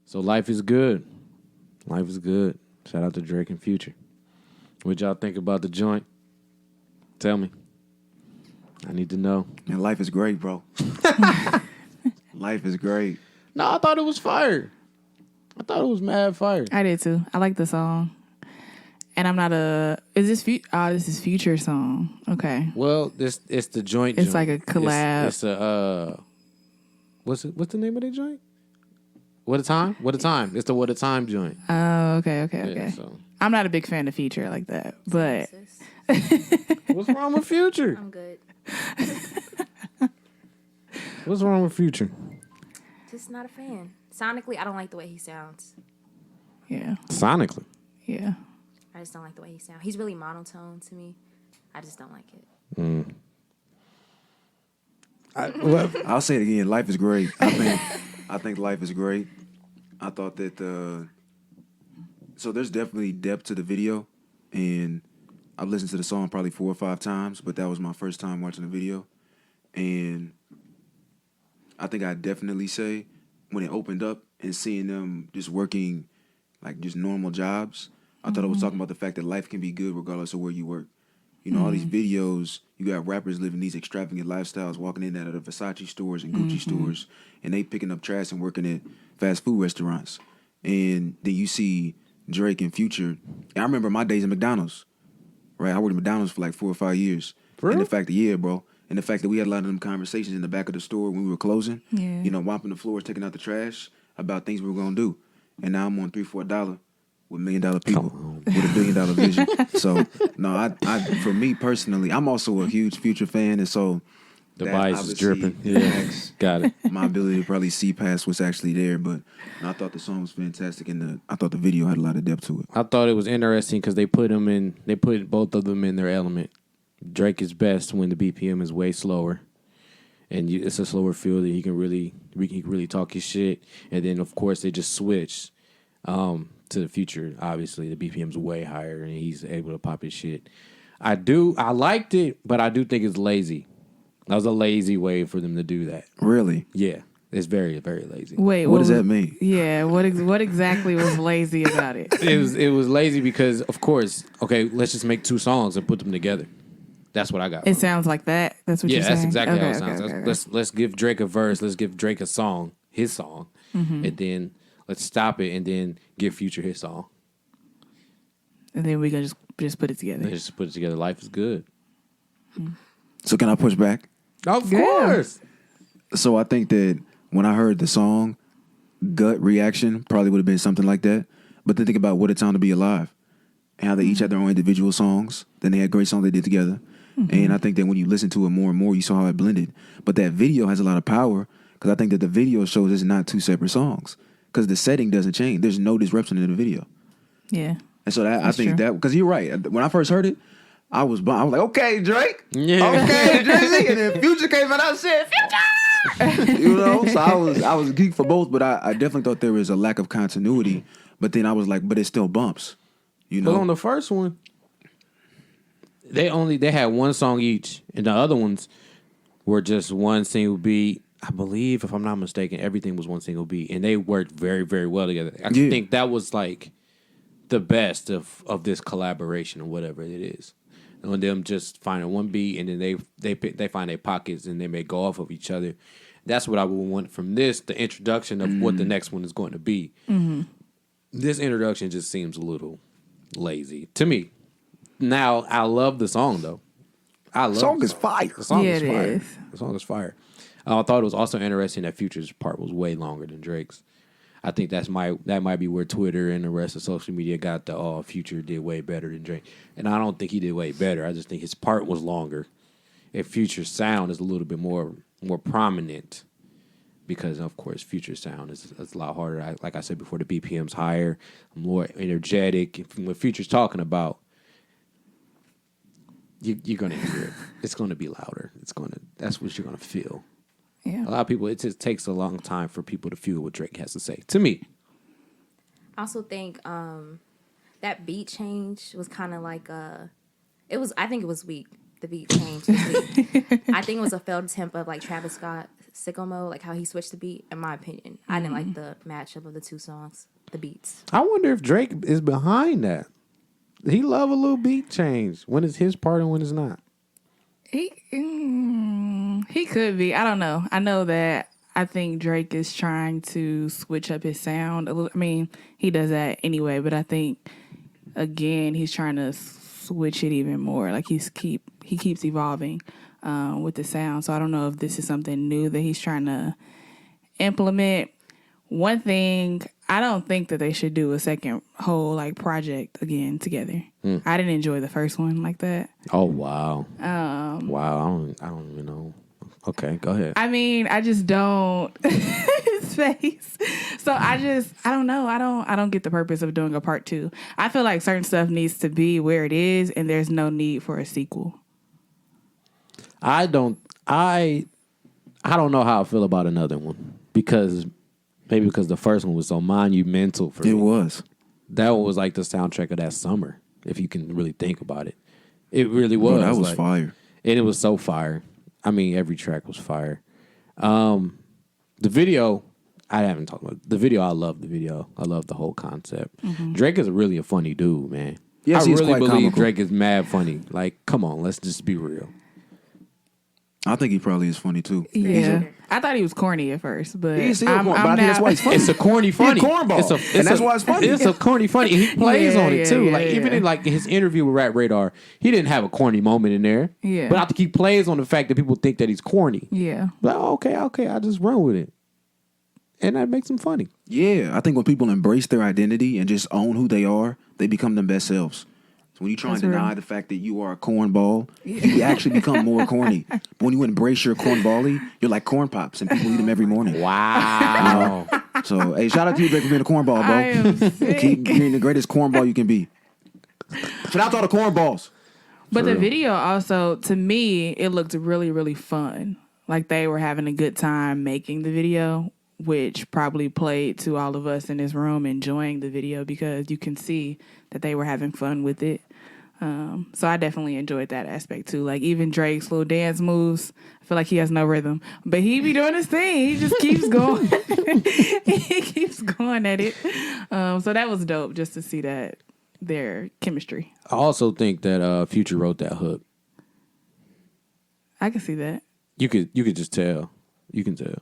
So life is good. Life is good. Shout out to Drake and Future. What y'all think about the joint? Tell me. I need to know. Man, life is great, bro. Life is great. No, I thought it was fire. I thought it was mad fire. I did too. I like the song. And I'm not a... Is this... this is Future song. Okay. Well, it's the joint. It's like a collab. It's a... What's the name of the joint? What a Time? What a Time. It's the What a Time joint. Oh, okay. Yeah, so. I'm not a big fan of Future like that, but... What's wrong with Future? I'm good. What's wrong with Future? Just not a fan. Sonically, I don't like the way he sounds. Yeah. Sonically? Yeah. I just don't like the way he sounds. He's really monotone to me. I just don't like it. I'll say it again. Life is great. I think life is great. I thought that so there's definitely depth to the video, and I've listened to the song probably 4 or 5 times, but that was my first time watching the video, and I think I definitely say when it opened up and seeing them just working like just normal jobs, I thought it was talking about the fact that life can be good regardless of where you work. You know, all these videos, you got rappers living these extravagant lifestyles, walking in and out of Versace stores and Gucci stores, and they picking up trash and working at fast food restaurants. And then you see Drake and Future. And I remember my days at McDonald's, right? I worked at McDonald's for like 4 or 5 years. For real? And the fact that, yeah, bro. And the fact that we had a lot of them conversations in the back of the store when we were closing, you know, wiping the floors, taking out the trash about things we were going to do. And now I'm on $3-4 with $1 million people with $1 billion vision. So, no, I for me personally, I'm also a huge Future fan. And so The bias is dripping. Yeah. Got it. My ability to probably see past what's actually there. But I thought the song was fantastic, and I thought the video had a lot of depth to it. I thought it was interesting because they put both of them in their element. Drake is best when the BPM is way slower, and it's a slower feel that he can really talk his shit. And then of course they just switch to the Future. Obviously the BPM's way higher, and he's able to pop his shit. I liked it, but I do think it's lazy. That was a lazy way for them to do that. Really? Yeah, it's very, very lazy. Wait, what does that mean? Yeah, what exactly was lazy about it? It was lazy because, of course, okay, let's just make 2 songs and put them together. That's what I got. It sounds like that. That's what you're saying? Yeah, that's exactly how it Okay, sounds. okay. Let's give Drake a verse. Let's give Drake a song, his song, and then let's stop it and then give Future his song. And then we can just put it together. Just put it together. Life is good. So can I push back? Of course. So I think that when I heard the song, gut reaction probably would have been something like that. But then think about What a Time to Be Alive and how they each had their own individual songs. Then they had great songs they did together. And I think that when you listen to it more and more, you saw how it blended. But that video has a lot of power because I think that the video shows it's not 2 separate songs because the setting doesn't change. There's no disruption in the video. Yeah. And so I think that, because you're right. When I first heard it, I was like, okay, Drake. Yeah. Okay, Drizzy. And then Future came out, I said, Future! You know? So I was a geek for both, but I definitely thought there was a lack of continuity. But then I was like, but it still bumps. You know? But on the first one, they had 1 song each, and the other ones were just 1 single beat. I believe, if I'm not mistaken, everything was 1 single beat, and they worked very, very well together. I think that was like the best of this collaboration or whatever it is. On them just finding 1 beat, and then they find their pockets, and they may go off of each other. That's what I would want from this, the introduction of what the next one is going to be. This introduction just seems a little lazy to me. Now, I love the song, though. The song is fire. The song is it fire. is. The song is fire. I thought it was also interesting that Future's part was way longer than Drake's. I think that might be where Twitter and the rest of social media got the Future did way better than Drake. And I don't think he did way better. I just think his part was longer. And Future's sound is a little bit more prominent because, of course, Future's sound is a lot harder. Like I said before, the BPM's higher, more energetic. When Future's talking about, you're going to hear it. It's going to be louder. That's what you're going to feel. Yeah. A lot of people, it just takes a long time for people to feel what Drake has to say. To me. I also think that beat change was kind of like I think it was weak. The beat change was weak. I think it was a failed attempt of like Travis Scott Sicko Mode, like how he switched the beat. In my opinion, I didn't like the matchup of the two songs, the beats. I wonder if Drake is behind that. He love a little beat change when it's his part and when it's not. He could be. I don't know. I know that I think Drake is trying to switch up his sound a little. I mean, he does that anyway, but I think again he's trying to switch it even more. Like he keeps evolving with the sound. So I don't know if this is something new that he's trying to implement. One thing, I don't think that they should do a second whole like project again together. I didn't enjoy the first one like that. Oh wow. Wow. I don't even know. Okay, go ahead. I mean, I just don't his face. So I don't know. I don't get the purpose of doing a part 2. I feel like certain stuff needs to be where it is and there's no need for a sequel. I don't know how I feel about another one because the first one was so monumental for me. It was. That one was like the soundtrack of that summer, if you can really think about it. It really was. That was like, fire. And it was so fire. I mean, every track was fire. The video, I haven't talked about the video. I love the video. I love the whole concept. Drake is really a funny dude, man. Yes, I he's really quite believe comical. Drake is mad funny. Like, come on, let's just be real. I think he probably is funny too. Yeah. I thought he was corny at first, but He's still corny, but I think that's why he's funny. It's a corny funny. He a cornball. And that's why it's funny. It's a corny funny. And he plays on it too. Like even yeah. in like his interview with Rap Radar, he didn't have a corny moment in there. Yeah. But I think he plays on the fact that people think that he's corny. Yeah. But okay, I just run with it. And that makes him funny. Yeah, I think when people embrace their identity and just own who they are, they become their best selves. So when you try and That's deny real. the fact that you are a cornball, you actually become more corny. But when you embrace your cornbally, you're like corn pops, and people eat them every morning. Wow. So, hey, shout out to you, Drake, for being a cornball, bro. I am sick. Keep being the greatest cornball you can be. Shout out to all the cornballs. But For the real. video also, to me, it looked really, really fun. Like they were having a good time making the video, which probably played to all of us in this room enjoying the video because you can see that they were having fun with it. So I definitely enjoyed that aspect too. Like even Drake's little dance moves, I feel like he has no rhythm, but he be doing his thing. He just keeps going. He keeps going at it. So that was dope just to see that their chemistry. I also think that Future wrote that hook. I can see that. You could just tell. You can tell.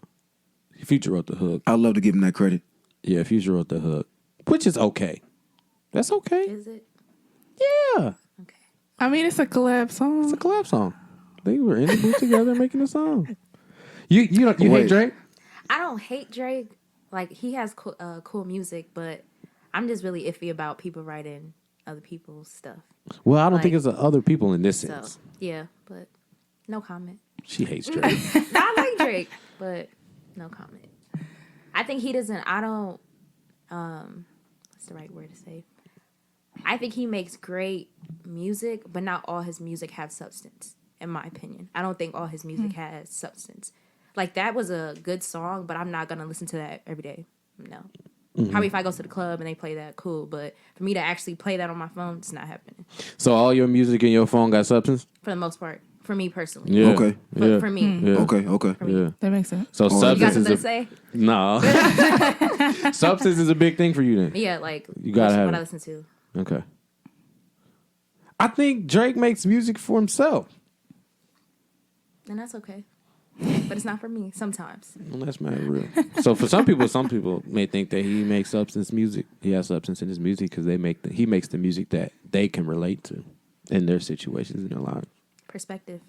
Future wrote the hook. I'd love to give him that credit. Yeah, Future wrote the hook, which is okay. That's okay. Is it? Yeah, Okay. I mean, it's a collab song. it's a collab song. They were in the booth together making a song. You hate Wait. Drake? I don't hate Drake. Like he has cool music, but I'm just really iffy about people writing other people's stuff. Well, I don't think Like- it's other people in this So sense. yeah, but no comment. She hates Drake. I like Drake, but no comment. I think he doesn't. I don't. What's the right word to say? I think he makes great music, but not all his music has substance. In my opinion, I don't think all his music has substance. Like that was a good song, but I'm not gonna listen to that every day. No. Probably if I go to the club and they play that, cool. But for me to actually play that on my phone, it's not happening. So all your music in your phone got substance? For the most part, for me personally. Yeah. Okay. Yeah. For me. Yeah. Okay. Yeah. That makes sense. So You got substance something to is say? no. Substance is a big thing for you then. Yeah, like You gotta have what it. I listen to. Okay. I think Drake makes music for himself. And that's okay. But it's not for me sometimes. Well, that's mad real. So for some people may think that he makes substance music. He has substance in his music because he makes the music that they can relate to in their situations in their lives. Perspective,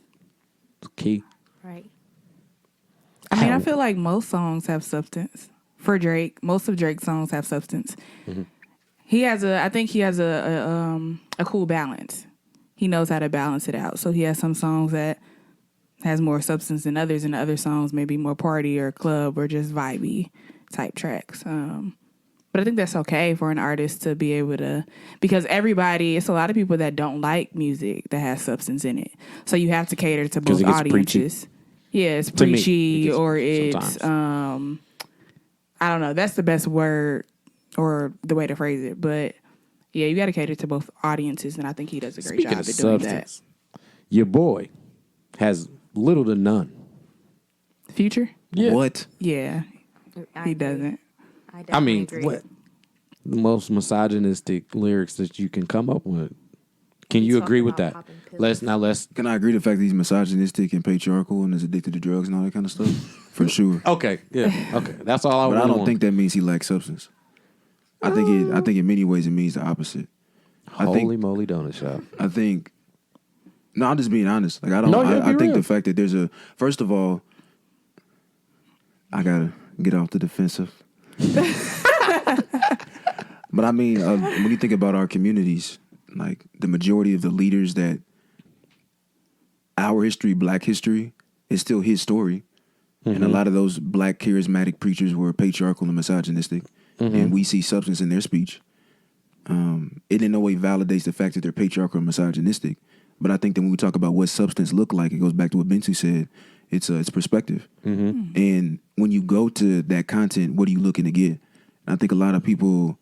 It's key. right? I mean, I feel like most songs have substance. For Drake, most of Drake's songs have substance. I think he has a cool balance. He knows how to balance it out. So he has some songs that has more substance than others, and the other songs maybe more party or club or just vibey type tracks. But I think that's okay for an artist to be able to, because it's a lot of people that don't like music that has substance in it. So you have to cater to 'Cause both it gets preachy. audiences. Yeah, it's To me, preachy it gets or it's, sometimes. I don't know. That's the best word or the way to phrase it. But yeah, you got to cater to both audiences, and I think he does a great Speaking job of at doing that. substance, your boy has little to none. Future? Yeah. What? Yeah, I he agree. doesn't. I I definitely mean, agree. what the most misogynistic lyrics that you can come up with? Can He's you talking agree with about that? popping pills. Let's. Can I agree the fact that he's misogynistic and patriarchal and is addicted to drugs and all that kind of stuff? For sure. Okay, yeah, okay. That's all I But really I don't want. think that means he lacks substance. I think in many ways it means the opposite. Holy moly donut shop. I think no, I'm just being honest. Like I don't No, yeah, I be think real. the fact that there's a first of all, I gotta get off the defensive. But I mean, when you think about our communities, like the majority of the leaders that our history, Black history, is still his story. And a lot of those Black charismatic preachers were patriarchal and misogynistic. And we see substance in their speech. It in no way validates the fact that they're patriarchal and misogynistic. But I think that when we talk about what substance look like, it goes back to what Bentu said. It's perspective. And when you go to that content, what are you looking to get? And I think a lot of people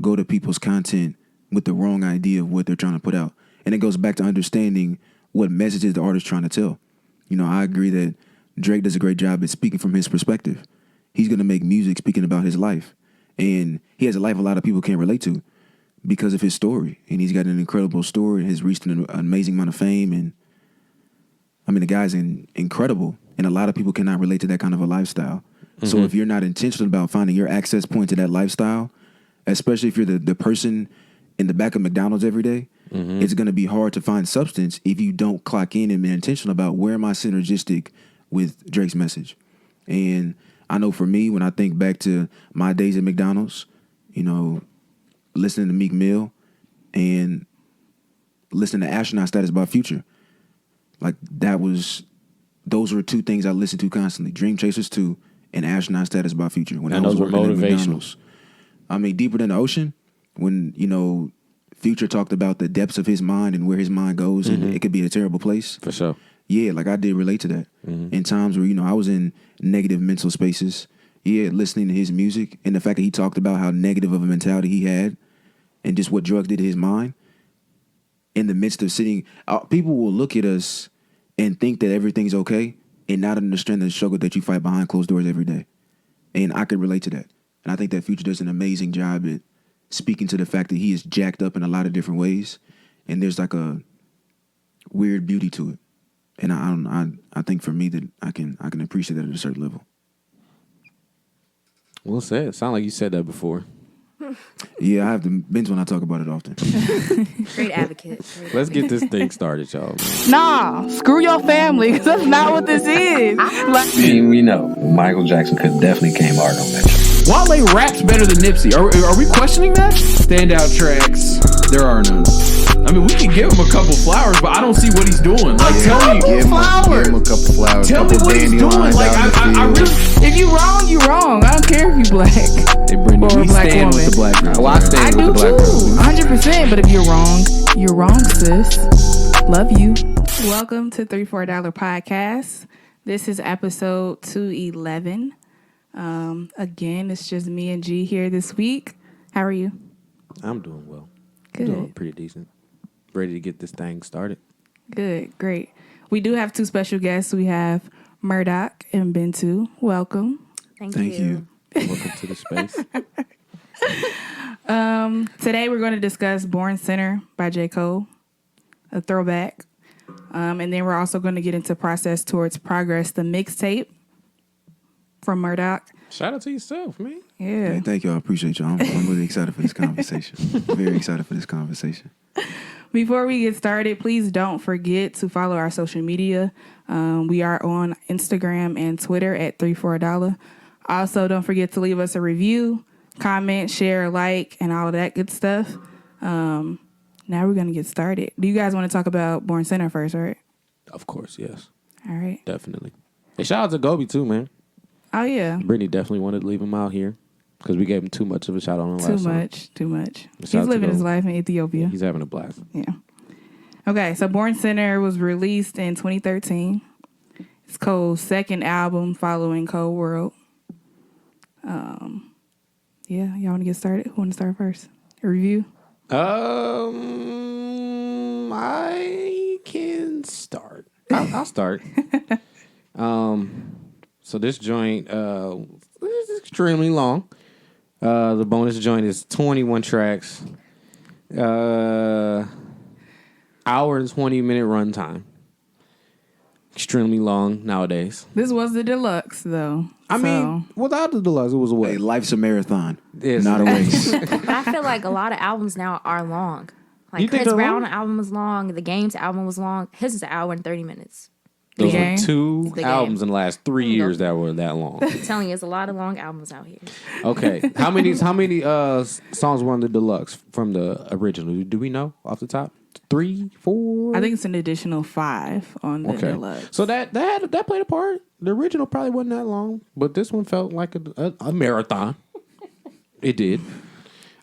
go to people's content with the wrong idea of what they're trying to put out. And it goes back to understanding what messages the artist's trying to tell. You know, I agree that Drake does a great job at speaking from his perspective. He's going to make music speaking about his life. And he has a life a lot of people can't relate to because of his story. And he's got an incredible story and has reached an amazing amount of fame. And I mean, the guy's incredible. And a lot of people cannot relate to that kind of a lifestyle. So if you're not intentional about finding your access point to that lifestyle, especially if you're the person in the back of McDonald's every day, it's going to be hard to find substance if you don't clock in and be intentional about where am I synergistic with Drake's message. And I know for me, when I think back to my days at McDonald's, you know, listening to Meek Mill and listening to Astronaut Status by Future, like those were two things I listened to constantly. Dream Chasers 2 and Astronaut Status by Future. When And I was those were working at motivational. McDonald's. I mean, Deeper Than the Ocean, when, you know, Future talked about the depths of his mind and where his mind goes, and it could be a terrible place. For sure. Yeah, like I did relate to that. In times where, you know, I was in negative mental spaces. Yeah, listening to his music and the fact that he talked about how negative of a mentality he had and just what drugs did to his mind. In the midst of sitting, people will look at us and think that everything's okay and not understand the struggle that you fight behind closed doors every day. And I could relate to that. And I think that Future does an amazing job at speaking to the fact that he is jacked up in a lot of different ways. And there's like a weird beauty to it. And I think for me that I can appreciate that at a certain level. Well said. Sound like you said that before. Yeah, I have to binge when I talk about it often. Great advocate. Let's get this thing started, y'all. Nah, screw your family, because that's not what this is. Like, We know Michael Jackson could definitely came hard on that. Wale raps better than Nipsey. Are we questioning that? Standout tracks. There are none. I mean, we can give him a couple flowers, but I don't see what he's doing. Like, tell me, Give him a couple flowers. tell me couple what he's doing. dandelions Like, out in the I field. really. if you wrong, you wrong. I don't care if you black. Hey, Brittany, Or a we black stand woman. with the black girl. Well, I stand I with do the black too, girl. 100%. But if you're wrong, sis. Love you. Welcome to $3-4 Podcast. This is episode 211. Again, it's just me and G here this week. How are you? I'm doing well. Good. Doing pretty decent. Ready to get this thing started. Good, great. We do have two special guests. We have Murdock and Bentu. Welcome. Thank Thank you. Welcome to the space. Today we're going to discuss Born Sinner by J. Cole, a throwback. And then we're also going to get into Process Towards Progress, the mixtape from Murdock. Shout out to yourself, man. Yeah. Hey, thank you. I appreciate y'all. I'm really excited for this conversation. Very excited for this conversation. Before we get started, please don't forget to follow our social media. We are on Instagram and Twitter at $3-4. Also, don't forget to leave us a review, comment, share, like, and all of that good stuff. Now we're going to get started. Do you guys want to talk about Born Sinner first, right? Of course, yes. All right. Definitely. Hey, shout out to Gobi, too, man. Oh, yeah. Brittany definitely wanted to leave him out here because we gave him too much of a shout out on the Too last song. much. Shout He's out to living his Gobi. life in Ethiopia. He's having a blast. Yeah. Okay, so Born Sinner was released in 2013. It's Cole's second album following Cold World. Yeah, y'all want to get started? Who want to start first? A review? I can start. I'll start. So this joint is extremely long. The bonus joint is 21 tracks. Hour and 20-minute runtime. Extremely long nowadays. This was the deluxe, though. I mean, without the deluxe, it was a what? Hey, life's a marathon, Yes. not a race. But I feel like a lot of albums now are long. Like You think Chris they're Brown long? album was long. The Game's album was long. His is an hour and 30 minutes. Those The were Game? two The albums Game. in the last 3 years that were that long. I'm telling you, it's a lot of long albums out here. Okay. How many songs were on the deluxe from the original? Do we know off the top? 3, 4? I think it's an additional 5 on the Okay. deluxe. So that played a part. The original probably wasn't that long, but this one felt like a marathon. It did.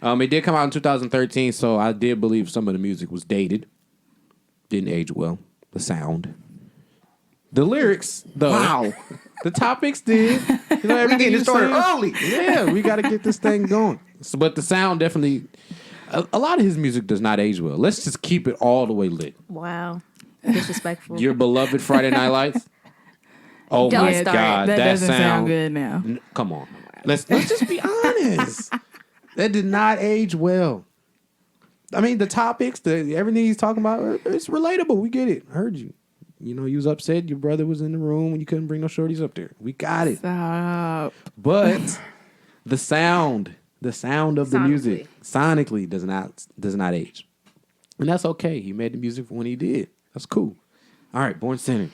It did come out in 2013, so I did believe some of the music was dated. Didn't age well. The sound. The lyrics, though. Wow. The topics did. You know, everything getting you started saying. early. Yeah, we got to get this thing going. So, but the sound definitely. A lot of his music does not age well. Let's just keep it all the way lit. Wow. Disrespectful. Your beloved Friday Night Lights. Oh Don't my start. God, that doesn't sound sound good now. Come on, let's just be honest. That did not age well. I mean, the topics, everything he's talking about, it's relatable. We get it. I heard you. You know, you was upset. Your brother was in the room and you couldn't bring no shorties up there. We got it. Stop. But the sound of the music sonically does not age, and that's okay. He made the music for when he did. That's cool. All right, Born Sinner.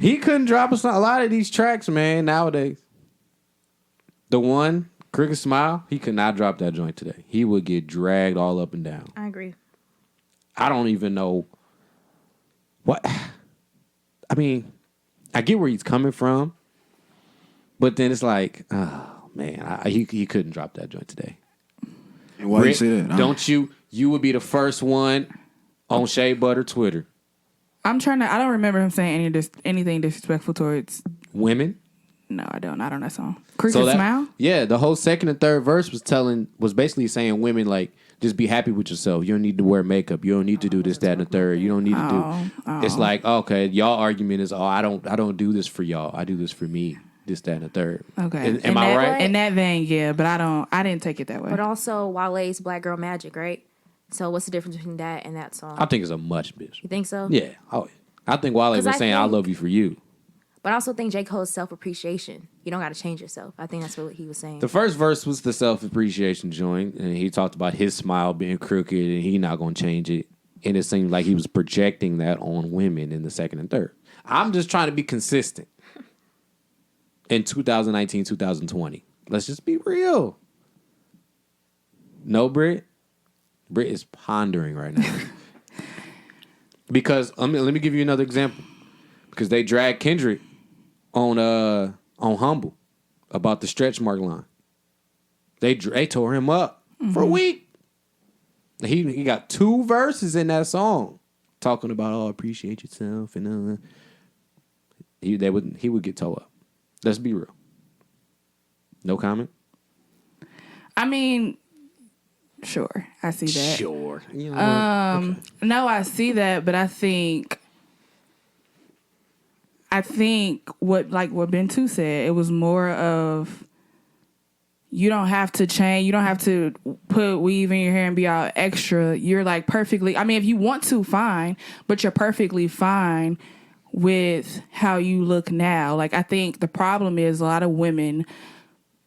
He couldn't drop a lot of these tracks, man. Nowadays, the one Crooked Smile, he could not drop that joint today. He would get dragged all up and down. I agree. I don't even know what. I mean, I get where he's coming from, but then it's like, oh man, he couldn't drop that joint today. And why you say that? Don't you? You would be the first one on Shea Butter Twitter. I don't remember him saying anything disrespectful towards. Women. No, I don't. Not on that song. Crooked Smile? Yeah, the whole second and third verse was basically saying women, like, just be happy with yourself. You don't need to wear makeup. You don't need to do this, that, and the third. You don't need to do. It's like, okay, y'all argument is, I don't do this for y'all. I do this for me. This, that, and the third. Okay. Am I right? In that vein, yeah, but I didn't take it that way. But also Wale's Black Girl Magic, right? So what's the difference between that and that song? I think it's a much bitch. You think so? Yeah. I think Wale was saying, I love you for you. But I also think J. Cole's self-appreciation. You don't got to change yourself. I think that's what he was saying. The first verse was the self-appreciation joint, and he talked about his smile being crooked, and he not going to change it. And it seemed like he was projecting that on women in the second and third. I'm just trying to be consistent in 2019, 2020. Let's just be real. No, Britt? Britt is pondering right now. Because, let me give you another example. Because they dragged Kendrick on Humble about the stretch mark line. They tore him up for a week. He got 2 verses in that song talking about appreciate yourself and he would get tore up. Let's be real. No comment. I mean, sure, I see that. Sure. You know okay. No, I see that, but I think what Bentu said, it was more of you don't have to change, you don't have to put weave in your hair and be all extra. You're like perfectly, I mean, if you want to, fine, but you're perfectly fine with how you look now. Like, I think the problem is a lot of women,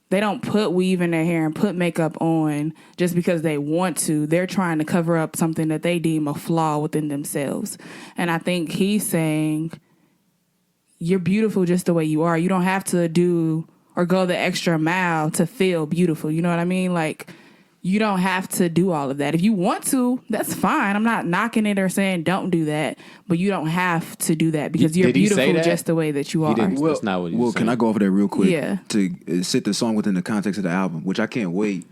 they don't put weave in their hair and put makeup on just because they want to. They're trying to cover up something that they deem a flaw within themselves. And I think he's saying, you're beautiful just the way you are. You don't have to do or go the extra mile to feel beautiful. You know what I mean? Like, you don't have to do all of that. If you want to, that's fine. I'm not knocking it or saying don't do that, but you don't have to do that because you're beautiful just the way that you are. Well, that's not what he was saying. Can I go over that real quick? Yeah. To sit the song within the context of the album, which I can't wait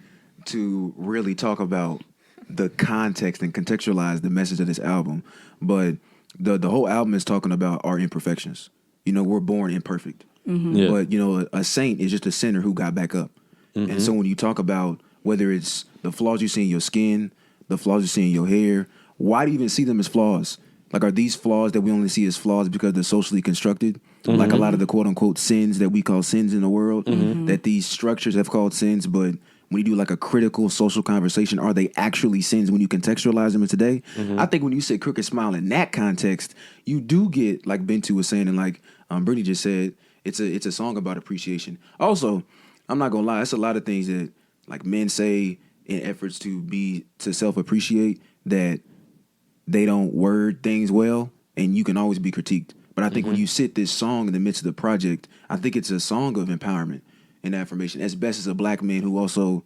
to really talk about the context and contextualize the message of this album. But the whole album is talking about our imperfections. You know, we're born imperfect. Mm-hmm. Yeah. But, you know, a saint is just a sinner who got back up. Mm-hmm. And so when you talk about whether it's the flaws you see in your skin, the flaws you see in your hair, why do you even see them as flaws? Like, are these flaws that we only see as flaws because they're socially constructed? Like a lot of the quote unquote sins that we call sins in the world, that these structures have called sins, but when you do like a critical social conversation, are they actually sins when you contextualize them in today? I think when you say crooked smile in that context, you do get, like Bentu was saying, and like Brittany just said, it's a song about appreciation. Also, I'm not gonna lie, that's a lot of things that like men say in efforts to self-appreciate that they don't word things well, and you can always be critiqued. But I think when you sit this song in the midst of the project, I think it's a song of empowerment and affirmation. As best as a black man who also,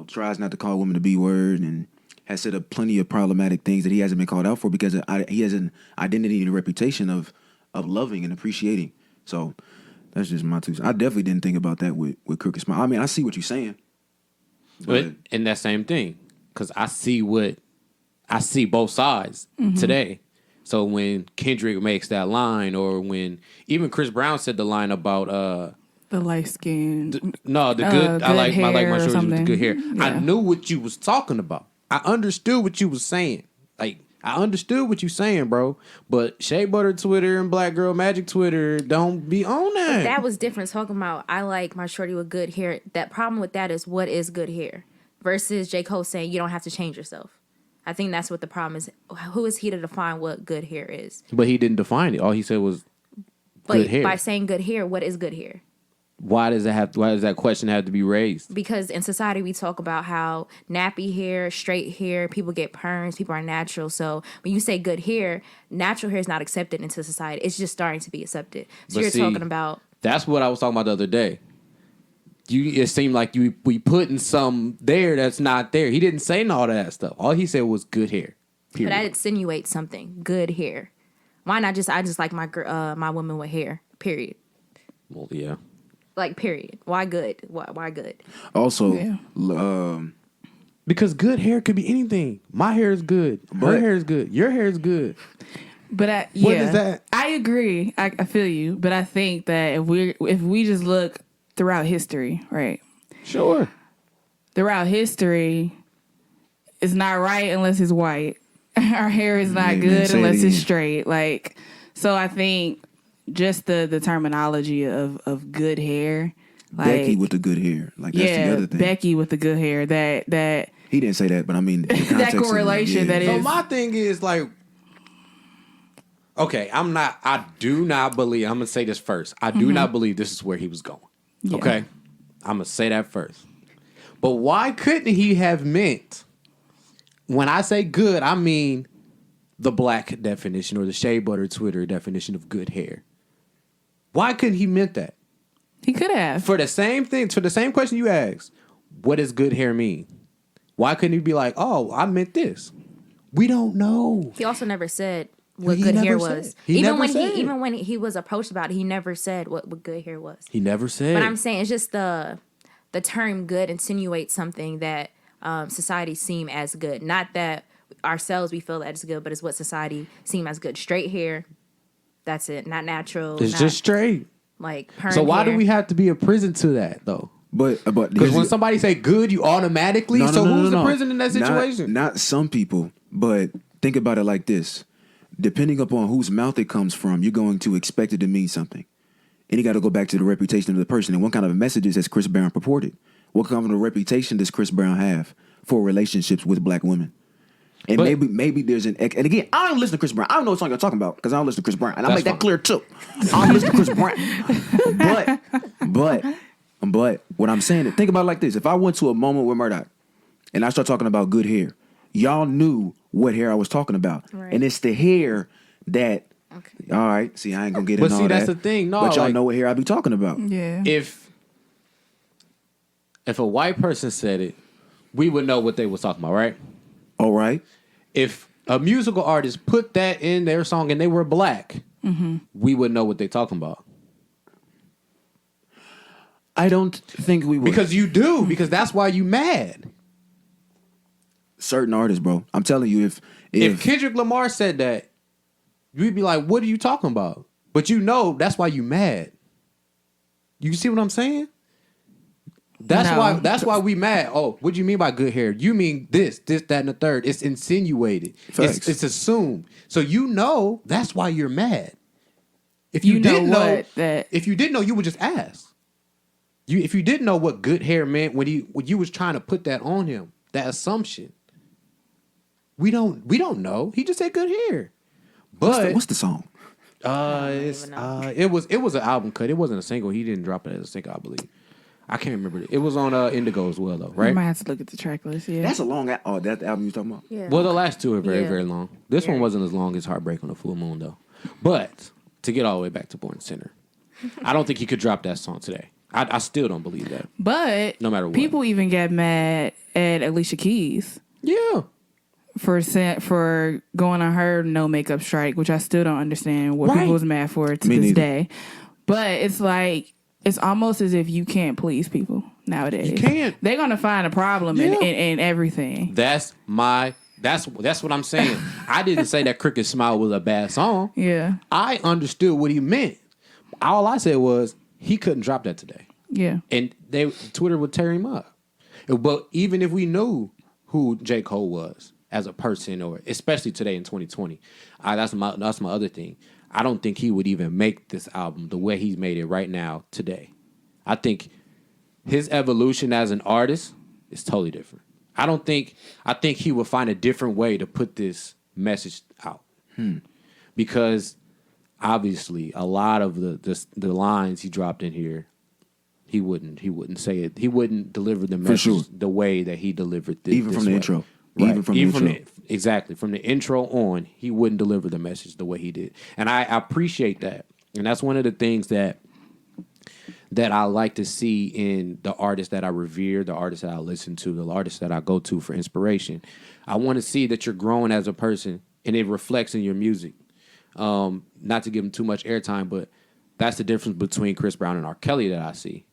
tries not to call women the B word and has said plenty of problematic things that he hasn't been called out for because he has an identity and a reputation of loving and appreciating. So that's just my 2 cents. I definitely didn't think about that with Crooked Smile. I mean, I see what you're saying. But in that same thing, because I see both sides today. So when Kendrick makes that line, or when even Chris Brown said the line about the light skin, good. I like my shorties with the good hair. Yeah. I knew what you was talking about. I understood what you was saying. Like, I understood what you saying, bro. But Shea Butter Twitter and Black Girl Magic Twitter don't be on that. That was different. Talking about I like my shorty with good hair. That problem with that is what is good hair versus J. Cole saying you don't have to change yourself. I think that's what the problem is. Who is he to define what good hair is? But he didn't define it. All he said was good hair. By saying good hair, what is good hair? Why does that question have to be raised? Because in society we talk about how nappy hair, straight hair, people get perms, people are natural. So when you say good hair, natural hair is not accepted into society. It's just starting to be accepted. So you're talking about. That's what I was talking about the other day. It seemed like we putting some there that's not there. He didn't say all that stuff. All he said was good hair. Period. But that insinuates something. Good hair. Why not just I just like my woman with hair. Period. Well, yeah. Like period. Why good? Why good? Also, because good hair could be anything. My hair is good. Her hair is good. Your hair is good. But what is that? I agree. I feel you. But I think that if we just look throughout history, right? Sure. Throughout history, it's not right unless it's white. Our hair is not good unless it's straight. Like, so I think just the terminology of good hair. Like, Becky with the good hair. Like, that's the other thing. Becky with the good hair. That he didn't say that, but I mean the that correlation that is. So my thing is like, okay, I do not believe, I'm going to say this first. I do not believe this is where he was going. Yeah. Okay? I'm going to say that first. But why couldn't he have meant, when I say good, I mean the black definition or the Shea Butter Twitter definition of good hair? Why couldn't he meant that? He could have. For the same thing, for the same question you asked, what does good hair mean? Why couldn't he be like, oh, I meant this? We don't know. He also never said what good hair was. Even when he was approached about it, he never said what good hair was. He never said. But I'm saying it's just the term good insinuates something that society seem as good. Not that ourselves we feel that it's good, but it's what society seem as good. Straight hair, that's it. Not natural. It's just straight. Like perm So why hair. do we have to be a prison to that though? But because when somebody say good, you automatically. Who's the prison in that situation? Not some people, but think about it like this. Depending upon whose mouth it comes from, you're going to expect it to mean something. And you got to go back to the reputation of the person. And what kind of messages has Chris Brown purported? What kind of reputation does Chris Brown have for relationships with black women? And maybe there's and again, I don't listen to Chris Brown. I don't know what song you're talking about because I don't listen to Chris Brown. And I'll make that clear too. I don't listen to Chris Brown. But what I'm saying, think about it like this. If I went to a moment with Murdock and I start talking about good hair, y'all knew what hair I was talking about. Right. And it's the hair that, all right, see, I ain't going to get into all that. But see, that's the thing. No, but y'all know what hair I be talking about. Yeah. If a white person said it, we would know what they was talking about, right? All right. If a musical artist put that in their song and they were black, we would know what they're talking about. I don't think we would. Because you do. Because that's why you mad. Certain artists, bro. I'm telling you, if Kendrick Lamar said that, you'd be like, what are you talking about? But you know that's why you mad. You see what I'm saying? No. That's why we mad. Oh, what do you mean by good hair? You mean this, that, and the third. It's insinuated. Facts. It's assumed. So that's why you're mad. If You you know didn't know, what, that- if you didn't know, you would just ask. If you didn't know what good hair meant when you was trying to put that on him, that assumption. We don't know. He just said good hair. But What's the song? it was an album cut. It wasn't a single. He didn't drop it as a single, I believe. I can't remember. It was on Indigo as well, though, I right? might have to look at the track list. Yeah. That's a long. That's the album you talking about? Yeah. Well, the last two are very, Yeah. very long. This one Yeah. wasn't as long as Heartbreak on the Full Moon, though. But to get all the way back to Born Sinner, I don't think he could drop that song today. I still don't believe that. But No matter what. people even get mad at Alicia Keys Yeah. for going on her no makeup strike, which I still don't understand what Right. people was mad for to Me this neither. day. But it's like it's almost as if you can't please people nowadays. You can't. They're gonna find a problem Yeah. in everything. That's what I'm saying. I didn't say that Cricket Smile was a bad song. Yeah. I understood what he meant. All I said was he couldn't drop that today. Yeah. And Twitter would tear him up. But even if we knew who J. Cole was as a person, or especially today in 2020, that's my other thing. I don't think he would even make this album the way he's made it right now today. I think his evolution as an artist is totally different. I think he would find a different way to put this message out. Because obviously a lot of the lines he dropped in here, he wouldn't say it. He wouldn't deliver the message sure. the way that he delivered this. Even from the way. intro. Right. Even from the intro. Exactly. From the intro on, he wouldn't deliver the message the way he did. And I appreciate that. And that's one of the things that I like to see in the artists that I revere, the artists that I listen to, the artists that I go to for inspiration. I want to see that you're growing as a person, and it reflects in your music. Not to give him too much airtime, but that's the difference between Chris Brown and R. Kelly that I see.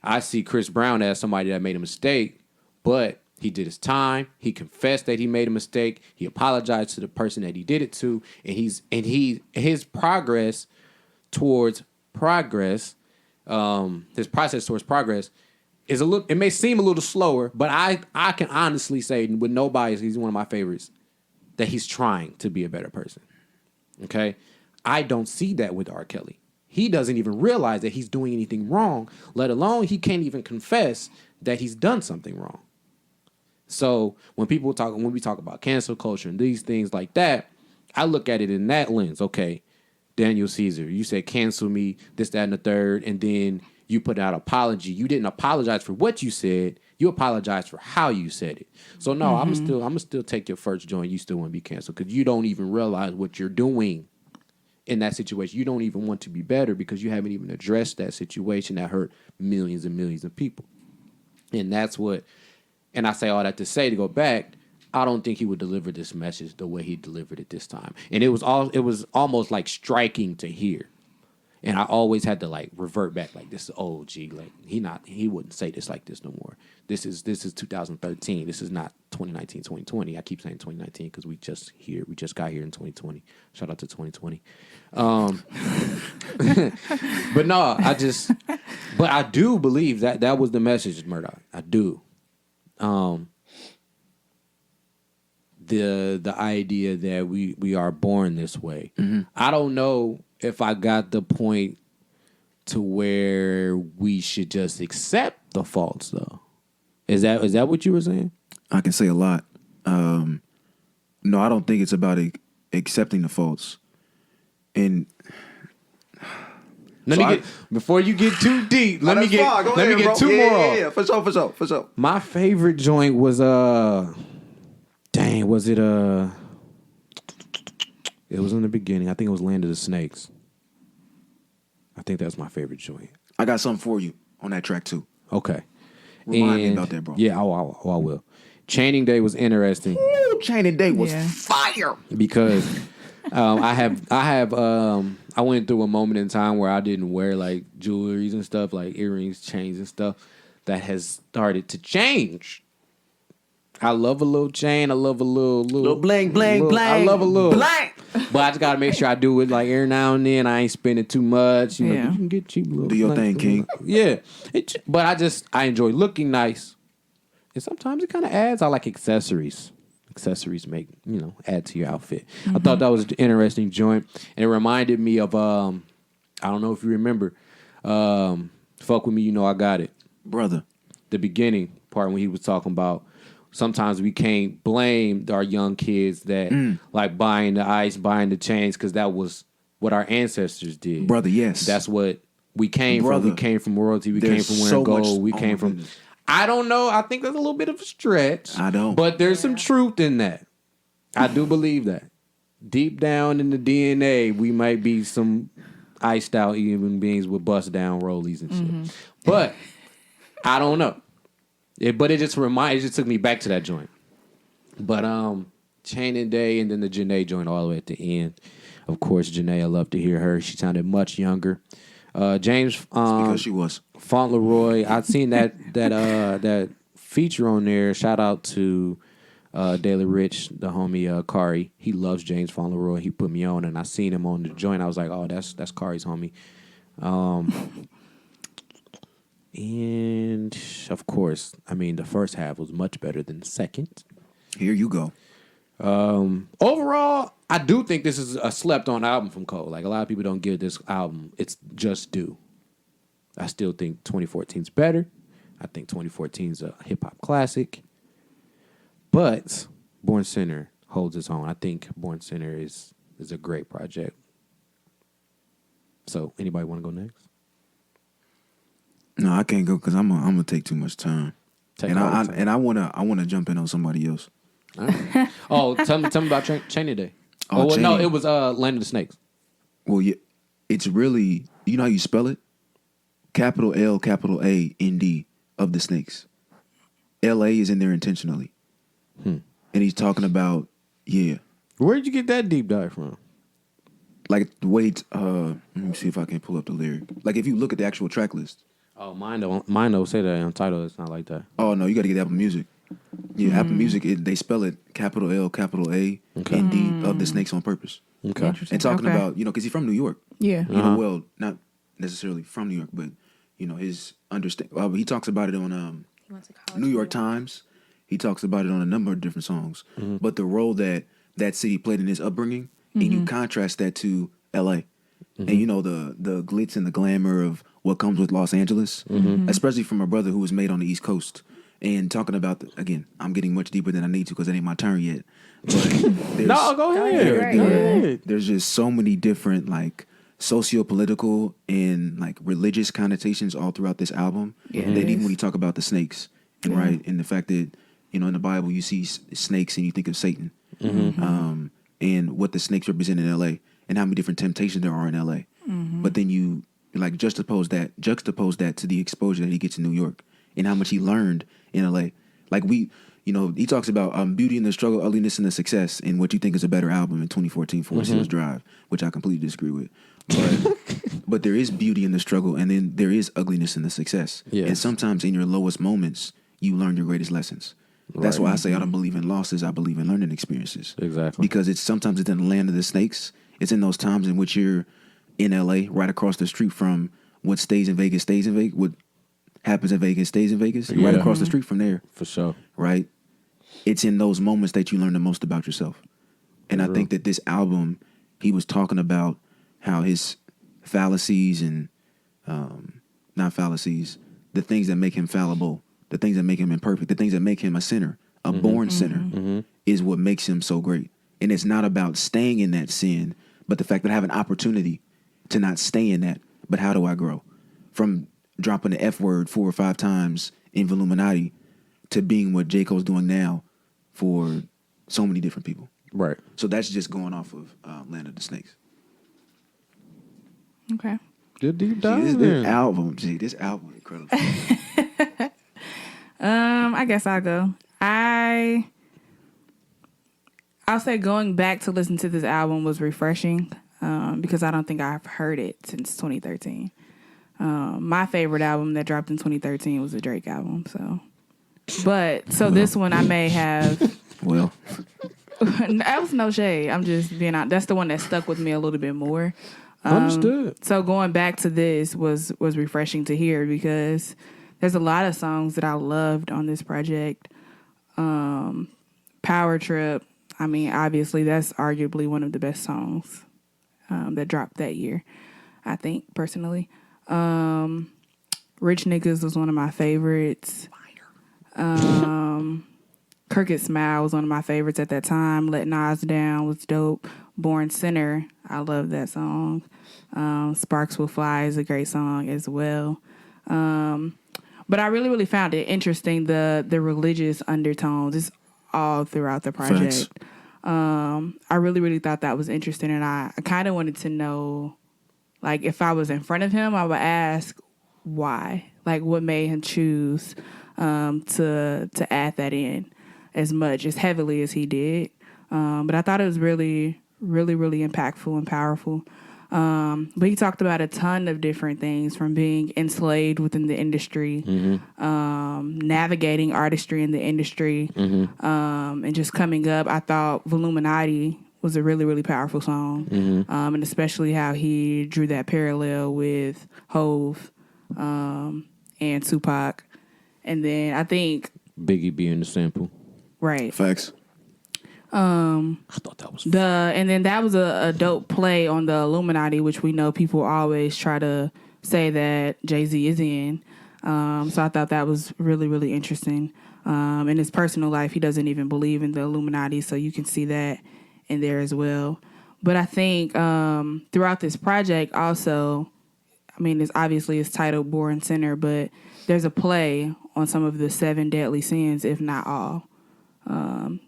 I see Chris Brown as somebody that made a mistake, but he did his time. He confessed that he made a mistake. He apologized to the person that he did it to, and his progress towards progress, his process towards progress is a little. It may seem a little slower, but I can honestly say with no bias, he's one of my favorites. That he's trying to be a better person. Okay, I don't see that with R. Kelly. He doesn't even realize that he's doing anything wrong, let alone he can't even confess that he's done something wrong. So when we talk about cancel culture and these things like that, I look at it in that lens. Okay, Daniel Caesar, you said cancel me, this, that, and the third, and then you put out an apology. You didn't apologize for what you said. You apologized for how you said it. So no, I'm gonna still take your first joint. You still want to be canceled because you don't even realize what you're doing in that situation. You don't even want to be better because you haven't even addressed that situation that hurt millions and millions of people. And that's what. And I say all that to say, to go back, I don't think he would deliver this message the way he delivered it this time. And it was almost like striking to hear. And I always had to like revert back, like, this is OG. Like he wouldn't say this like this no more. This is 2013. This is not 2019, 2020. I keep saying 2019 because we just got here in 2020. Shout out to 2020. But no, but I do believe that was the message, Murdock. I do. The idea that we are born this way. Mm-hmm. I don't know if I got the point to where we should just accept the faults, though. Is that what you were saying? I can say a lot. No, I don't think it's about accepting the faults. And before you get too deep, let me get two more off. Yeah, for sure. My favorite joint was was it it was in the beginning. I think it was Land of the Snakes. I think that's my favorite joint. I got something for you on that track too. Okay. Remind me about that, bro. Yeah, I will. Chaining Day was interesting. Ooh, Chaining Day was Yeah. fire. Because I went through a moment in time where I didn't wear like jewelries and stuff, like earrings, chains and stuff. That has started to change. I love a little chain. I love a little bling, bling, bling. I love a little bling. But I just gotta make sure I do it like every now and then. I ain't spending too much. You know, Yeah. you can get cheap little. Do your bling, thing, King. Yeah, but I enjoy looking nice, and sometimes it kind of adds. I like accessories. Accessories make add to your outfit. I thought that was an interesting joint, and it reminded me of I don't know if you remember, "Fuck with Me, You Know I Got It." Brother. The beginning part when he was talking about sometimes we can't blame our young kids that like buying the ice, buying the chains, because that was what our ancestors did. Brother, yes. That's what we came Brother, from. We came from royalty. We came there's from wearing so much- gold. We oh came my from. goodness. I don't know. I think that's a little bit of a stretch. I don't. But there's some truth in that. I do believe that. Deep down in the DNA, we might be some iced out human beings with bust down rollies and shit. But I don't know. It just took me back to that joint. But Chain and Day and then the Janae joint all the way at the end. Of course, Janae, I love to hear her. She sounded much younger. James Because she was. Fauntleroy, I'd seen that feature on there. Shout out to Daily Rich, the homie Kari. He loves James Fauntleroy. He put me on, and I seen him on the joint. I was like, oh, that's Kari's homie. And of course, I mean, the first half was much better than the second. Here you go. Overall, I do think this is a slept-on album from Cole. Like, a lot of people don't give this album its just due. I still think 2014's better. I think 2014's a hip-hop classic. But Born Sinner holds its own. I think Born Sinner is a great project. So, anybody want to go next? No, I can't go because I'm gonna take too much time. I wanna jump in on somebody else. Right. Oh, tell me about Chain Day. Oh, well, no, Chain. it was Land of the Snakes. Well, yeah, it's really, you know how you spell it? Capital L, capital A, N D of the Snakes. L-A is in there intentionally. And he's talking about, yeah. Where did you get that deep dive from? Like the way let me see if I can pull up the lyric. Like if you look at the actual track list. Oh, mine don't say that on title. It's not like that. Oh no, you got to get Apple Music. Yeah, Apple Music. They spell it capital L, capital A, N D of the Snakes on purpose. Okay. And talking Okay. about, because he's from New York. Yeah. You know, well, not necessarily from New York, but his understand. Well, he talks about it on He went to college. New York Times. He talks about it on a number of different songs. But the role that city played in his upbringing, and you contrast that to L.A. And the glitz and the glamour of what comes with Los Angeles, especially from a brother who was made on the East Coast. And talking about, again, I'm getting much deeper than I need to because it ain't my turn yet. But No, go ahead. there's just so many different like socio-political and like religious connotations all throughout this album. That even when you talk about the snakes and and the fact that in the Bible you see snakes and you think of Satan, and what the snakes represent in L.A. and how many different temptations there are in L.A. But then you like juxtapose that to the exposure that he gets in New York and how much he learned in L.A. Like he talks about beauty in the struggle, ugliness in the success, and what you think is a better album in 2014, Forest Hills Drive, which I completely disagree with. But there is beauty in the struggle, and then there is ugliness in the success. Yes. And sometimes in your lowest moments, you learn your greatest lessons. That's why I say I don't believe in losses. I believe in learning experiences. Exactly. Because sometimes it's in the land of the snakes. It's in those times in which you're in L.A., right across the street from what stays in Vegas, what happens in Vegas stays in Vegas, right across the street from there. For sure. Right? It's in those moments that you learn the most about yourself. And I think that this album, he was talking about how his fallacies and not fallacies, the things that make him fallible, the things that make him imperfect, the things that make him a sinner, a born sinner, is what makes him so great. And it's not about staying in that sin, but the fact that I have an opportunity to not stay in that. But how do I grow? From dropping the F word 4 or 5 times in Illuminati to being what J. Cole's doing now for so many different people. Right. So that's just going off of Land of the Snakes. Okay. Good deep Gee, dive. this album is incredible. I guess I'll go. I'll say going back to listen to this album was refreshing because I don't think I've heard it since 2013. My favorite album that dropped in 2013 was the Drake album. So But so this one I may have. Well, That was no shade. I'm just being out. That's the one that stuck with me a little bit more. Understood. So going back to this was refreshing to hear because there's a lot of songs that I loved on this project. Power Trip. I mean, obviously that's arguably one of the best songs that dropped that year. I think personally, Rich Niggas was one of my favorites. Crooked Smile was one of my favorites at that time. Let Nas Down was dope. Born Sinner, I love that song. Sparks Will Fly is a great song as well. But I really, really found it interesting, the religious undertones. It's all throughout the project. I really, really thought that was interesting, and I kind of wanted to know, like, if I was in front of him, I would ask why. Like, what made him choose to add that in as much, as heavily as he did. But I thought it was really, really, really impactful and powerful. But he talked about a ton of different things, from being enslaved within the industry, navigating artistry in the industry, and just coming up. I thought Voluminati was a really, really powerful song, and especially how he drew that parallel with Hove and Tupac. And then I think Biggie being the sample. Right. facts. I thought that was And then that was a dope play on the Illuminati, which we know people always try to say that Jay-Z is in. So I thought that was really, really interesting. In his personal life, he doesn't even believe in the Illuminati, so you can see that in there as well. But I think throughout this project also, I mean, it's titled Born Sinner, but there's a play on some of the 7 deadly sins, if not all.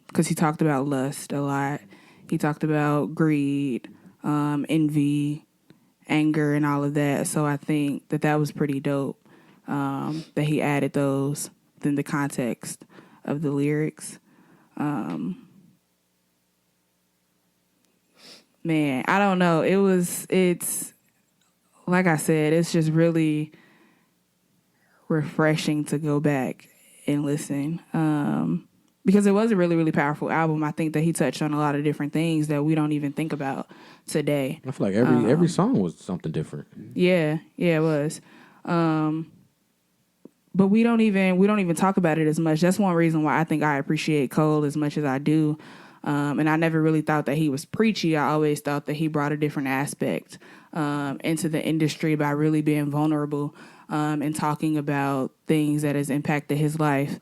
Because he talked about lust a lot. He talked about greed, envy, anger, and all of that. So I think that was pretty dope, that he added those within the context of the lyrics. Man, I don't know. It's like I said, it's just really refreshing to go back and listen. Because it was a really, really powerful album. I think that he touched on a lot of different things that we don't even think about today. I feel like every song was something different. Yeah, it was. But we don't even talk about it as much. That's one reason why I think I appreciate Cole as much as I do. And I never really thought that he was preachy. I always thought that he brought a different aspect into the industry by really being vulnerable and talking about things that has impacted his life.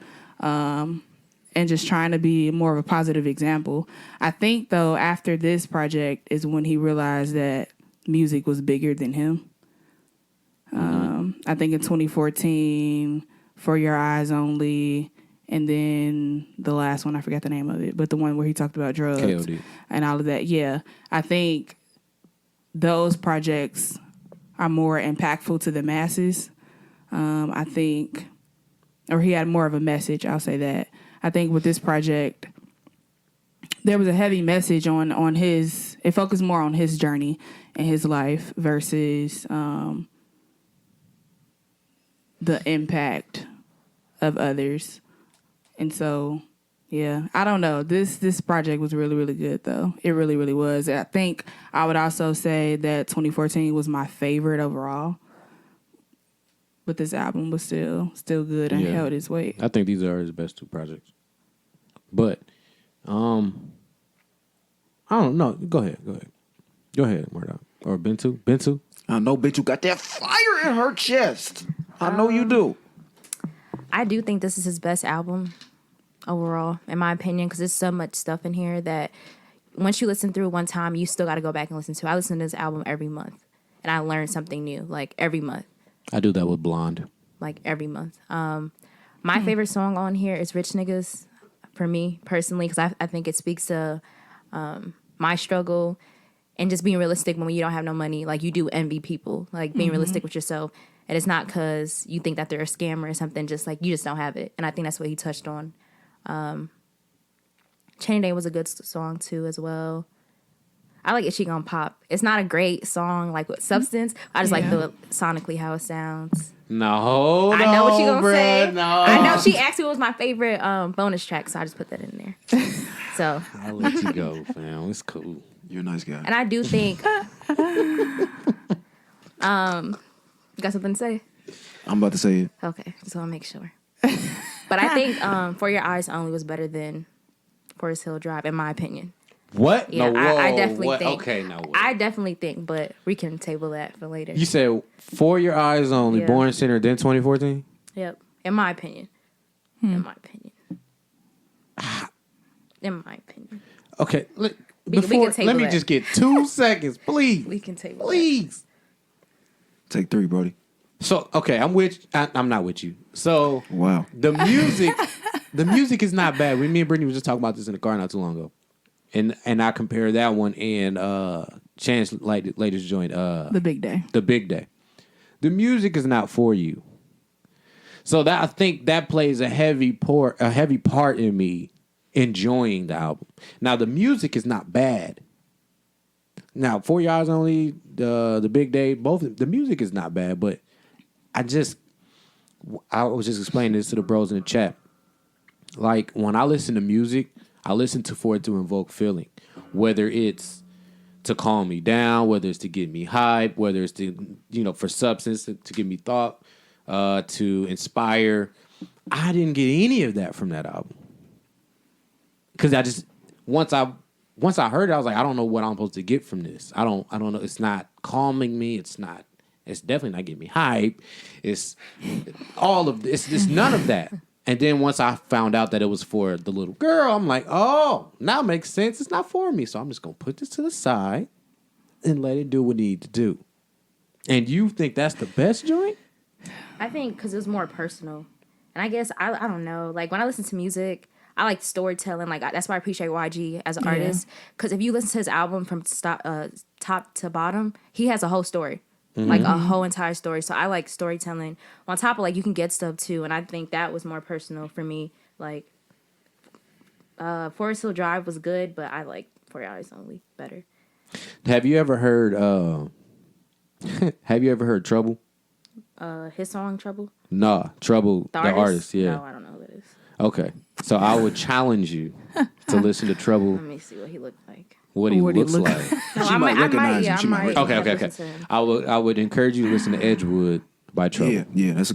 And just trying to be more of a positive example. I think, though, after this project is when he realized that music was bigger than him. I think in 2014, For Your Eyes Only, and then the last one, I forgot the name of it, but the one where he talked about drugs KOD. and all of that. Yeah, I think those projects are more impactful to the masses. I think, or he had more of a message, I'll say that. I think with this project, there was a heavy message on his, it focused more on his journey and his life versus the impact of others. And so, yeah, I don't know. This project was really, really good, though. It really, really was. I think I would also say that 2014 was my favorite overall. But this album was still good and held its weight. I think these are his best 2 projects. But, I don't know. Go ahead, Murdock. Or Bentu. I know, bitch, you got that fire in her chest. I know you do. I do think this is his best album overall, in my opinion, because there's so much stuff in here that once you listen through one time, you still got to go back and listen to. I listen to this album every month, and I learn something new, like every month. I do that with Blonde. Like every month. My favorite song on here is Rich Niggas, for me personally, because I think it speaks to my struggle and just being realistic when you don't have no money. Like, you do envy people, like being realistic with yourself. And it's not because you think that they're a scammer or something, just like you just don't have it. And I think that's what he touched on. Chain Day was a good song too as well. I like Is She Gonna Pop. It's not a great song like with substance. I just like Yeah. the sonically how it sounds. No, I know what she gonna say. No, I know she asked me what was my favorite bonus track, so I just put that in there. So, I'll let you go, fam. It's cool. You're a nice guy. and I do think, you got something to say? I'm about to say it. Okay, just want to make sure. But I think For Your Eyes Only was better than Forest Hill Drive, in my opinion. What? Yeah, no, I whoa, definitely what? think. Okay, no. Wait. I definitely think, but we can table that for later. You said For Your Eyes Only, Yeah. Born Center, then 2014? Yep, in my opinion. In my opinion. In my opinion. Okay, We before, can table let me that. just get 2 seconds, please. We can table Please. Take 3, Brody. So, okay, I'm not with you. So, Wow. the music is not bad. Me and Brittany was just talking about this in the car not too long ago. And I compare that one and Chance latest joint, The Big Day. The Big Day. The music is not for you. So that I think that plays a heavy part in me enjoying the album. Now the music is not bad. Now, For Your Eyes Only, the Big Day, both the music is not bad, but I was just explaining this to the bros in the chat. Like when I listen to music, I listen for it to invoke feeling, whether it's to calm me down, whether it's to get me hype, whether it's to for substance to give me thought, to inspire. I didn't get any of that from that album because I just once I heard it, I was like, I don't know what I'm supposed to get from this. I don't know. It's not calming me. It's definitely not getting me hype. It's all of this. It's none of that. And then once I found out that it was for the little girl, I'm like, oh, now it makes sense. It's not for me. So I'm just going to put this to the side and let it do what it needs to do. And you think that's the best joint? I think because it was more personal. And I guess, I don't know, like when I listen to music, I like storytelling. Like that's why I appreciate YG as an artist. Because if you listen to his album from top to bottom, he has a whole story. Like a whole entire story. So I like storytelling. On top of like you can get stuff too. And I think that was more personal for me. Like Forest Hill Drive was good, but I like For Your Eyes Only better. Have you ever heard Trouble? His song Trouble? Nah, Trouble, the artist, yeah. No, I don't know who that is. Okay. So I would challenge you to listen to Trouble, Let me see what he looked like. what he What he looks look- like. No, She might recognize him. She might might recognize Okay. listen to him. I would encourage you to listen to Edgewood by Trouble. Yeah, that's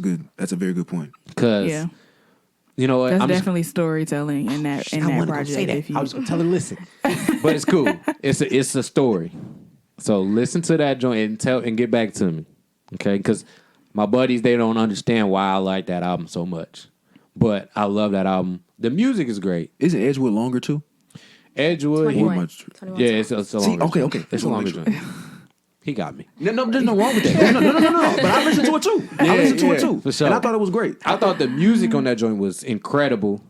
a very good point. Because Yeah. you know what? That's I'm just- definitely storytelling in that I wasn't gonna project. say that. If you, I was gonna tell her listen. But it's cool. It's a story. So listen to that joint and get back to me. Okay? Because my buddies, they don't understand why I like that album so much. But I love that album. The music is great. Isn't Edgewood longer too? Edgewood. 21. much- 21 Yeah, songs. it's a longer okay, joint. okay. It's a longer joint. He got me. No, there's no wrong with that. No. But I listened to it too. I listened to it too. for sure. And I thought it was great. I thought the music on that joint was incredible,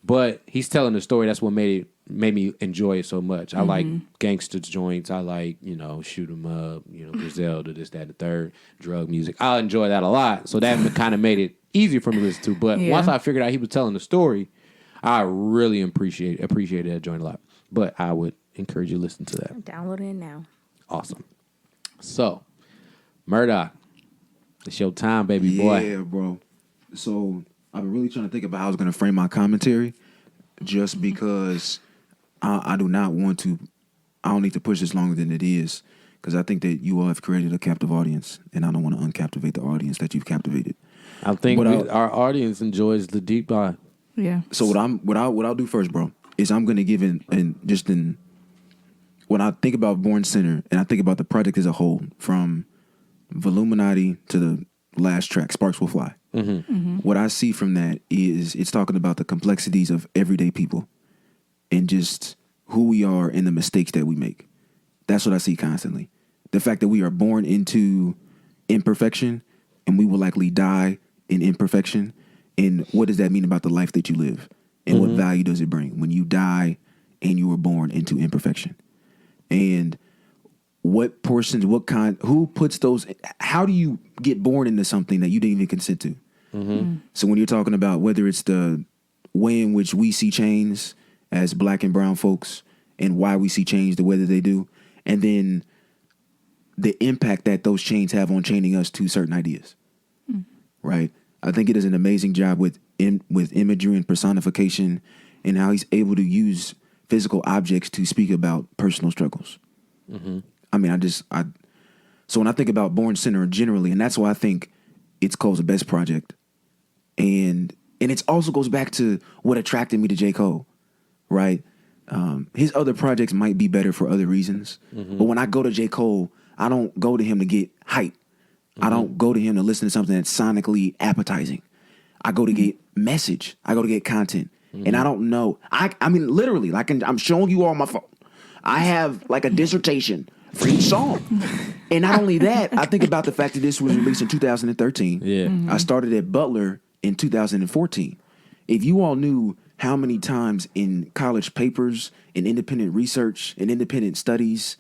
but he's telling the story. That's what made me enjoy it so much. I like gangster joints. I like, shoot 'em up, Griselda, this, that, and the third, drug music. I enjoy that a lot. So that kind of made it easier for me to listen to. But Yeah. once I figured out he was telling the story, I really appreciated that joint a lot. But I would encourage you to listen to that. I'm downloading it now. Awesome. So, Murdock, it's your time, baby boy. Yeah, bro. So I've been really trying to think about how I was going to frame my commentary, just because I do not want to. I don't need to push this longer than it is, because I think that you all have created a captive audience, and I don't want to uncaptivate the audience that you've captivated. I think But our audience enjoys the deep dive. yeah. So what I'll do first, bro, is I'm going to give when I think about Born Center and I think about the project as a whole, from Voluminati to the last track, Sparks Will Fly. What I see from that is it's talking about the complexities of everyday people and just who we are and the mistakes that we make. That's what I see constantly. The fact that we are born into imperfection and we will likely die in imperfection. And what does that mean about the life that you live? And what value does it bring when you die and you were born into imperfection? And who puts those, how do you get born into something that you didn't even consent to? So when you're talking about whether it's the way in which we see chains as black and brown folks and why we see change the way that they do, and then the impact that those chains have on chaining us to certain ideas. Right? I think he does an amazing job with imagery and personification, and how he's able to use physical objects to speak about personal struggles. I mean, so when I think about Born Sinner generally, and that's why I think it's Cole's the best project, and it also goes back to what attracted me to J. Cole, right? His other projects might be better for other reasons, but when I go to J. Cole, I don't go to him to get hype. I don't go to him to listen to something that's sonically appetizing. I go to get message. I go to get content. And I don't know. I mean, literally, like I'm showing you all my phone. I have like a dissertation for each song. And not only that, I think about the fact that this was released in 2013. Yeah. I started at Butler in 2014. If you all knew how many times in college papers, in independent research, in independent studies,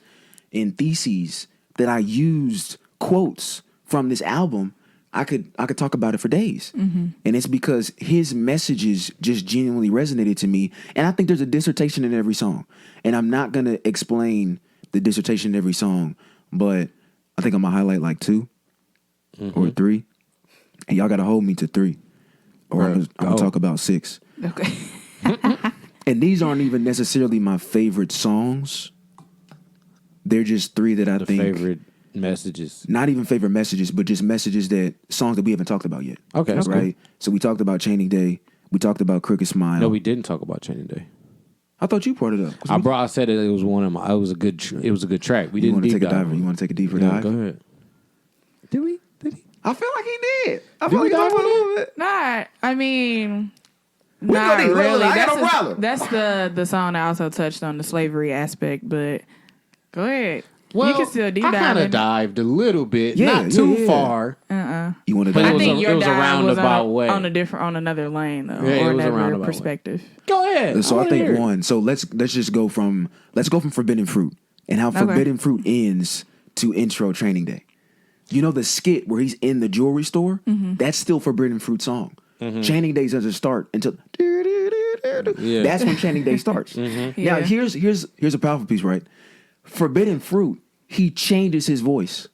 in theses that I used quotes from this album, I could talk about it for days. And it's because his messages just genuinely resonated to me. And I think there's a dissertation in every song. And I'm not going to explain the dissertation in every song, but I think I'm going to highlight like 2 or 3. And y'all got to hold me to 3. Or I'm going to talk about 6. Okay. And these aren't even necessarily my favorite songs. They're just 3 that I think... favorite messages. Not even favorite messages, but just songs that we haven't talked about yet. Okay, that's right. cool. So we talked about Chaining Day. We talked about Crooked Smile. No, we didn't talk about Chaining Day. I thought you brought it up. I said it was one of my. It was a good track. We You didn't want to deep take a dive. dive? You want to take a deeper Yeah, dive? go ahead. Did we? Did he? I feel like he did. I Did feel we like he dive talked a in? little bit. Not. I mean. We Not go deep. really. I got a growler. That's the song that also touched on the slavery aspect, but go ahead. Well, you can still deep I dive. kind of in. dived a little bit, Yeah, not too yeah. far. You want to But dive? I was think a- your it was a dive was roundabout on, way. on another lane though, Yeah, it or was a another roundabout way. perspective. Go ahead. So I wanna think hear it. one. So let's just go from Forbidden Fruit and how Forbidden Fruit ends to intro Training Day. You know the skit where he's in the jewelry store? That's still Forbidden Fruit song. Training Day doesn't start until Yeah. that's when Training Day starts. Now Yeah. here's a powerful piece, right? Forbidden Fruit, he changes his voice.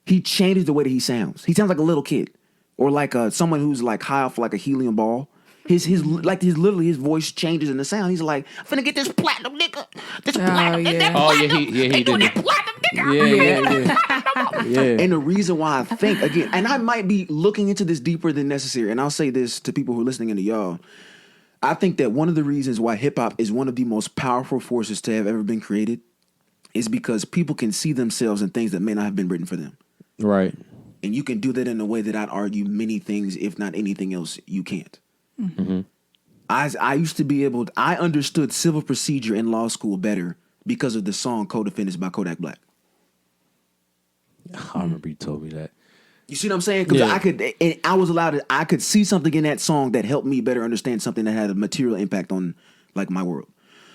He changes the way that he sounds. He sounds like a little kid, or like someone who's like high off like a helium ball. His voice changes in the sound. He's like, I'm finna get this platinum nigga. This platinum yeah. nigga. Oh yeah, he did. That. Platinum nigga. Yeah. And the reason why I think, again, and I might be looking into this deeper than necessary, and I'll say this to people who are listening and to y'all, I think that one of the reasons why hip-hop is one of the most powerful forces to have ever been created is because people can see themselves in things that may not have been written for them. Right. And you can do that in a way that I'd argue many things, if not anything else, you can't. I used to be able to, I understood civil procedure in law school better because of the song Co-Defendants by Kodak Black. I remember you told me that. You see what I'm saying? Because I could see something in that song that helped me better understand something that had a material impact on like my world.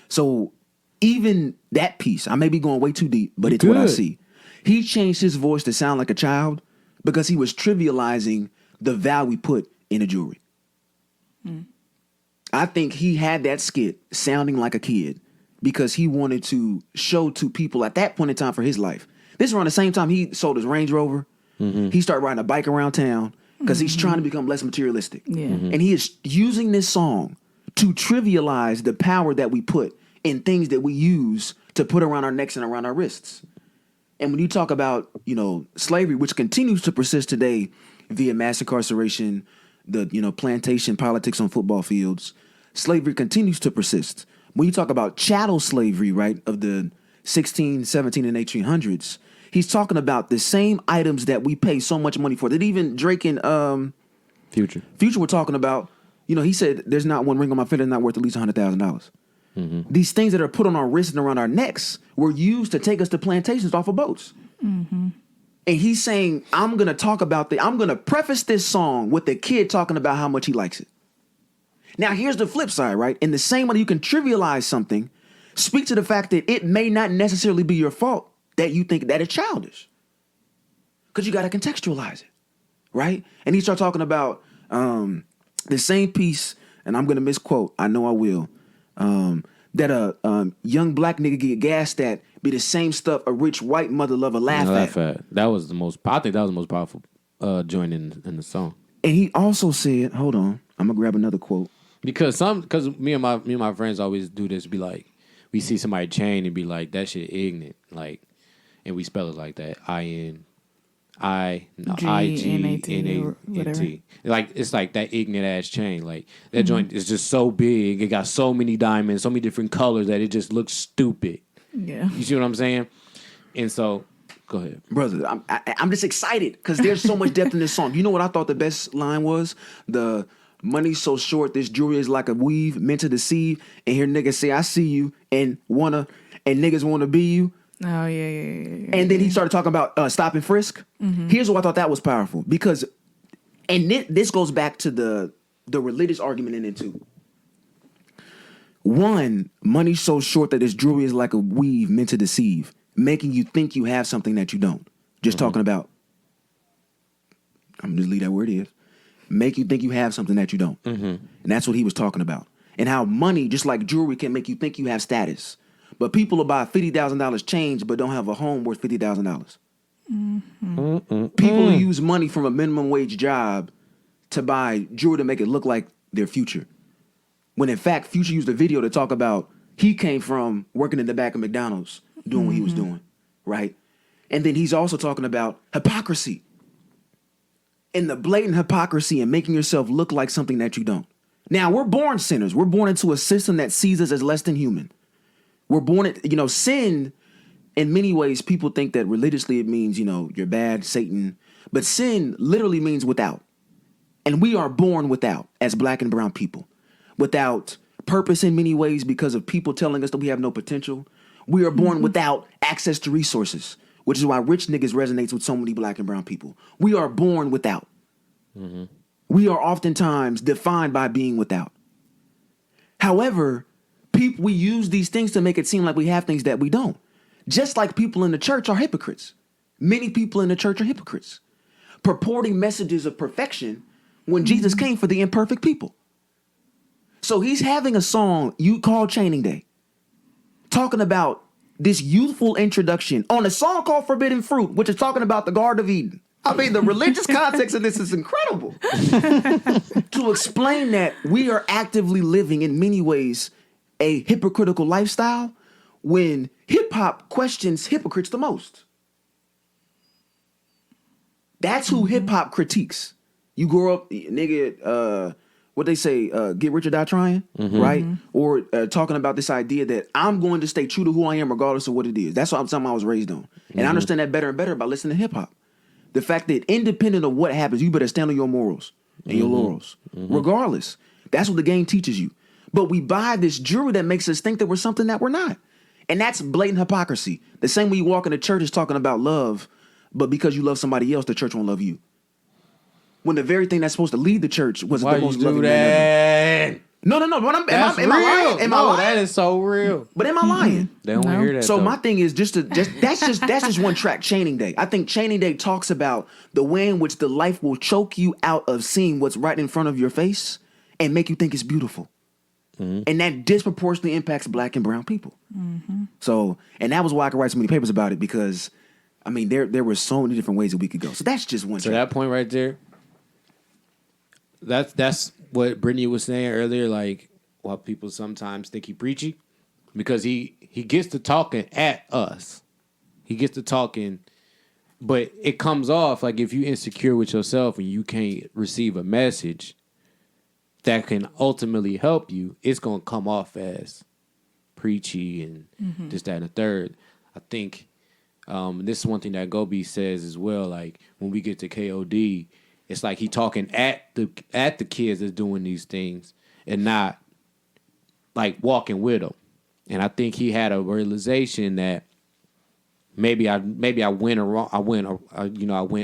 So even that piece, I may be going way too deep, but it's what I Good. see. He changed his voice to sound like a child because he was trivializing the value we put in a jewelry. I think he had that skit sounding like a kid because he wanted to show to people at that point in time for his life. This is around the same time he sold his Range Rover. He started riding a bike around town because he's trying to become less materialistic. Yeah. And he is using this song to trivialize the power that we put in things that we use to put around our necks and around our wrists. And when you talk about, slavery, which continues to persist today via mass incarceration, the, plantation politics on football fields, slavery continues to persist. When you talk about chattel slavery, right, of the 16, 17, and 1800s, he's talking about the same items that we pay so much money for, that even Drake and Future. Future were talking about. He said, there's not one ring on my finger that's not worth at least $100,000. These things that are put on our wrists and around our necks were used to take us to plantations off of boats. And he's saying, I'm going to preface this song with the kid talking about how much he likes it. Now, here's the flip side, right? In the same way you can trivialize something, speak to the fact that it may not necessarily be your fault that you think that it's childish. Because you got to contextualize it, right? And he started talking about the same piece, and I'm going to misquote, I know I will, that a young black nigga get gassed at be the same stuff a rich white mother lover laugh at. That was the most. I think that was the most powerful joint in the song. And he also said, "Hold on, I'm gonna grab another quote." Because me and my friends always do this. Be like, we see somebody chain and be like, that shit ignorant, like, and we spell it like that. IGNAT. Like, it's like that ignorant ass chain. Like, that joint is just so big. It got so many diamonds, so many different colors that it just looks stupid. Yeah. You see what I'm saying? And so, go ahead. Brother, I'm just excited because there's so much depth in this song. You know what I thought the best line was? The money's so short, this jewelry is like a weave meant to deceive. And here niggas say, I see you and niggas wanna be you. Oh, yeah. And then he started talking about stop and frisk. Mm-hmm. Here's why I thought that was powerful. Because, and this goes back to the religious argument in it too. One, money's so short that this jewelry is like a weave meant to deceive, making you think you have something that you don't. Just talking about, I'm gonna just leave that where it is. Make you think you have something that you don't. Mm-hmm. And that's what he was talking about. And how money, just like jewelry, can make you think you have status. But people will buy $50,000 change but don't have a home worth $50,000. Mm-hmm. People will use money from a minimum wage job to buy jewelry to make it look like their Future. When in fact, Future used a video to talk about he came from working in the back of McDonald's doing what he was doing, right? And then he's also talking about hypocrisy. And the blatant hypocrisy and making yourself look like something that you don't. Now, we're born sinners. We're born into a system that sees us as less than human. We're born, sin, in many ways, people think that religiously it means, you're bad, Satan. But sin literally means without. And we are born without, as black and brown people. Without purpose in many ways because of people telling us that we have no potential. We are born without access to resources, which is why rich niggas resonates with so many black and brown people. We are born without. Mm-hmm. We are oftentimes defined by being without. However, we use these things to make it seem like we have things that we don't. Just like people in the church are hypocrites. Many people in the church are hypocrites, purporting messages of perfection when Jesus came for the imperfect people. So he's having a song you call Chaining Day, talking about this youthful introduction on a song called Forbidden Fruit, which is talking about the Garden of Eden. I mean, the religious context of this is incredible. To explain that we are actively living in many ways a hypocritical lifestyle when hip-hop questions hypocrites the most. That's who hip-hop critiques. You grow up, nigga, what they say, get rich or die trying, right? Or talking about this idea that I'm going to stay true to who I am regardless of what it is. That's something I was raised on. And I understand that better and better by listening to hip-hop. The fact that independent of what happens, you better stand on your morals and your laurels. Regardless. That's what the game teaches you. But we buy this jewelry that makes us think that we're something that we're not. And that's blatant hypocrisy. The same way you walk into church is talking about love, but because you love somebody else, the church won't love you. When the very thing that's supposed to lead the church was the most loving man ever. No. Am I lying? Am I lying? That is so real. But am I lying? They don't hear that. So my thing is that's just one track, Chaining Day. I think Chaining Day talks about the way in which the life will choke you out of seeing what's right in front of your face and make you think it's beautiful. And that disproportionately impacts black and brown people. So, and that was why I could write so many papers about it, because I mean there were so many different ways that we could go. So that's just one track. That point right there. That's what Brittany was saying earlier, like why people sometimes think he preachy. Because he gets to talking at us. He gets to talking, but it comes off like if you're insecure with yourself and you can't receive a message that can ultimately help you, it's going to come off as preachy and this, that, and the third. I think this is one thing that Gobi says as well. Like when we get to KOD, it's like he talking at the kids that's doing these things and not like walking with them. And I think he had a realization that maybe I went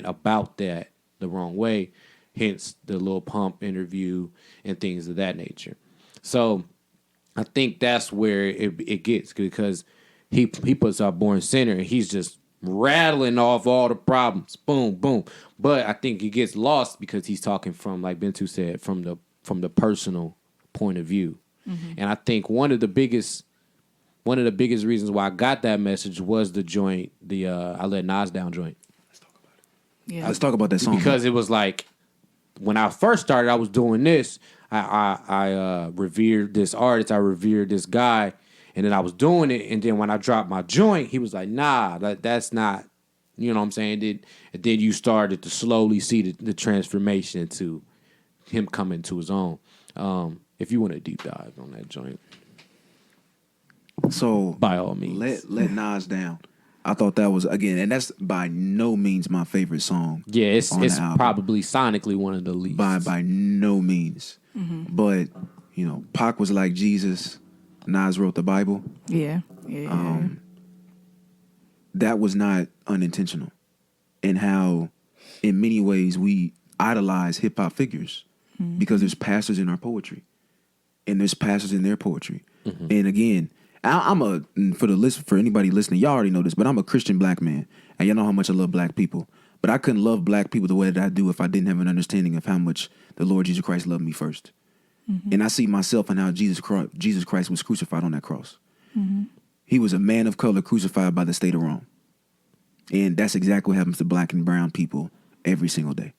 about that the wrong way. Hence the Lil Pump interview and things of that nature. So I think that's where it gets, because he puts our born sinner and he's just rattling off all the problems. Boom, boom. But I think it gets lost because he's talking from, like Bentu said, from the personal point of view. And I think one of the biggest one of the biggest reasons why I got that message was the joint, the I Let Nas Down joint. Yeah. Let's talk about that song. Because it was like, when I first started, I was doing this. I revered this artist. I revered this guy. And then I was doing it. And then when I dropped my joint, he was like, nah, that's not, you know what I'm saying? And then you started to slowly see the transformation into him coming to his own. If you want a deep dive on that joint, so by all means. Let Nas Down. I thought that was, again, and that's by no means my favorite song. Yeah, it's on the album. probably sonically one of the least. By no means. But, you know, Pac was like Jesus. Nas wrote the Bible. Yeah. That was not unintentional. And how, in many ways, we idolize hip-hop figures because there's pastors in our poetry. And there's pastors in their poetry. And again, for anybody listening, y'all already know this, but I'm a Christian black man, and y'all know how much I love black people. But I couldn't love black people the way that I do if I didn't have an understanding of how much the Lord Jesus Christ loved me first. And I see myself in how Jesus Christ was crucified on that cross. He was a man of color crucified by the state of Rome. And that's exactly what happens to black and brown people every single day.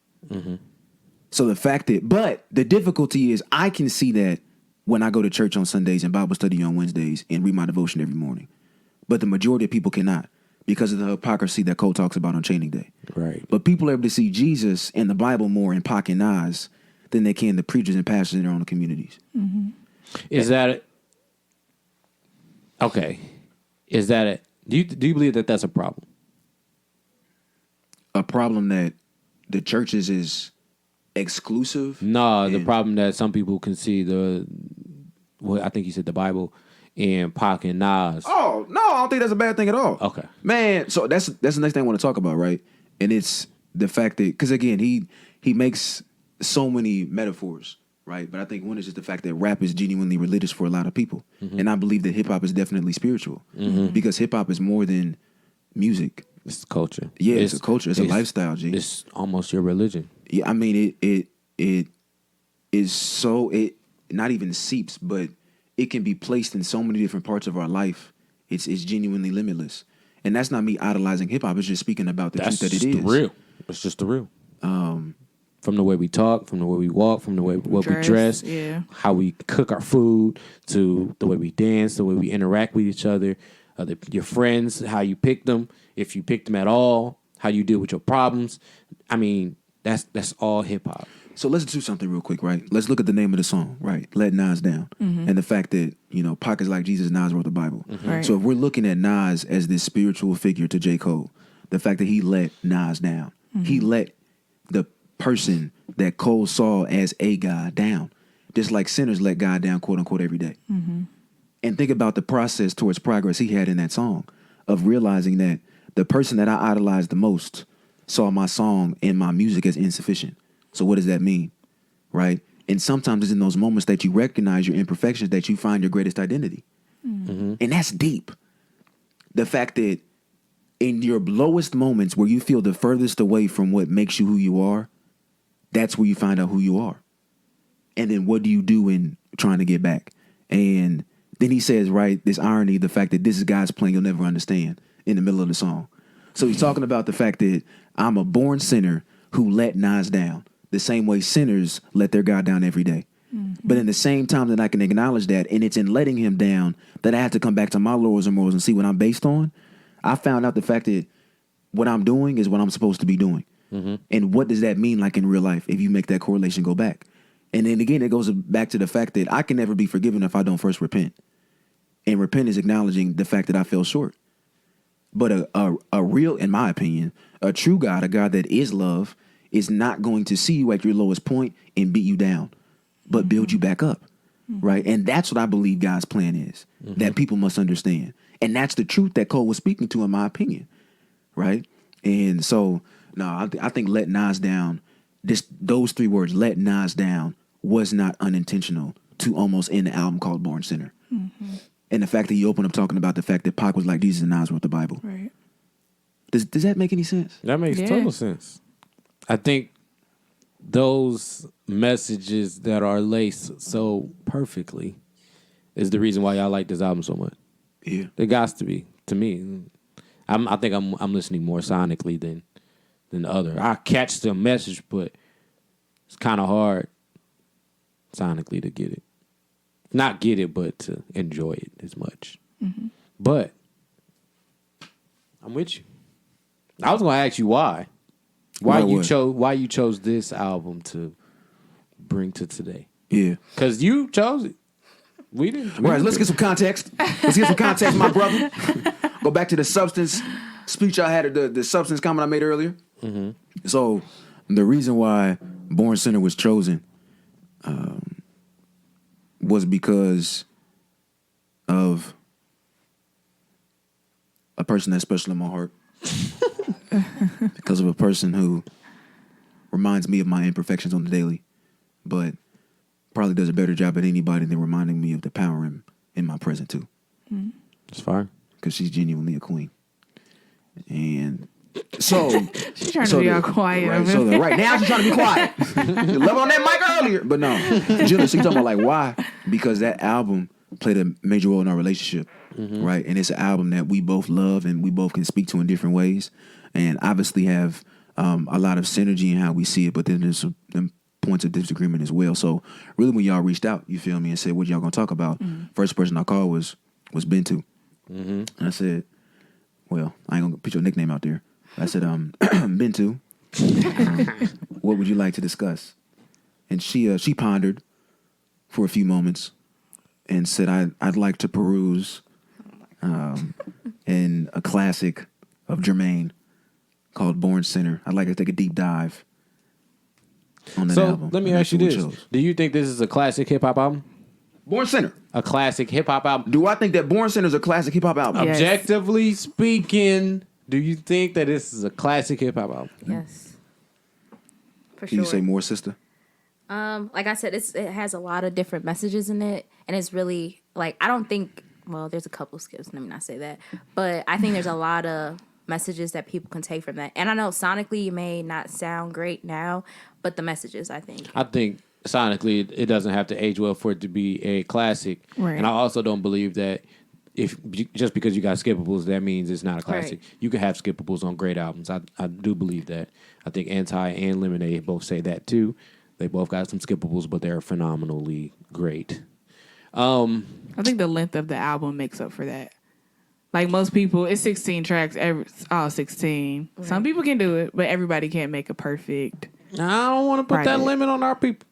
So the fact that, but the difficulty is I can see that when I go to church on Sundays and Bible study on Wednesdays and read my devotion every morning. But the majority of people cannot because of the hypocrisy that Cole talks about on Chaining Day. Right. But people are able to see Jesus and the Bible more in Pac and Nas than they can the preachers and pastors in their own communities. Is that okay? Is that do you believe that that's a problem? A problem that the churches is exclusive? No, the problem that some people can see I think you said the Bible and Pac and Nas. Oh, no, I don't think that's a bad thing at all. Okay. Man, so that's the next thing I want to talk about, right? And it's the fact that, because again, he makes so many metaphors, right? But I think one is just the fact that rap is genuinely religious for a lot of people. And I believe that hip-hop is definitely spiritual because hip-hop is more than music. It's culture. Yeah, it's a culture. It's a lifestyle, G. It's almost your religion. Yeah, I mean, it is so, it not even seeps, but it can be placed in so many different parts of our life. It's genuinely limitless. And that's not me idolizing hip-hop. It's just speaking about the truth that it is. That's real. It's just the real. From the way we talk, from the way we walk, from the way we dress, how we cook our food, to the way we dance, the way we interact with each other, your friends, how you pick them, if you pick them at all, how you deal with your problems. I mean, that's all hip hop. So let's do something real quick, right? Let's look at the name of the song, right? Let Nas Down. And the fact that, you know, Pac is like Jesus, Nas wrote the Bible. Right. So if we're looking at Nas as this spiritual figure to J. Cole, the fact that he let Nas down, he let the person that Cole saw as a God down, just like sinners let God down, quote unquote, every day. And think about the process towards progress he had in that song of realizing that the person that I idolized the most saw my song and my music as insufficient. So what does that mean, right? And sometimes it's in those moments that you recognize your imperfections that you find your greatest identity. And that's deep. The fact that in your lowest moments where you feel the furthest away from what makes you who you are, that's where you find out who you are. And then what do you do in trying to get back? And then he says, right, this irony, the fact that this is God's plan you'll never understand in the middle of the song. So he's talking about the fact that I'm a born sinner who let Nas down, the same way sinners let their God down every day. But in the same time that I can acknowledge that, and it's in letting him down that I have to come back to my laurels and morals and see what I'm based on, I found out the fact that what I'm doing is what I'm supposed to be doing. And what does that mean like in real life if you make that correlation go back? And then again, it goes back to the fact that I can never be forgiven if I don't first repent. And repent is acknowledging the fact that I fell short. But a real, in my opinion, a true God, a God that is love, is not going to see you at your lowest point and beat you down, but build you back up, right? And that's what I believe God's plan is, that people must understand. And that's the truth that Cole was speaking to, in my opinion, right? And so, no, I think let Nas down, those three words, let Nas down, was not unintentional to almost end the album called Born Sinner. And the fact that he opened up talking about the fact that Pac was like Jesus and Nas wrote the Bible. Right. Does that make any sense? That makes total sense. I think those messages that are laced so perfectly is the reason why y'all like this album so much. Yeah. It got to be to me. I think I'm listening more sonically than the other. I catch the message, but it's kind of hard sonically to get it. Not get it, but to enjoy it as much. Mm-hmm. But I'm with you. I was going to ask you why. Why you chose this album to bring to today? Yeah. Because you chose it. We didn't. All right, let's get some context. My brother. Go back to the substance speech I had, the substance comment I made earlier. Mm-hmm. So the reason why Born Sinner was chosen was because of a person that's special in my heart. Because of a person who reminds me of my imperfections on the daily, but probably does a better job at anybody than reminding me of the power in my present too. It's fine. Because she's genuinely a queen. And so she's trying to be all quiet. Right now she's trying to be quiet. You love on that mic earlier. But no. Julia, so you talking about like why? Because that album played a major role in our relationship. Mm-hmm. Right. And it's an album that we both love and we both can speak to in different ways. And obviously have a lot of synergy in how we see it, but then there's some points of disagreement as well. So really when y'all reached out, you feel me, and said, what y'all gonna talk about? Mm-hmm. First person I called was Bintu. Mm-hmm. And I said, well, I ain't gonna put your nickname out there. I said, Bintu, what would you like to discuss? And she pondered for a few moments and said, I'd like to peruse in a classic of Jermaine called Born Sinner. I'd like to take a deep dive on that album. Let me ask you this. Do you think this is a classic hip-hop album? Born Sinner. A classic hip-hop album? Do I think that Born Sinner is a classic hip-hop album? Yes. Objectively speaking, do you think that this is a classic hip-hop album? Yes. For Can sure. you say more, sister? Like I said, it has a lot of different messages in it. And it's really, like, I don't think, well, there's a couple skips, let me not say that. But I think there's a lot of messages that people can take from that. And I know sonically it may not sound great now, but the messages, I think sonically it doesn't have to age well for it to be a classic. Right. And I also don't believe that just because you got skippables, that means it's not a classic. Right. You can have skippables on great albums. I do believe that. I think Anti and Lemonade both say that too. They both got some skippables, but they're phenomenally great. I think the length of the album makes up for that. Like most people, it's 16 tracks, all 16. Right. Some people can do it, but everybody can't make a perfect. I don't want to put that limit on our people.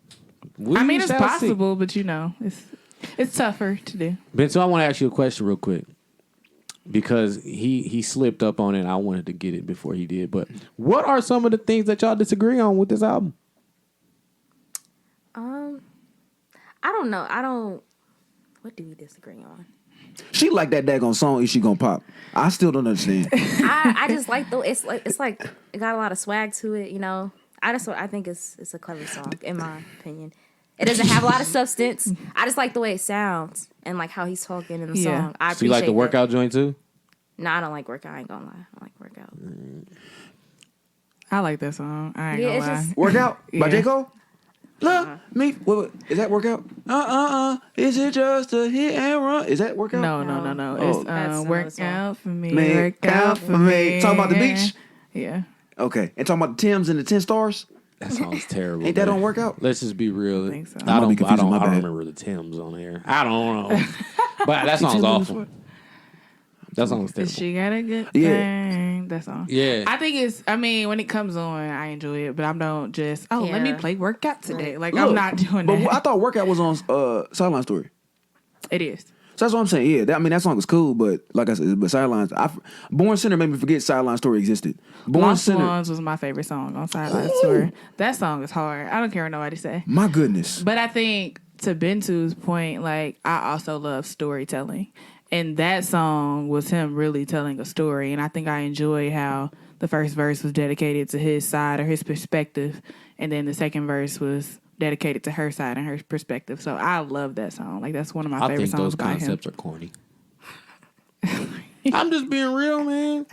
It's possible, but it's tougher to do. Ben, so I want to ask you a question real quick. Because he slipped up on it and I wanted to get it before he did. But what are some of the things that y'all disagree on with this album? I don't know. What do we disagree on? She like that daggone song. Is she gonna pop? I still don't understand. I just like it's like it got a lot of swag to it. You know, I think it's a clever song in my opinion. It doesn't have a lot of substance. I just like the way it sounds and like how he's talking in the song. I appreciate. So you like the workout joint too? No, I don't like workout. I ain't gonna lie. I like workout. I like that song. I ain't gonna lie. Workout by J. Cole. Love me. What is that workout? Is it just a hit and run? Is that workout? No. Oh. It's workout for me. Work out for me. Talking about the beach? Yeah. Okay. And talking about the Timbs and the 10 stars? That sounds terrible. Ain't that on workout? Let's just be real. I think so. I don't remember the Timbs on here. I don't know. But that song's awful. That song's terrible. She got a good thing. That song. Yeah. I think when it comes on, I enjoy it, but I don't just, let me play workout today. Like, Look, I'm not doing but that. I thought workout was on Sideline Story. It is. So that's what I'm saying. Yeah, that song was cool, but like I said, but Sidelines, Born Sinner made me forget Sideline Story existed. Lost Ones was my favorite song on Sideline Story. That song is hard. I don't care what nobody say. My goodness. But I think to Bintu's point, like, I also love storytelling. And that song was him really telling a story. And I think I enjoy how the first verse was dedicated to his side or his perspective. And then the second verse was dedicated to her side and her perspective. So I love that song. Like, that's one of my favorite songs by him. I think those concepts are corny. I'm just being real, man.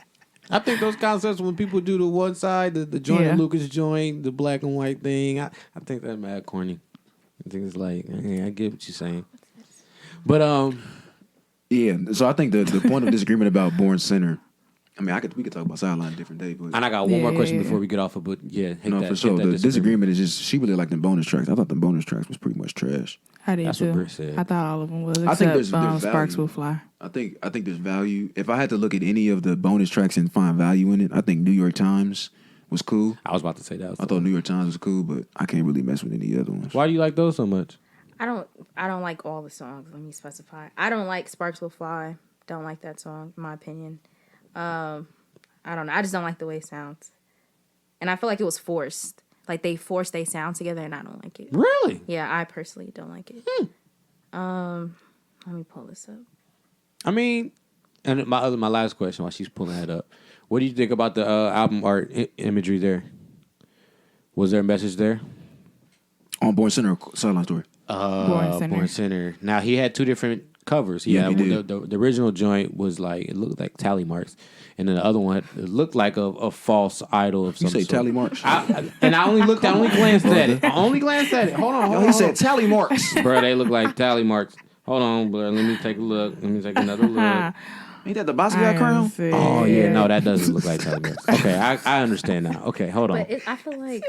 I think those concepts, when people do the one side, the Joyner Lucas joint, the black and white thing, I think that's mad corny. I think it's like, I get what you're saying. But Yeah, so I think the point of disagreement about Born Sinner, I mean, we could talk about Sideline a different day, but And I got one more question before we get off of, but hit no, that, for sure. hit that The disagreement is just she really liked the bonus tracks. I thought the bonus tracks was pretty much trash. I did That's too. what Britt said. I thought all of them was. I think Except there's Sparks value. Will Fly. I think there's value. If I had to look at any of the bonus tracks and find value in it, I think New York Times was cool. I was about to say that. I thought New York Times was cool, but I can't really mess with any other ones. Why do you like those so much? I don't like all the songs. Let me specify. I don't like Sparks Will Fly. Don't like that song, in my opinion. I don't know. I just don't like the way it sounds. And I feel like it was forced. Like they forced their sound together and I don't like it. Really? Yeah, I personally don't like it. Let me pull this up. I mean, and my last question while she's pulling that up. What do you think about the album art imagery there? Was there a message there? On Born Sinner or Sideline Story? Born Center. Now he had two different covers. He had the original joint was like it looked like tally marks, and then the other one it looked like a false idol of some You say sort. tally marks? I only glanced at it. I only glanced at it. Hold on. He said tally marks. Bro, they look like tally marks. Hold on, bro. Let me take a look. Let me take another look. Ain't that the Basquiat crown? Oh yeah, no, that doesn't look like tally marks. Okay, I understand now. Okay, hold on. But I feel like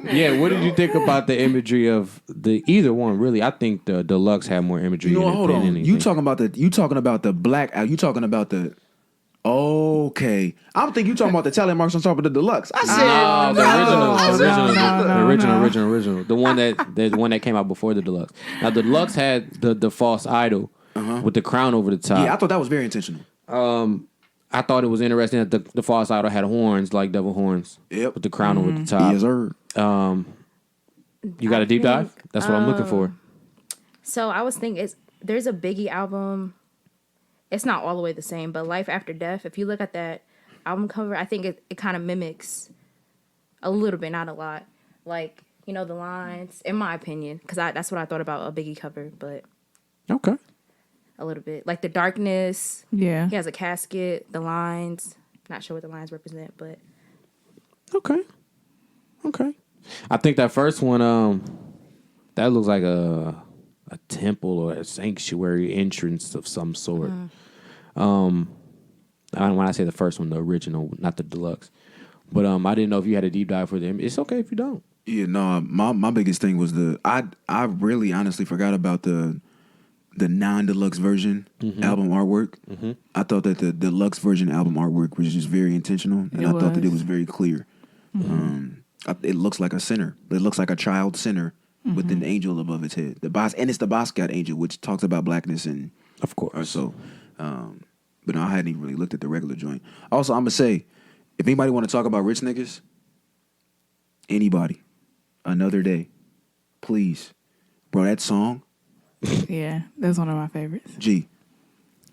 Yeah, what did you think about the imagery of the either one? Really, I think the deluxe had more imagery. You know, in it hold than on. anything. You talking about the black? You talking about the? Okay, I don't think you talking about the tally marks on top of the deluxe. I said the original. The one that came out before the deluxe. Now the deluxe had the false idol with the crown over the top. Yeah, I thought that was very intentional. I thought it was interesting that the false idol had horns like devil horns. Yep. With the crown over the top. Yes, sir. You got a deep dive? That's what I'm looking for. So I was thinking, there's a Biggie album. It's not all the way the same, but Life After Death, if you look at that album cover, I think it kind of mimics a little bit, not a lot. Like, you know, the lines, in my opinion, because that's what I thought about a Biggie cover, but Okay. a little bit. Like the darkness. Yeah. He has a casket, the lines. Not sure what the lines represent, but. Okay. I think that first one, that looks like a temple or a sanctuary entrance of some sort. When I say the first one, the original, not the deluxe. But I didn't know if you had a deep dive for them. It's okay if you don't. Yeah, no. My biggest thing was I really honestly forgot about the non-deluxe version album artwork. I thought that the deluxe version album artwork was just very intentional, and I thought that it was very clear. It looks like a sinner. It looks like a child sinner with an angel above its head. And it's the Basquiat angel, which talks about blackness and Of course. or so. But no, I hadn't even really looked at the regular joint. Also, I'm gonna say, if anybody want to talk about rich niggas, anybody, another day, please, bro. That song. Yeah, that's one of my favorites. Gee,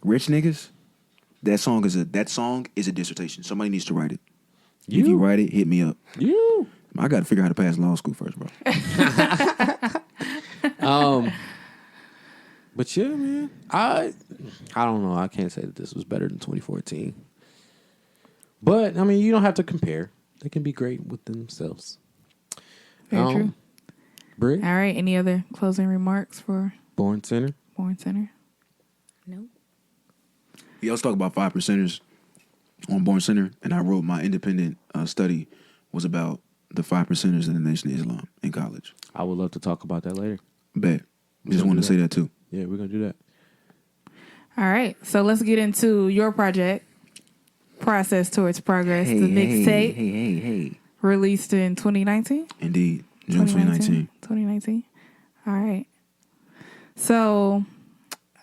rich niggas. That song is a dissertation. Somebody needs to write it. If you write it, hit me up. I got to figure out how to pass law school first, bro. But yeah, man, I don't know. I can't say that this was better than 2014. But I mean, you don't have to compare. They can be great with themselves. Very true. Britt, All right. Any other closing remarks for Born Center. Born Center? No. Yeah, let's talk about 5%ers on Born Center, and I wrote my independent study was about the 5%ers in the Nation of Islam in college. I would love to talk about that later. Bet. Just wanted to say that too. Yeah, we're gonna do that. All right. So let's get into your project, Process Towards Progress, the mixtape. Hey. Released in 2019? Indeed. June 2019. 2019. All right. So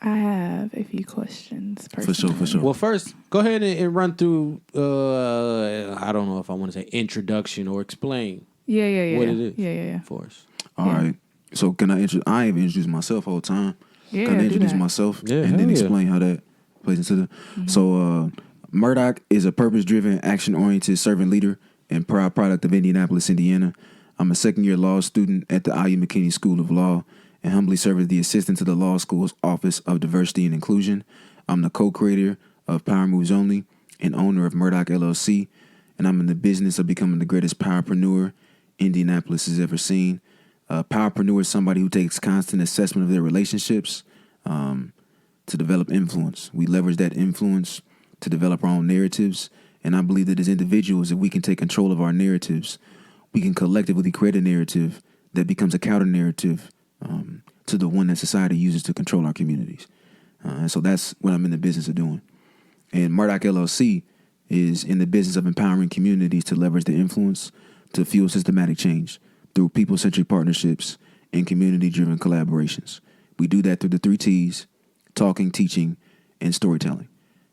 I have a few questions. For sure. Well, first, go ahead and run through. I don't know if I want to say introduction or explain Yeah. what it is. Yeah. For us. All right. So can I I ain't introduce myself whole time. Yeah, Can I do introduce that. myself Yeah, and then hell yeah. explain how that plays into the So Murdock is a purpose-driven, action-oriented servant leader and proud product of Indianapolis, Indiana. I'm a second-year law student at the IU McKinney School of Law and humbly serve as the assistant to the law school's Office of Diversity and Inclusion. I'm the co-creator of Power Moves Only and owner of Murdock LLC, and I'm in the business of becoming the greatest powerpreneur Indianapolis has ever seen. Powerpreneur is somebody who takes constant assessment of their relationships to develop influence. We leverage that influence to develop our own narratives. And I believe that as individuals, if we can take control of our narratives, we can collectively create a narrative that becomes a counter narrative to the one that society uses to control our communities. And so that's what I'm in the business of doing. And Murdock LLC is in the business of empowering communities to leverage their influence to fuel systematic change through people-centric partnerships and community-driven collaborations. We do that through the 3 T's: talking, teaching, and storytelling.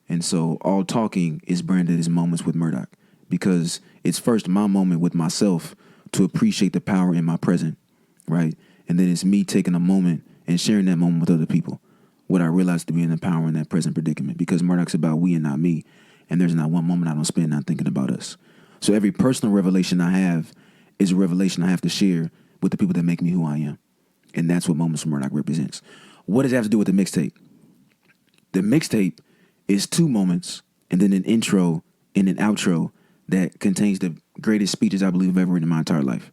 And so all talking is branded as Moments with Murdock because it's first my moment with myself to appreciate the power in my present, right? And then it's me taking a moment and sharing that moment with other people, what I realize to be an power in that present predicament, because Murdock's about we and not me. And there's not one moment I don't spend not thinking about us. So every personal revelation I have is a revelation I have to share with the people that make me who I am. And that's what Moments with Murdock represents. What does it have to do with the mixtape? The mixtape is 2 moments and then an intro and an outro that contains the greatest speeches I believe I've ever written in my entire life.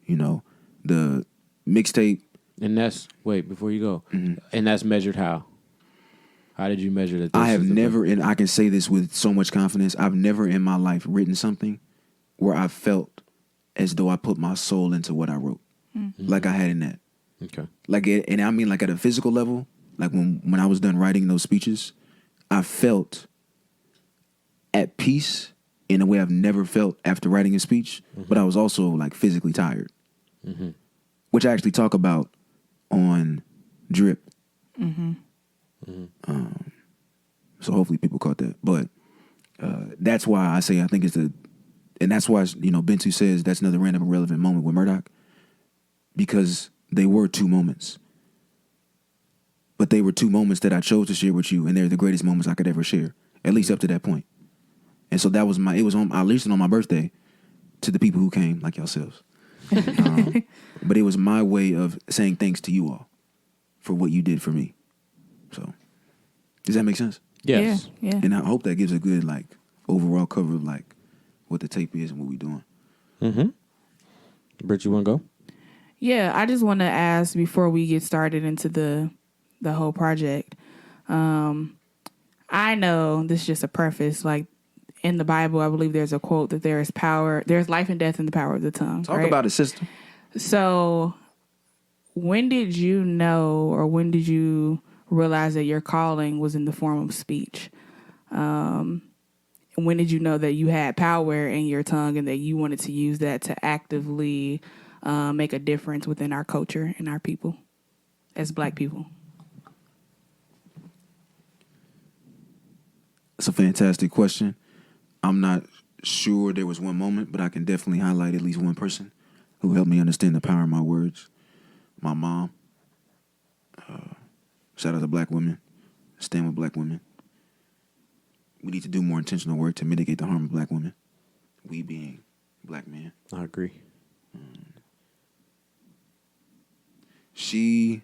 You know, the mixtape. And that's, wait, before you go, and that's measured how? How did you measure that? I have never, and I can say this with so much confidence, I've never in my life written something where I felt as though I put my soul into what I wrote, like I had in that. Okay. Like, and I mean, like at a physical level, like when I was done writing those speeches, I felt at peace in a way I've never felt after writing a speech, but I was also like physically tired, which I actually talk about on Drip. So hopefully people caught that. But that's why I say I think it's and that's why, you know, Bentu says that's another random irrelevant moment with Murdock, because they were 2 moments. But they were 2 moments that I chose to share with you, and they're the greatest moments I could ever share, at least up to that point. And so that was I released it on my birthday to the people who came, like yourselves. But it was my way of saying thanks to you all for what you did for me. So, does that make sense? Yes. Yeah. And I hope that gives a good, like, overall cover of, like, what the tape is and what we're doing. Britt, you want to go? Yeah, I just want to ask before we get started into the whole project. I know this is just a preface. Like in the Bible, I believe there's a quote that there is power, there's life and death in the power of the tongue. Talk right? about it, sister. So, when did you know, or when did you realize that your calling was in the form of speech? When did you know that you had power in your tongue and that you wanted to use that to actively make a difference within our culture and our people as Black people? That's a fantastic question. I'm not sure there was one moment, but I can definitely highlight at least one person who helped me understand the power of my words. My mom. Shout out to Black women. Stand with Black women. We need to do more intentional work to mitigate the harm of Black women. We being Black men. I agree. She,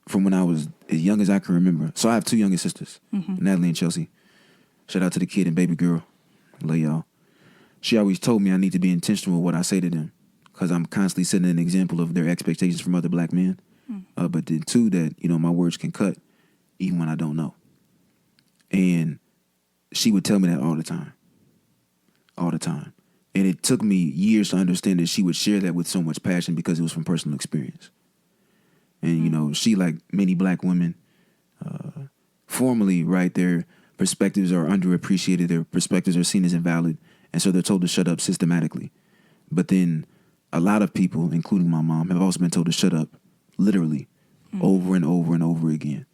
from when I was as young as I can remember. So I have 2 younger sisters, Natalie and Chelsea. Shout out to the kid and baby girl. Love y'all. She always told me I need to be intentional with what I say to them, because I'm constantly setting an example of their expectations from other Black men. But then 2, that, you know, my words can cut even when I don't know. And she would tell me that all the time. All the time. And it took me years to understand that she would share that with so much passion because it was from personal experience. And, you know, she, like many Black women, formally, right, their perspectives are underappreciated. Their perspectives are seen as invalid. And so they're told to shut up systematically. But then a lot of people, including my mom, have also been told to shut up, literally, over and over and over again.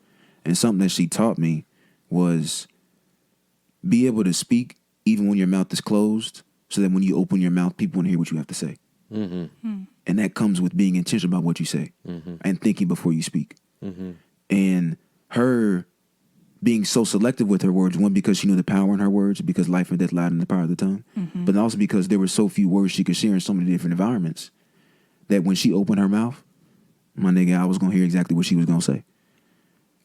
And something that she taught me was be able to speak even when your mouth is closed, so that when you open your mouth, people want to hear what you have to say. And that comes with being intentional about what you say and thinking before you speak. And her being so selective with her words, one, because she knew the power in her words, because life and death lied in the power of the tongue, but also because there were so few words she could share in so many different environments that when she opened her mouth, my nigga, I was going to hear exactly what she was going to say.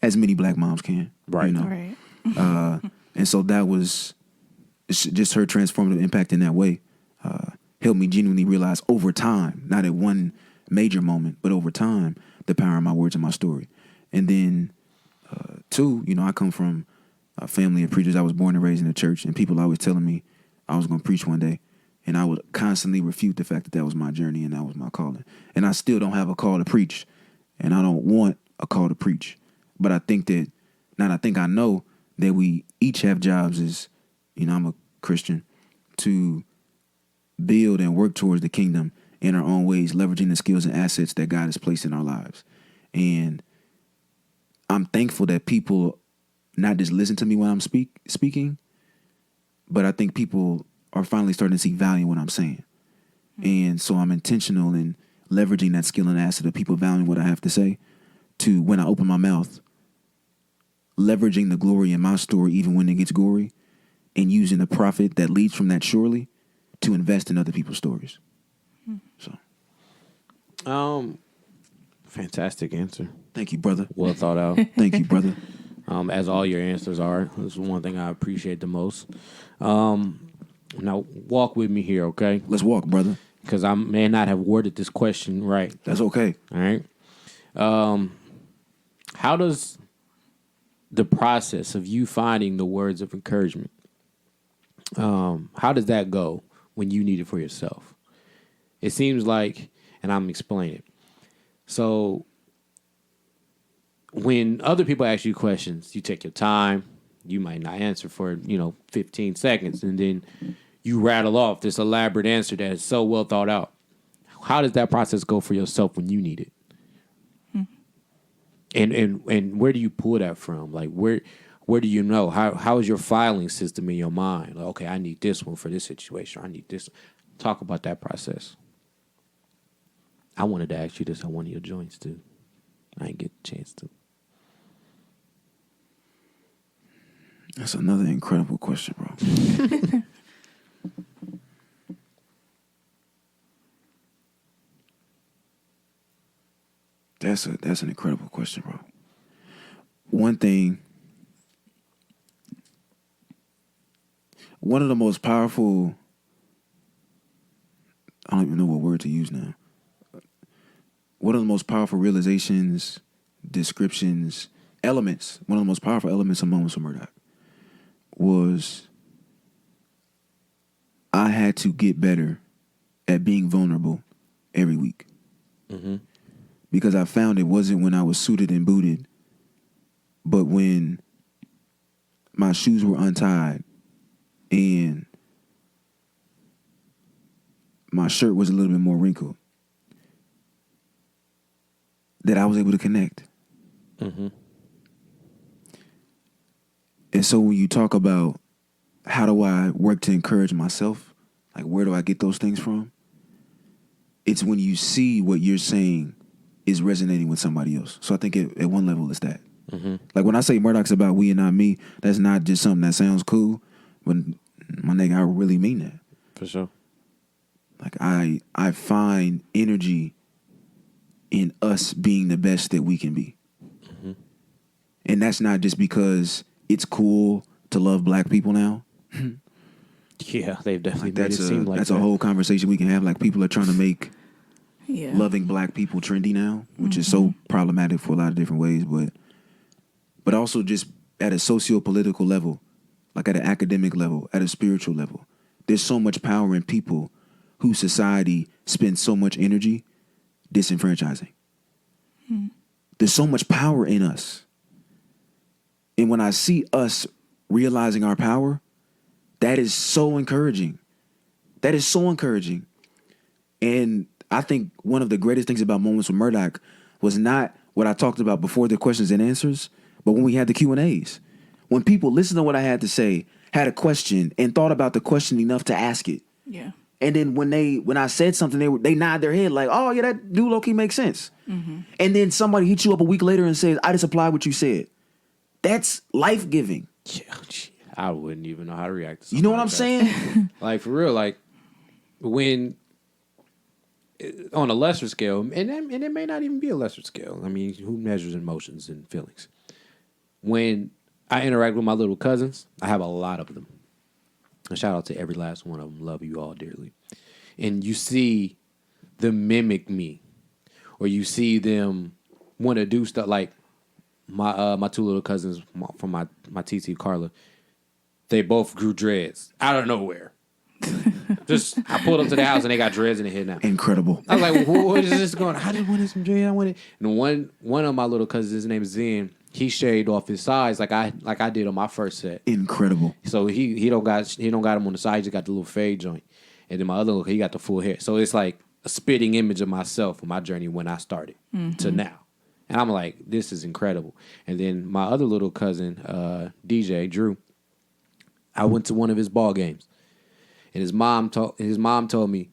As many Black moms can. Right. You know? Right. And so that was just her transformative impact in that way. Helped me genuinely realize over time, not at one major moment, but over time, the power of my words and my story. And then, two, I come from a family of preachers. I was born and raised in the church, and people always telling me I was going to preach one day. And I would constantly refute the fact that that was my journey and that was my calling. And I still don't have a call to preach, and I don't want a call to preach. But I think that, I know that we each have jobs as, I'm a Christian, to build and work towards the kingdom in our own ways, leveraging the skills and assets that God has placed in our lives. And I'm thankful that people not just listen to me when I'm speaking, but I think people are finally starting to see value in what I'm saying. And so I'm intentional in leveraging that skill and asset of people valuing what I have to say to, when I open my mouth, leveraging the glory in my story even when it gets gory, and using the profit that leads from that surely to invest in other people's stories. So, fantastic answer. thank you, brother. Well thought out. Thank you, brother. As all your answers are. This is one thing I appreciate the most. Now, walk with me here, okay? Let's walk, brother. Because I may not have worded this question right. That's okay. All right. How does the process of you finding the words of encouragement, how does that go when you need it for yourself? It seems like, and I'm explaining it. So when other people ask you questions, you take your time. You might not answer for, 15 seconds, and then you rattle off this elaborate answer that is so well thought out. How does that process go for yourself when you need it? And where do you pull that from? Like, where do you know? How is your filing system in your mind? Like, okay, I need this one for this situation. I need this. Talk about that process. I wanted to ask you this on one of your joints, too. I didn't get the chance to. That's another incredible question, bro. That's an incredible question, bro. One of the most powerful, I don't even know what word to use now. One of the most powerful realizations, descriptions, elements, one of the most powerful elements of Moments with Murdock was I had to get better at being vulnerable every week. Mm-hmm. Because I found it wasn't when I was suited and booted, but when my shoes were untied and my shirt was a little bit more wrinkled, that I was able to connect. Mm-hmm. And so when you talk about how do I work to encourage myself, like where do I get those things from? It's when you see what you're saying is resonating with somebody else. So I think at one level it's that. Mm-hmm. Like when I say Murdock's about we and not me, that's not just something that sounds cool, but my nigga, I really mean that. For sure. Like I find energy in us being the best that we can be. Mm-hmm. And that's not just because it's cool to love black people now. Yeah, they've definitely Like made it seem like that's that. a whole conversation we can have. Like people are trying to make Yeah. loving black people trendy now, which is so problematic for a lot of different ways, but also just at a socio-political level, like at an academic level, at a spiritual level. There's so much power in people whose society spends so much energy disenfranchising. There's so much power in us. And when I see us realizing our power, that is so encouraging. That is so encouraging. And I think one of the greatest things about Moments with Murdock was not what I talked about before the questions and answers, but when we had the Q&As. When people listened to what I had to say, had a question, and thought about the question enough to ask it. Yeah. And then when I said something, they nod their head like, oh, yeah, that dude low-key makes sense. Mm-hmm. And then somebody hits you up a week later and says, I just applied what you said. That's life-giving. Yeah, I wouldn't even know how to react to something. You know what like I'm that. saying? Like, for real, like, when, on a lesser scale, and it may not even be a lesser scale. I mean, who measures emotions and feelings? When I interact with my little cousins, I have a lot of them. A shout out to every last one of them. Love you all dearly. And you see them mimic me. or you see them want to do stuff like my two little cousins from my TT Carla. They both grew dreads out of nowhere. Just I pulled up to the house and they got dreads in the head now. Incredible. I was like, what is this going on? I just wanted some dread. I wanted, and one of my little cousins, his name is Zen. He shaved off his sides like I did on my first set. Incredible. So he don't got him on the side. He just got the little fade joint, and then my other little, he got the full hair. So it's like a spitting image of myself on my journey when I started to now, and I'm like, this is incredible. And then my other little cousin, DJ Drew, I went to one of his ball games, and his mom told me,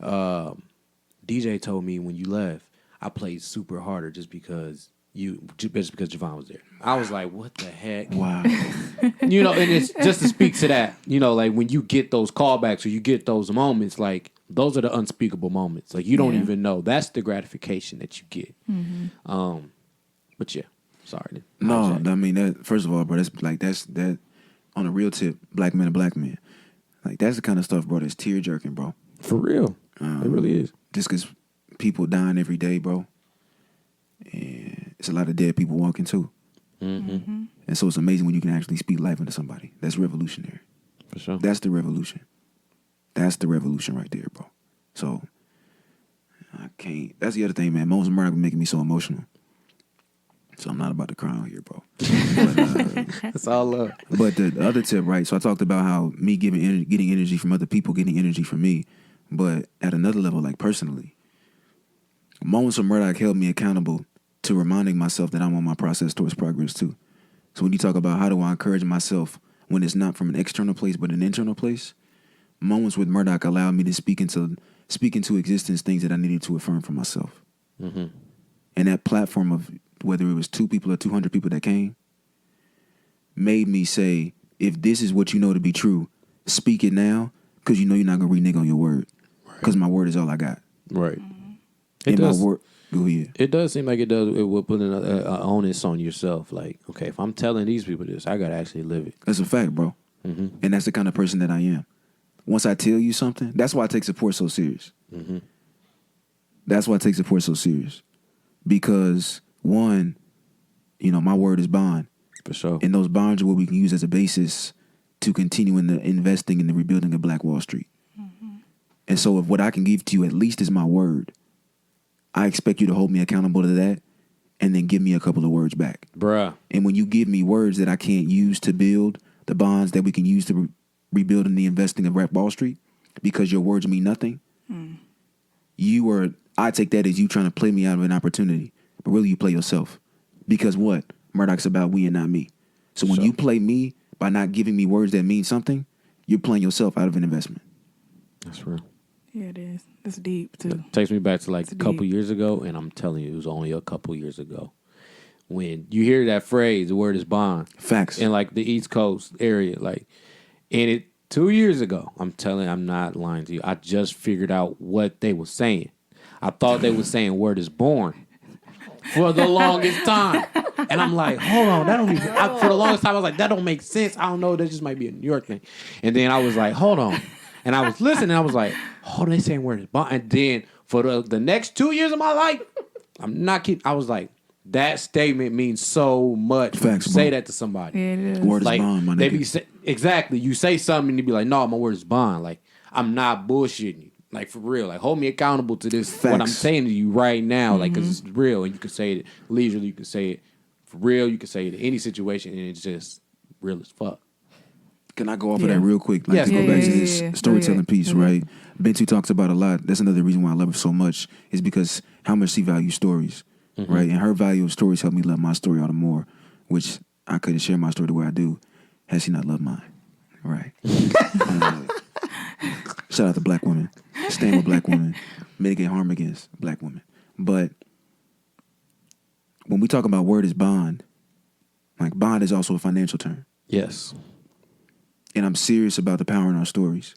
DJ told me when you left, I played super harder just because Javon was there. I was like, what the heck? Wow. And it's just to speak to that, like when you get those callbacks or you get those moments, like those are the unspeakable moments. Like you don't even know. That's the gratification that you get. But yeah, sorry. No, I mean that. First of all, bro, that's on a real tip. Black men and black men, like that's the kind of stuff, bro. That's tear jerking, bro. For real, it really is. Just because people dying every day, bro, and it's a lot of dead people walking too. And so it's amazing when you can actually speak life into somebody. That's revolutionary. For sure. That's the revolution. That's the revolution right there, bro. So I can't. That's the other thing, man. Moments of Murdock be making me so emotional. So I'm not about to cry out here, bro. But, That's all love. But the other tip, right? So I talked about how me getting energy from other people, getting energy from me. But at another level, like personally, Moments of Murdock held me accountable to reminding myself that I'm on my process towards progress too. So when you talk about how do I encourage myself when it's not from an external place but an internal place, Moments with Murdock allowed me to speak into existence things that I needed to affirm for myself. And that platform of whether it was 2 people or 200 people that came made me say, if this is what you know to be true, speak it now because you know you're not going to renege on your word because my word is all I got. Right. And my word, go ahead. It does seem like it will put an onus on yourself. Like, okay, if I'm telling these people this, I got to actually live it. That's a fact, bro. And that's the kind of person that I am. Once I tell you something, that's why I take support so serious. That's why I take support so serious. Because, one, my word is bond. For sure. And those bonds are what we can use as a basis to continue in the investing in the rebuilding of Black Wall Street. And so if what I can give to you at least is my word, I expect you to hold me accountable to that and then give me a couple of words back. Bruh. And when you give me words that I can't use to build the bonds that we can use to rebuild in the investing of Wall Street because your words mean nothing, I take that as you trying to play me out of an opportunity. But really you play yourself. Because what? Murdock's about we and not me. So when you play me by not giving me words that mean something, you're playing yourself out of an investment. That's real. Yeah, it is. It's deep, too. It takes me back to like a couple years ago, and I'm telling you, it was only a couple years ago. When you hear that phrase, the word is bond. Facts. In like the East Coast area. Like, and it 2 years ago, I'm not lying to you, I just figured out what they were saying. I thought they were saying word is born for the longest time. And I'm like, hold on, that don't even, for the longest time, I was like, that don't make sense. I don't know, that just might be a New York thing. And then I was like, hold on. And I was listening, I was like, oh, they saying word is bond. And then for the next 2 years of my life, I'm not kidding, I was like, that statement means so much. Facts, say bro. that to somebody. Yeah, it is. Word Like, is bond, my they nigga. exactly. You say something and you be like, no, my word is bond. Like, I'm not bullshitting you. Like, for real. Like, hold me accountable to this, what I'm saying to you right now. Like, because it's real. And you can say it leisurely. You can say it for real. You can say it in any situation. And it's just real as fuck. Can I go off of that real quick? Like, Yes, to go yeah, back yeah, to this storytelling piece, right? Bentu talks about a lot. That's another reason why I love her so much is because how much she values stories, right? And her value of stories helped me love my story all the more, which I couldn't share my story the way I do had she not loved mine, right? Shout out to Black women. Stand with Black women. Mitigate harm against Black women. But when we talk about word is bond, like bond is also a financial term. Yes. And I'm serious about the power in our stories.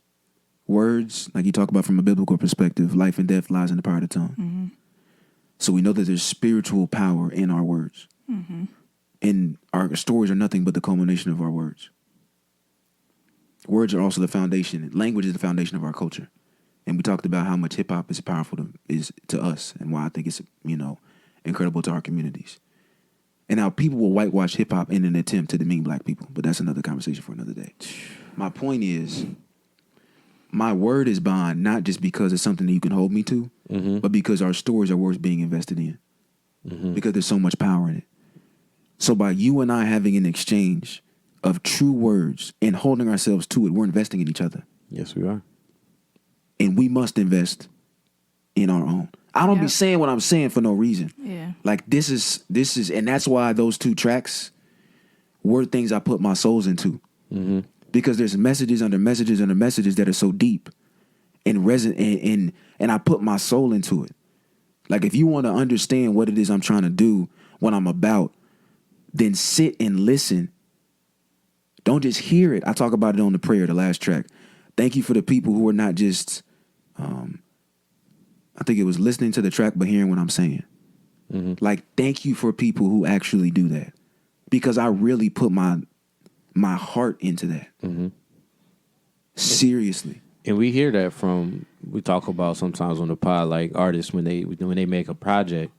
Words, like you talk about from a biblical perspective, life and death lies in the power of the tongue. So we know that there's spiritual power in our words. And our stories are nothing but the culmination of our words. Words are also the foundation. Language is the foundation of our culture. And we talked about how much hip hop is powerful is to us, and why I think it's incredible to our communities. And how people will whitewash hip hop in an attempt to demean black people, but that's another conversation for another day. My point is, my word is bond, not just because it's something that you can hold me to, but because our stories are worth being invested in. Because there's so much power in it. So by you and I having an exchange of true words and holding ourselves to it, we're investing in each other. Yes, we are. And we must invest in our own. I don't be saying what I'm saying for no reason. Yeah. Like this is, and that's why those 2 tracks were things I put my souls into. Because there's messages under messages under messages that are so deep and resonant, and I put my soul into it. Like if you want to understand what it is I'm trying to do, what I'm about, then sit and listen. Don't just hear it. I talk about it on the prayer, the last track. Thank you for the people who are not just, I think it was listening to the track but hearing what I'm saying. Like, thank you for people who actually do that. Because I really put my heart into that. Seriously. And we hear that we talk about sometimes on the pod, like artists when they make a project,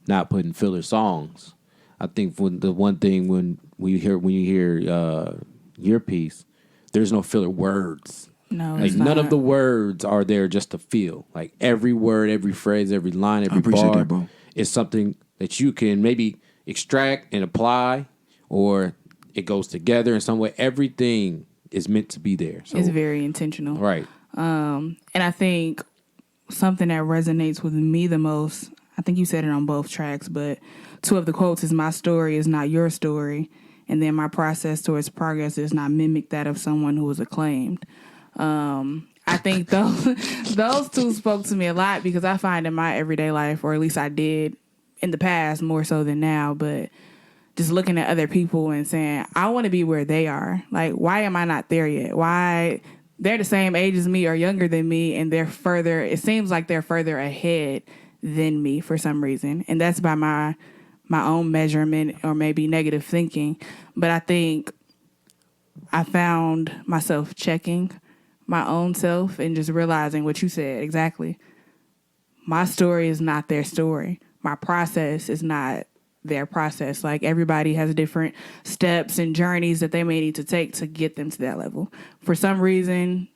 not putting filler songs. I think the one thing when you hear your piece, there's no filler words. No, like none of the words are there just to feel. Like every word, every phrase, every line, every bar that, bro. is something that you can maybe extract and apply, or it goes together in some way. Everything is meant to be there. So, it's very intentional. Right. And I think something that resonates with me the most, I think you said it on both tracks, but 2 of the quotes is my story is not your story. And then my process towards progress does not mimic that of someone who was acclaimed. I think those 2 spoke to me a lot because I find in my everyday life, or at least I did in the past more so than now, but just looking at other people and saying, I want to be where they are. Like, why am I not there yet? Why they're the same age as me or younger than me, and it seems like they're further ahead than me for some reason. And that's by my own measurement or maybe negative thinking. But I think I found myself checking my own self and just realizing what you said exactly. My story is not their story. My process is not their process. Like everybody has different steps and journeys that they may need to take to get them to that level. For some reason,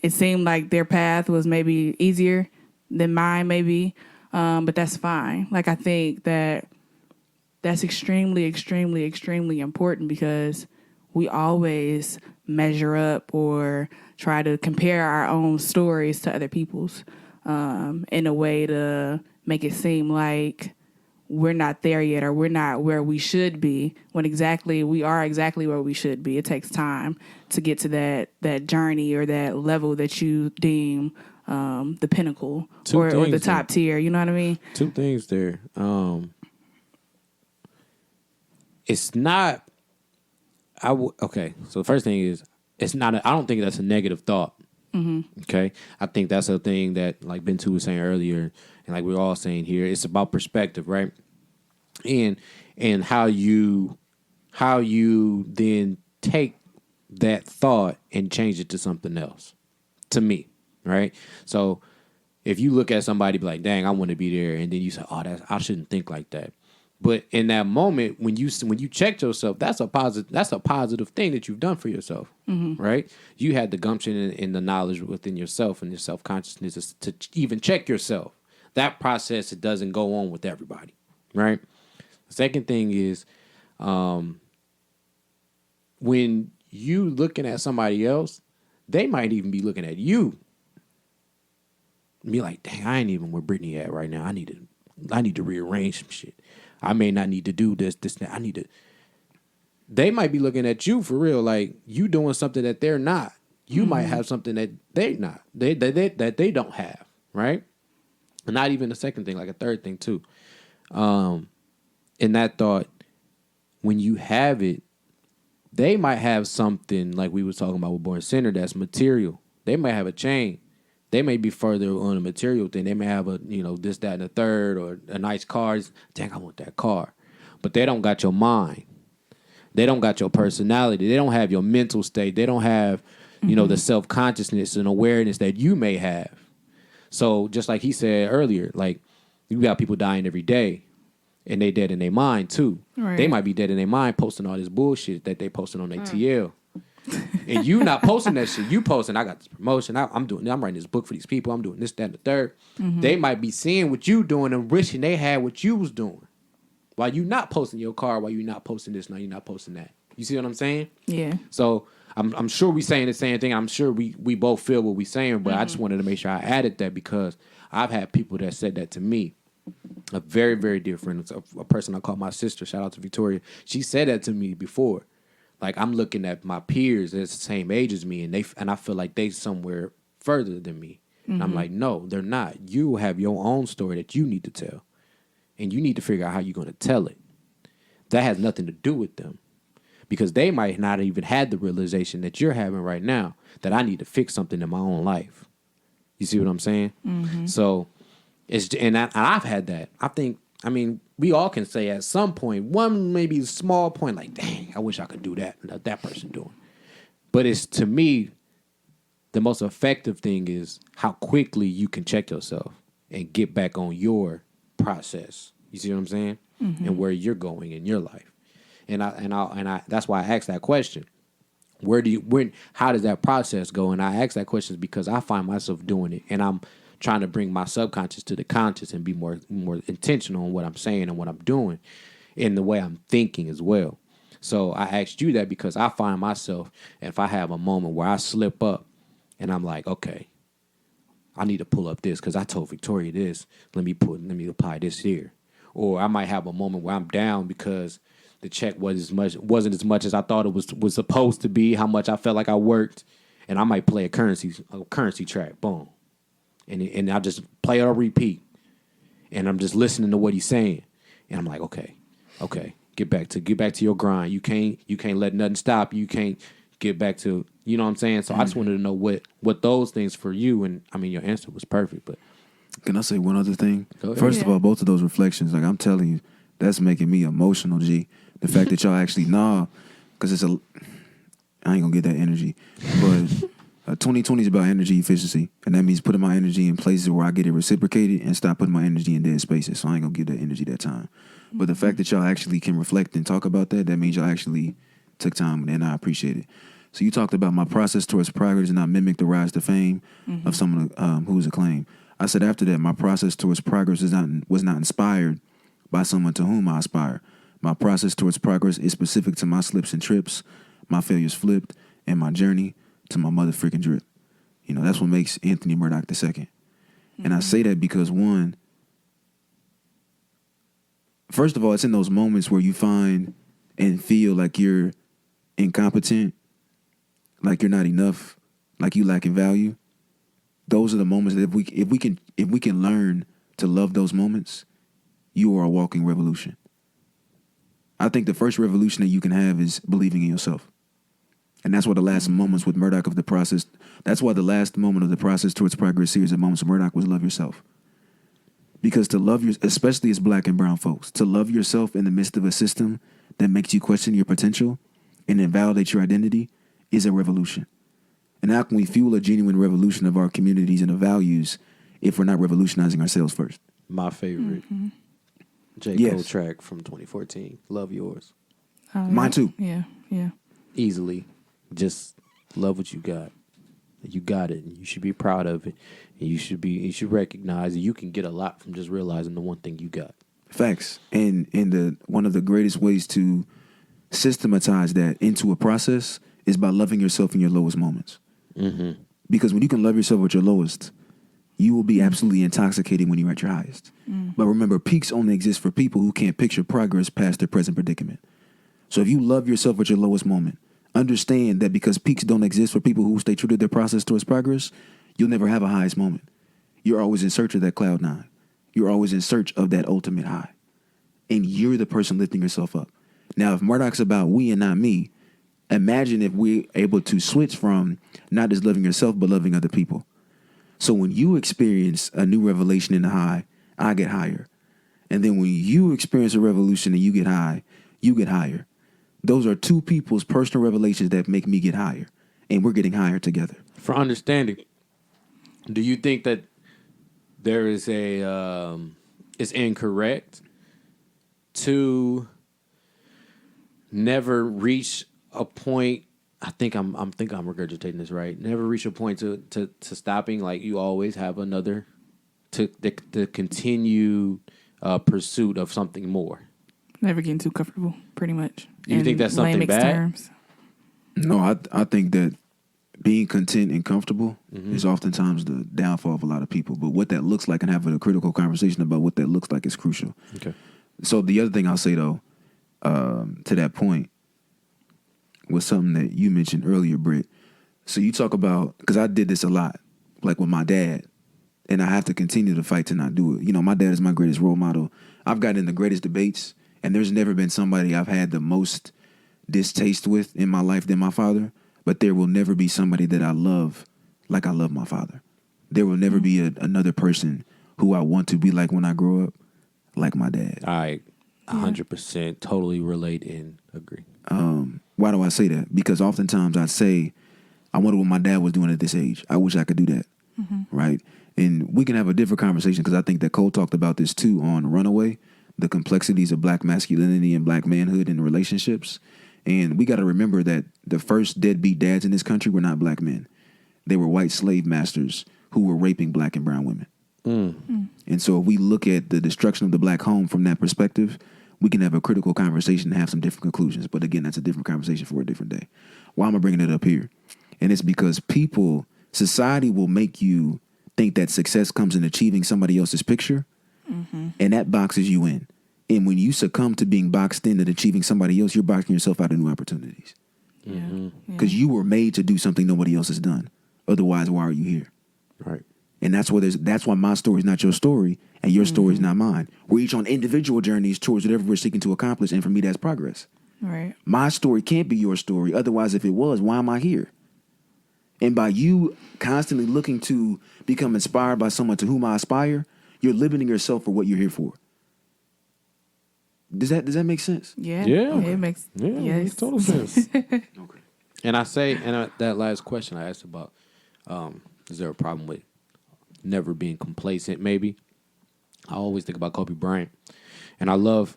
it seemed like their path was maybe easier than mine, maybe. But that's fine. Like I think that's extremely, extremely, extremely important because we always measure up or try to compare our own stories to other people's in a way to make it seem like we're not there yet or we're not where we should be when we are exactly where we should be. It takes time to get to that journey or that level that you deem the pinnacle or the top tier. You know what I mean? 2 things there. It's not. Okay. So the first thing is, it's not. I don't think that's a negative thought. Okay. I think that's a thing that, like Bentu was saying earlier, and like we're all saying here, it's about perspective, right? And how you then take that thought and change it to something else. To me, right? So if you look at somebody, be like, "Dang, I want to be there," and then you say, "Oh, I shouldn't think like that." But in that moment, when you checked yourself, that's a positive thing that you've done for yourself, right? You had the gumption and the knowledge within yourself and your self-consciousness to even check yourself. That process, it doesn't go on with everybody, right? The second thing is, when you looking at somebody else, they might even be looking at you and be like, "Dang, I ain't even where Brittany at right now. I need to rearrange some shit. I may not need to do this, that. I need to." They might be looking at you for real, like you doing something that they're not. You might have something that they're not, that they don't have, right? And not even a second thing, like a third thing too. In that thought, when you have it, they might have something like we were talking about with Born Center that's material. They might have a chain. They may be further on a material thing. They may have a, this, that, and the third, or a nice car. Dang, I want that car. But they don't got your mind. They don't got your personality. They don't have your mental state. They don't have, the self-consciousness and awareness that you may have. So just like he said earlier, like you got people dying every day, and they dead in their mind too. Right. They might be dead in their mind posting all this bullshit that they posting on their TL. And you not posting that shit. You posting, I got this promotion. I'm writing this book for these people. I'm doing this, that, and the third. They might be seeing what you doing and wishing they had what you was doing. While you not posting your car, while you not posting this, now you're not posting that. You see what I'm saying? Yeah. So I'm sure we saying the same thing. I'm sure we both feel what we saying, but I just wanted to make sure I added that because I've had people that said that to me. A very, very dear friend, a person I call my sister. Shout out to Victoria. She said that to me before. Like I'm looking at my peers that's the same age as me, and I feel like they somewhere further than me. And I'm like, no, they're not. You have your own story that you need to tell, and you need to figure out how you're going to tell it. That has nothing to do with them, because they might not even had the realization that you're having right now that I need to fix something in my own life. You see what I'm saying? So I've had that. I mean, we all can say at some point, one maybe small point, like, dang, I wish I could do that person doing. But it's, to me, the most effective thing is how quickly you can check yourself and get back on your process. You see what I'm saying? And where you're going in your life. And I that's why I asked that question. How does that process go? And I ask that question because I find myself doing it, and I'm trying to bring my subconscious to the conscious and be more intentional in what I'm saying and what I'm doing in the way I'm thinking as well. So I asked you that because I find myself, if I have a moment where I slip up and I'm like, okay, I need to pull up this because I told Victoria this. Let me apply this here. Or I might have a moment where I'm down because the check wasn't as much as I thought it was supposed to be, how much I felt like I worked, and I might play a currency track. Boom. And I just play it on repeat, and I'm just listening to what he's saying, and I'm like, okay, get back to your grind. You can't let nothing stop you. You can't get back to, you know what I'm saying. So I just wanted to know what those things for you, and I mean your answer was perfect. But can I say one other thing? First of all, both of those reflections, like I'm telling you, that's making me emotional. G, the fact that y'all actually because I ain't gonna get that energy, but. 2020 is about energy efficiency, and that means putting my energy in places where I get it reciprocated and stop putting my energy in dead spaces. So I ain't gonna give that energy that time. But the fact that y'all actually can reflect and talk about that means y'all actually took time, and I appreciate it. So you talked about my process towards progress and I mimicked the rise to fame of someone who was acclaimed. I said after that, my process towards progress was not inspired by someone to whom I aspire. My process towards progress is specific to my slips and trips, my failures flipped, and my journey to my mother freaking drip. You know, that's what makes Anthony Murdock II. And I say that because, one, first of all, it's in those moments where you find and feel like you're incompetent, like you're not enough, like you lack in value. Those are the moments that if we can learn to love those moments, you are a walking revolution. I think the first revolution that you can have is believing in yourself. And that's why the last moments with Murdock of the process, that's why the last moment of the process towards progress series of moments of Murdock was love yourself. Because to love especially as black and brown folks, to love yourself in the midst of a system that makes you question your potential and invalidate your identity is a revolution. And how can we fuel a genuine revolution of our communities and of values if we're not revolutionizing ourselves first? my favorite J. Cole track from 2014, Love Yours. Mine too. Yeah. Easily. Just love what you got. You got it, and you should be proud of it. And you should recognize that you can get a lot from just realizing the one thing you got. Facts. And one of the greatest ways to systematize that into a process is by loving yourself in your lowest moments. Mm-hmm. Because when you can love yourself at your lowest, you will be absolutely intoxicating when you're at your highest. But remember, peaks only exist for people who can't picture progress past their present predicament. So if you love yourself at your lowest moment, understand that because peaks don't exist for people who stay true to their process towards progress, you'll never have a highest moment. You're always in search of that cloud nine. You're always in search of that ultimate high. And you're the person lifting yourself up. Now, if Murdock's about we and not me, imagine if we're able to switch from not just loving yourself, but loving other people. So when you experience a new revelation in the high, I get higher. And then when you experience a revolution and you get high, you get higher. Those are two people's personal revelations that make me get higher. And we're getting higher together. For understanding, do you think that there is it's incorrect to never reach a point. I think I'm regurgitating this right. Never reach a point to stopping. Like you always have another to the continued pursuit of something more. Never getting too comfortable, pretty much. You think that's something bad? Terms. No, I think that being content and comfortable is oftentimes the downfall of a lot of people. But what that looks like and having a critical conversation about what that looks like is crucial. Okay. So the other thing I'll say, though, to that point was something that you mentioned earlier, Britt. So you talk about, because I did this a lot, like with my dad, and I have to continue to fight to not do it. You know, my dad is my greatest role model. I've gotten in the greatest debates, and there's never been somebody I've had the most distaste with in my life than my father, but there will never be somebody that I love like I love my father. There will never be another person who I want to be like when I grow up, like my dad. I 100% totally relate and agree. Why do I say that? Because oftentimes I say, I wonder what my dad was doing at this age. I wish I could do that, right? And we can have a different conversation because I think that Cole talked about this too on Runaway, the complexities of black masculinity and black manhood in relationships. And we got to remember that the first deadbeat dads in this country were not black men. They were white slave masters who were raping black and brown women. And so if we look at the destruction of the black home from that perspective, we can have a critical conversation and have some different conclusions. But again, that's a different conversation for a different day. Why am I bringing it up here? And it's because society will make you think that success comes in achieving somebody else's picture, and that boxes you in. And when you succumb to being boxed in and achieving somebody else, you're boxing yourself out of new opportunities. Because you were made to do something nobody else has done. Otherwise, why are you here? Right. And that's why my story is not your story and your story is not mine. We're each on individual journeys towards whatever we're seeking to accomplish. And for me, that's progress. Right. My story can't be your story. Otherwise, if it was, why am I here? And by you constantly looking to become inspired by someone to whom I aspire, you're limiting yourself for what you're here for. Does that make sense? Yeah. Yeah. It makes It makes total sense. And I say, that last question I asked about, is there a problem with never being complacent? Maybe. I always think about Kobe Bryant. And I won't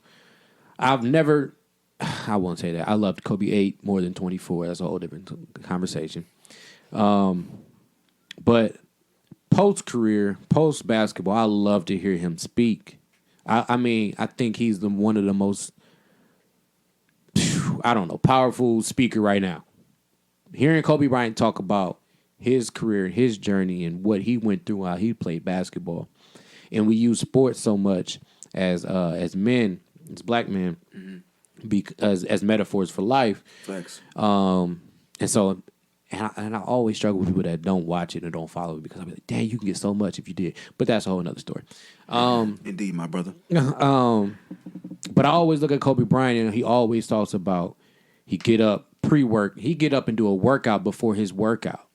say that. I loved Kobe 8 more than 24. That's a whole different conversation. But post-career, post-basketball, I love to hear him speak. I mean, I think he's one of the most, powerful speaker right now. Hearing Kobe Bryant talk about his career, his journey, and what he went through while he played basketball. And we use sports so much as men, as black men, as metaphors for life. Facts. And I always struggle with people that don't watch it and don't follow it because I'm like, dang, you can get so much if you did. But that's a whole other story. Indeed, my brother. But I always look at Kobe Bryant and he always talks about he get up and do a workout before his workout.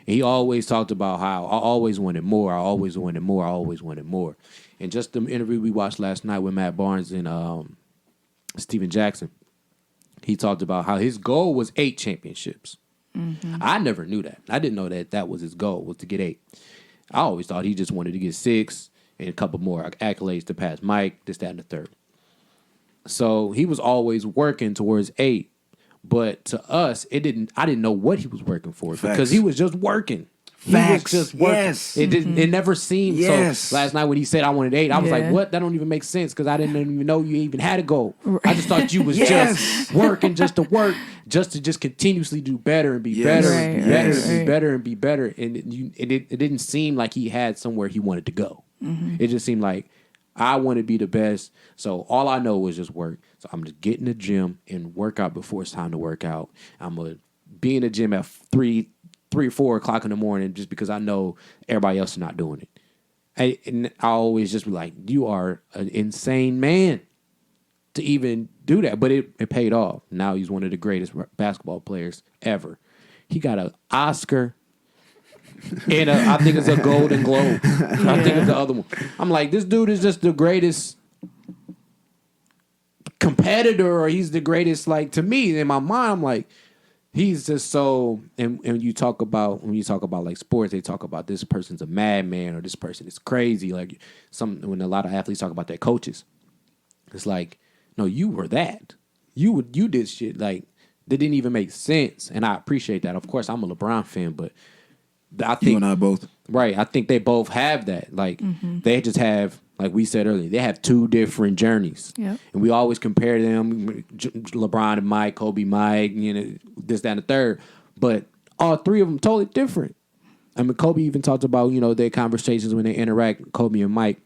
And he always talked about how I always wanted more. I always wanted more. I always wanted more. And just the interview we watched last night with Matt Barnes and Steven Jackson, he talked about how his goal was 8 championships. I never knew that. I didn't know that was his goal, was to get 8. I always thought he just wanted to get 6 and a couple more accolades to pass Mike, this, that, and the third. So he was always working towards 8. But to us, I didn't know what he was working for. Facts. Because he was just working. Facts. He was just working. Yes. It never seemed Yes. so. Last night when he said I wanted 8, I was like, what? That don't even make sense because I didn't even know you even had a goal. I just thought you was just working just to work, just to just continuously do better and be better and be better and be better and be better. And it didn't seem like he had somewhere he wanted to go. It just seemed like I want to be the best. So all I know is just work. So I'm just get in the gym and work out before it's time to work out. I'm going to be in the gym at 3 or 4 o'clock in the morning just because I know everybody else is not doing it. And I always just be like, you are an insane man to even do that. But it paid off. Now he's one of the greatest basketball players ever. He got an Oscar and I think it's a Golden Globe. I think it's the other one. I'm like, this dude is just the greatest competitor, or he's the greatest, like, to me, in my mind, I'm like, he's just so. And when you talk about like sports, they talk about this person's a madman or this person is crazy. Like when a lot of athletes talk about their coaches, it's like, no, you were that. You did shit like that didn't even make sense, and I appreciate that. Of course, I'm a LeBron fan, but I think you and I both. Right. I think they both have that. Like they just have, like we said earlier, they have two different journeys. Yep. And we always compare them, LeBron and Mike, Kobe, Mike, this, that, and the third. But all three of them totally different. I mean, Kobe even talked about, their conversations when they interact, Kobe and Mike.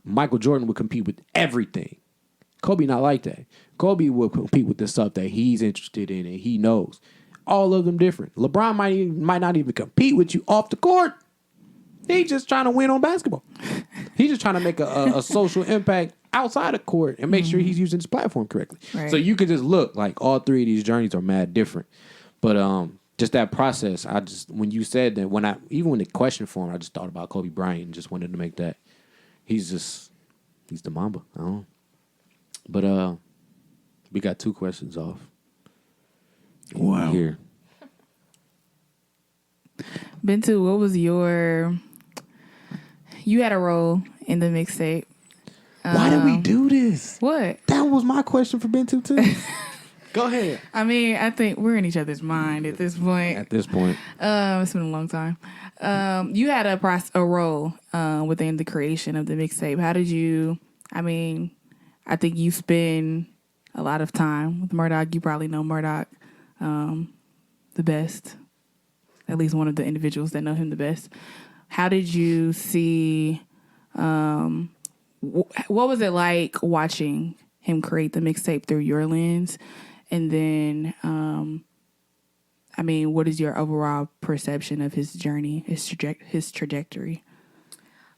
Michael Jordan would compete with everything. Kobe not like that. Kobe will compete with the stuff that he's interested in and he knows. All of them different. LeBron might not even compete with you off the court. He's just trying to win on basketball. He's just trying to make a social impact outside of court and make sure he's using his platform correctly. Right. So you could just look like all three of these journeys are mad different. But just that process, when you said that, even when the question formed, I just thought about Kobe Bryant and just wanted to make that. He's the Mamba. I don't know. But we got 2 questions off. Wow. Here. Bintu, what was you had a role in the mixtape. Why did we do this? What? That was my question for Bintu too. Go ahead. I mean, I think we're in each other's mind at this point. At this point. It's been a long time. You had a role within the creation of the mixtape. How did you, I think you spend a lot of time with Murdock. You probably know Murdock the best, at least one of the individuals that know him the best. How did you see, what was it like watching him create the mixtape through your lens? And then, what is your overall perception of his journey, his trajectory?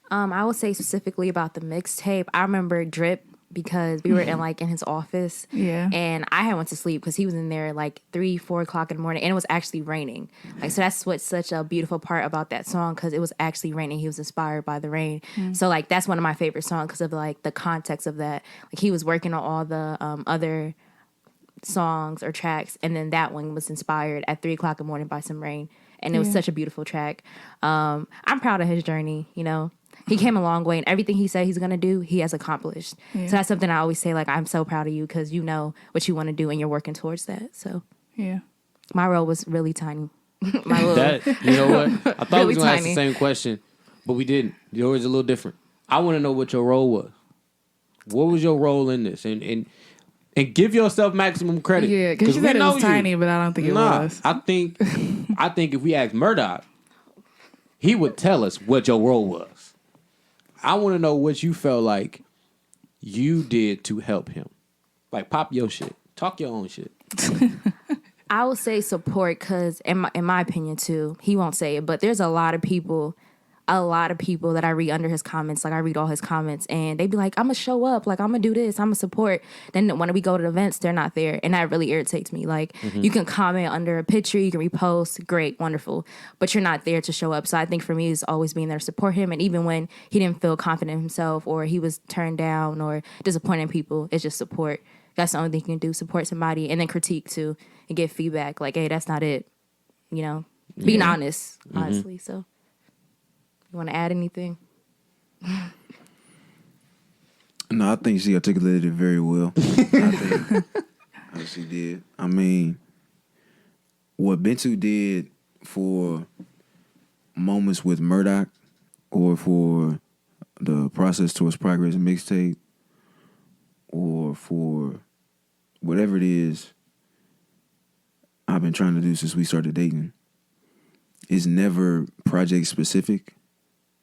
I would say specifically about the mixtape. I remember Drip because we were in his office. Yeah. And I had went to sleep because he was in there 3-4 o'clock in the morning, and it was actually raining. So that's what's such a beautiful part about that song, because it was actually raining. He was inspired by the rain. So that's one of my favorite songs because of the context of that. He was working on all the other songs or tracks, and then that one was inspired at 3 o'clock in the morning by some rain, and it was such a beautiful track. I'm proud of his journey. He came a long way, and everything he said he's gonna do, he has accomplished. So that's something I always say, I'm so proud of you because you know what you want to do and you're working towards that. So yeah, my role was really tiny. My little, You know what? I thought we Really was gonna ask the tiny. same question, but we didn't. Yours is a little different. I want to know what your role was. What was your role in this? And give yourself maximum credit. yeah, because you said it was tiny, but I don't think it was. I think if we asked Murdock, he would tell us what your role was. I want to know what you felt like you did to help him. Pop your shit. Talk your own shit. I would say support because, in my opinion too, he won't say it, but there's a lot of people that I read under his comments. I read all his comments, and they be like, I'm going to show up. I'm going to do this. I'm going to support. Then when we go to the events, they're not there. And that really irritates me. You can comment under a picture, you can repost. Great, wonderful. But you're not there to show up. So I think for me, it's always being there to support him. And even when he didn't feel confident in himself or he was turned down or disappointing people, it's just support. That's the only thing you can do. Support somebody and then critique too and get feedback. Hey, that's not it. Being honest, honestly. So. You want to add anything? No, I think she articulated it very well. I think she did. What Bintu did for moments with Murdock or for the Process Towards Progress mixtape or for whatever it is I've been trying to do since we started dating is never project specific.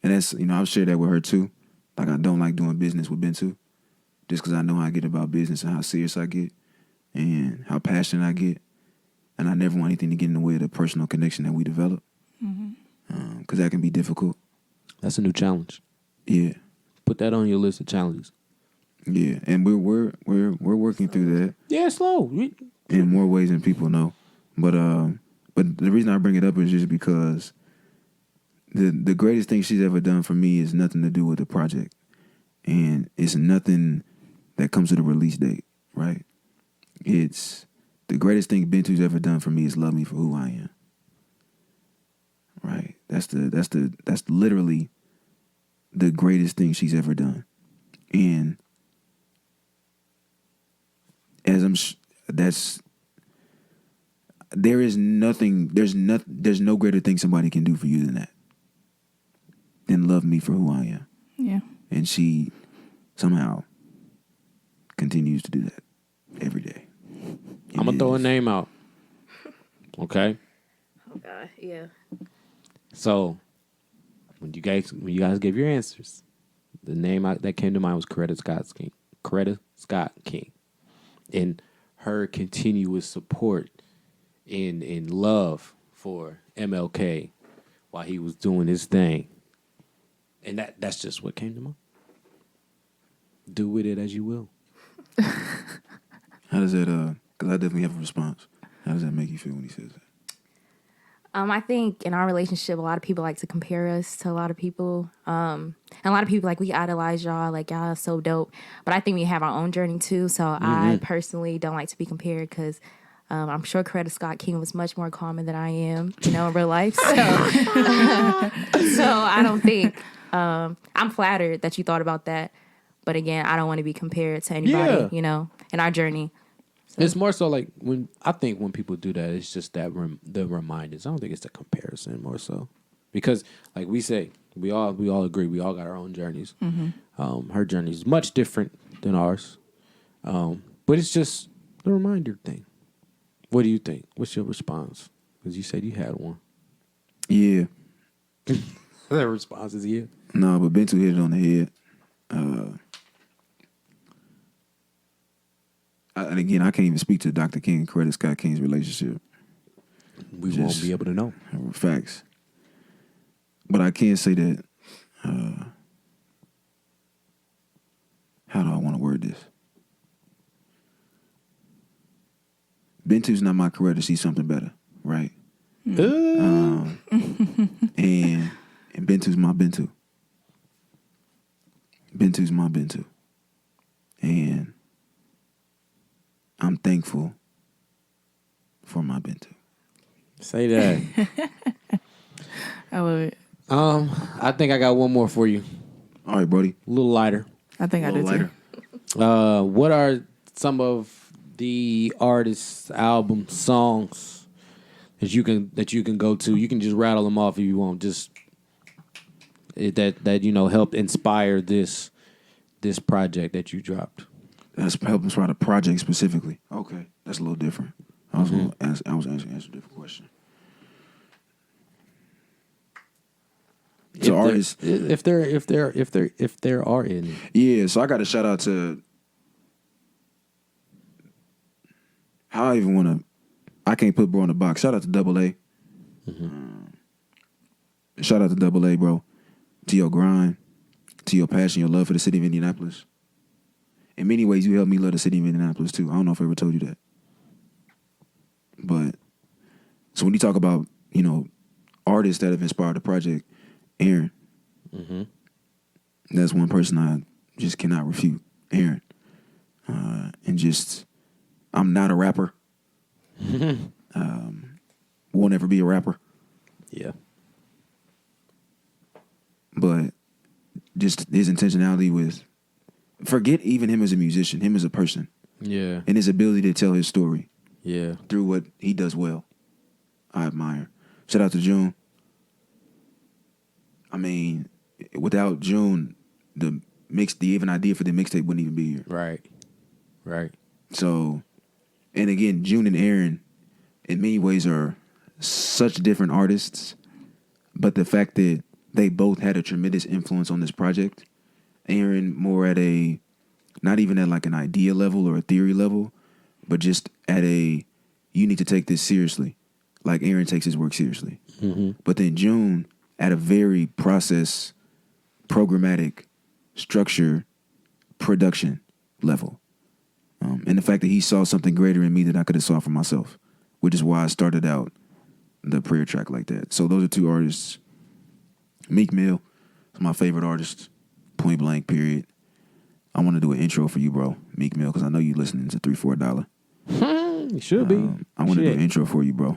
And that's, I've shared that with her too. I don't like doing business with Bintu just because I know how I get about business and how serious I get and how passionate I get. And I never want anything to get in the way of the personal connection that we develop because that can be difficult. That's a new challenge. Yeah. Put that on your list of challenges. Yeah, and we're working through that. Yeah, it's slow. In more ways than people know. But the reason I bring it up is just because the greatest thing she's ever done for me is nothing to do with the project. And it's nothing that comes with a release date, right? It's the greatest thing Bentu's ever done for me is love me for who I am. Right. That's literally the greatest thing she's ever done. And there's no greater thing somebody can do for you than love me for who I am. Yeah. And she somehow continues to do that every day. I'm gonna throw a name out. Okay. Oh God, yeah. So when you guys give your answers, the name that came to mind was Coretta Scott King, and her continuous support in love for MLK while he was doing his thing, and that's just what came to mind. Do with it as you will. How does that? Because I definitely have a response. How does that make you feel when he says that? I think in our relationship, a lot of people like to compare us to a lot of people. And a lot of people like, we idolize y'all, like y'all are so dope. But I think we have our own journey too. So I personally don't like to be compared because I'm sure Coretta Scott King was much more common than I am, in real life. So, so I don't think I'm flattered that you thought about that. But again, I don't want to be compared to anybody, in our journey. It's more so like when people do that, it's just that the reminders. I don't think it's the comparison more so, because like we say, we all agree, we all got our own journeys. Mm-hmm. Her journey is much different than ours, but it's just the reminder thing. What do you think? What's your response? Because you said you had one. Yeah. That response is yeah. No, but Bentu hit it on the head. And again, I can't even speak to Dr. King and Coretta Scott King's relationship. We won't be able to know. Facts. But I can say that, how do I want to word this? Bentu's not my Coretta, she's something better, right? And Bentu's my Bentu. Bentu's my Bentu. And I'm thankful for my Bentu. Say that. I love it. I think I got one more for you. All right, Brody. A little lighter. I think I do lighter. too. What are some of the artists' album songs that you can go to? You can just rattle them off if you want. Just that helped inspire this project that you dropped. That's helping write a project specifically. Okay, that's a little different. I was going to answer a different question. So artists, if there are any. Yeah, so I got to shout out to. How I even want to. I can't put bro in the box. Shout out to Double A. Shout out to Double A, bro. To your grind, to your passion, your love for the city of Indianapolis. In many ways, you helped me love the city of Indianapolis too. I don't know if I ever told you that. But so when you talk about, artists that have inspired the project, Aaron. That's one person I just cannot refute. Aaron. And just, I'm not a rapper. Won't ever be a rapper. Yeah. But just his intentionality with, forget even him as a musician, him as a person. Yeah. And his ability to tell his story. Yeah. Through what he does well. I admire. Shout out to June. I mean, without June, the even idea for the mixtape wouldn't even be here. Right. So, and again, June and Aaron, in many ways, are such different artists. But the fact that they both had a tremendous influence on this project, Aaron more at a, not even at like an idea level or a theory level, but just at a, you need to take this seriously. Like Aaron takes his work seriously. But then June at a very process, programmatic, structure, production level. And the fact that he saw something greater in me that I could have saw for myself, which is why I started out the prayer track like that. So those are two artists. Meek Mill is my favorite artist, point blank, period. I want to do an intro for you, bro, Meek Mill, because I know you listening to $3-4. You should be. I want to do Shit. an intro for you, bro.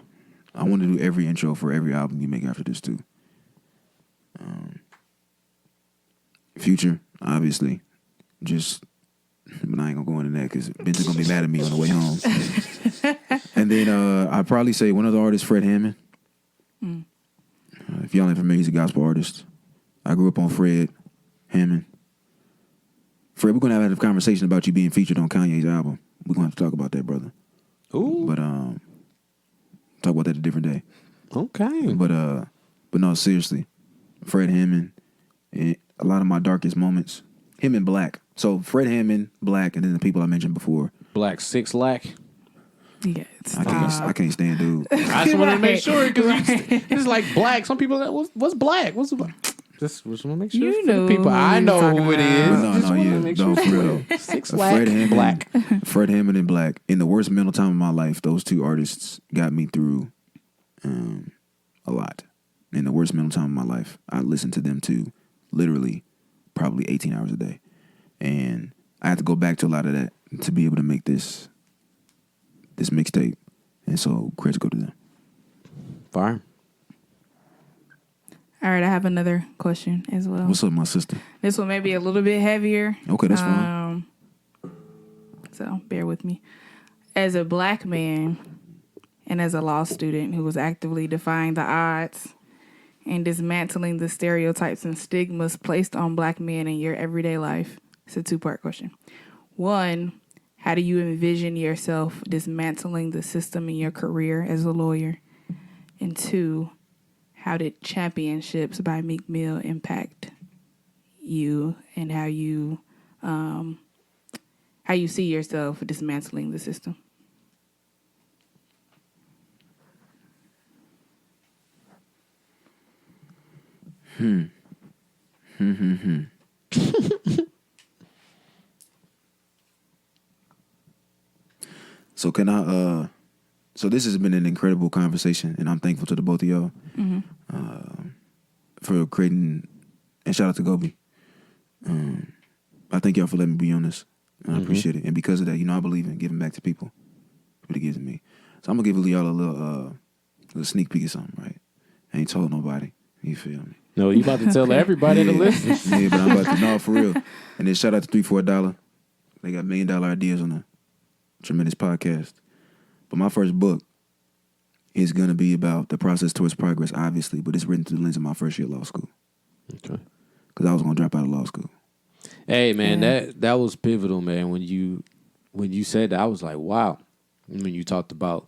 I want to do every intro for every album you make after this too. Future, obviously, but I ain't gonna go into that because Ben's gonna be mad at me on the way home. And then I'd probably say one other artist, Fred Hammond. If y'all ain't familiar, he's a gospel artist. I grew up on Fred Hammond. Fred, we're gonna have a conversation about you being featured on Kanye's album. We're gonna have to talk about that, brother. Ooh. But talk about that a different day. Okay. But no, seriously, Fred Hammond, and a lot of my darkest moments, him and Black. So Fred Hammond, Black, and then the people I mentioned before. Black 6 Lack. Yeah, I can't stand dude. I just wanted to make sure because Right. it's like Black. Some people that what's Black? What's Black? Just want to make sure You it's for the know people. I who know you're who it talking is. about. No, Just wanted to make no, sure for real. 6 Lack, Black. Fred Hammond and Black. In the worst mental time of my life, those two artists got me through a lot. In the worst mental time of my life, I listened to them too, literally, probably 18 hours a day. And I had to go back to a lot of that to be able to make this mixtape. And so, Chris, go to them. Fire. All right, I have another question as well. What's up, my sister? This one may be a little bit heavier. Okay, that's fine. So bear with me. As a black man and as a law student who was actively defying the odds and dismantling the stereotypes and stigmas placed on black men in your everyday life, it's a 2-part question. 1, how do you envision yourself dismantling the system in your career as a lawyer? And 2, how did Championships by Meek Mill impact you and how you see yourself dismantling the system? So can I? So this has been an incredible conversation, and I'm thankful to the both of y'all for creating. And shout out to Gobi. I thank y'all for letting me be on this. I appreciate it, and because of that, I believe in giving back to people. What it gives me. So I'm gonna give y'all a little sneak peek of something, right? I ain't told nobody. You feel me? No, you about to tell everybody to listen. Yeah, but I'm about to know for real. And then shout out to 3-4 $. They got $1 million ideas on a tremendous podcast. But my first book is gonna be about the process towards progress, obviously, but it's written through the lens of my first year of law school. Okay. Because I was gonna drop out of law school. Hey man, that was pivotal, man. When you said that, I was like, wow. When you talked about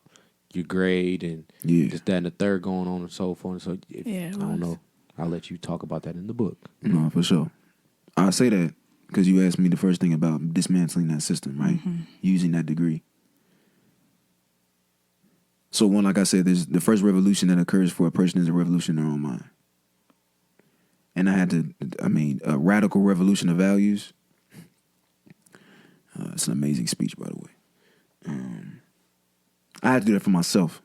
your grade and this, that, and the third going on and so forth. So I don't know. I'll let you talk about that in the book. No, for sure. I say that because you asked me the first thing about dismantling that system, right? Using that degree. So one, like I said, there's the first revolution that occurs for a person is a revolution in their own mind. And I had to, a radical revolution of values. It's an amazing speech, by the way. I had to do that for myself.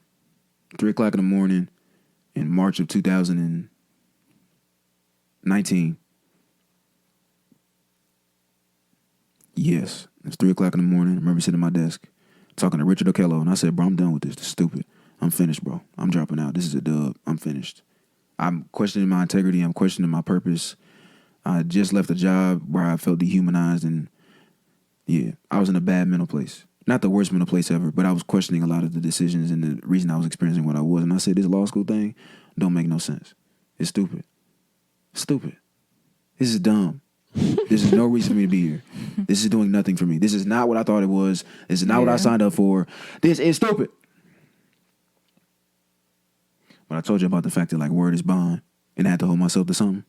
3:00 in the morning in March of 2019. Yes, it's 3:00 in the morning. I remember sitting at my desk talking to Richard Okello, and I said, bro, I'm done with this. This is stupid. I'm finished, bro. I'm dropping out. This is a dub. I'm finished. I'm questioning my integrity. I'm questioning my purpose. I just left a job where I felt dehumanized, and I was in a bad mental place. Not the worst mental place ever, but I was questioning a lot of the decisions and the reason I was experiencing what I was. And I said, this law school thing don't make no sense. It's stupid. Stupid. This is dumb. There's no reason for me to be here. This is doing nothing for me. This is not what I thought it was. This is not what I signed up for. This is stupid. But I told you about the fact that word is bond, and I had to hold myself to something.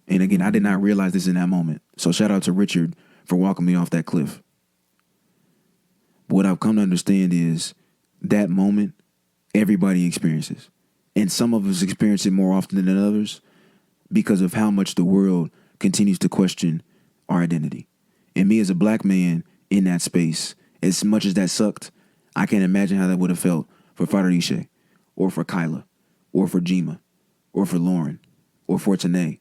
And again, I did not realize this in that moment. So shout out to Richard for walking me off that cliff. But what I've come to understand is that moment, everybody experiences. And some of us experience it more often than others because of how much the world continues to question our identity. And me as a black man in that space, as much as that sucked, I can't imagine how that would have felt for Farisha, or for Kyla, or for Jima, or for Lauren, or for Tanae,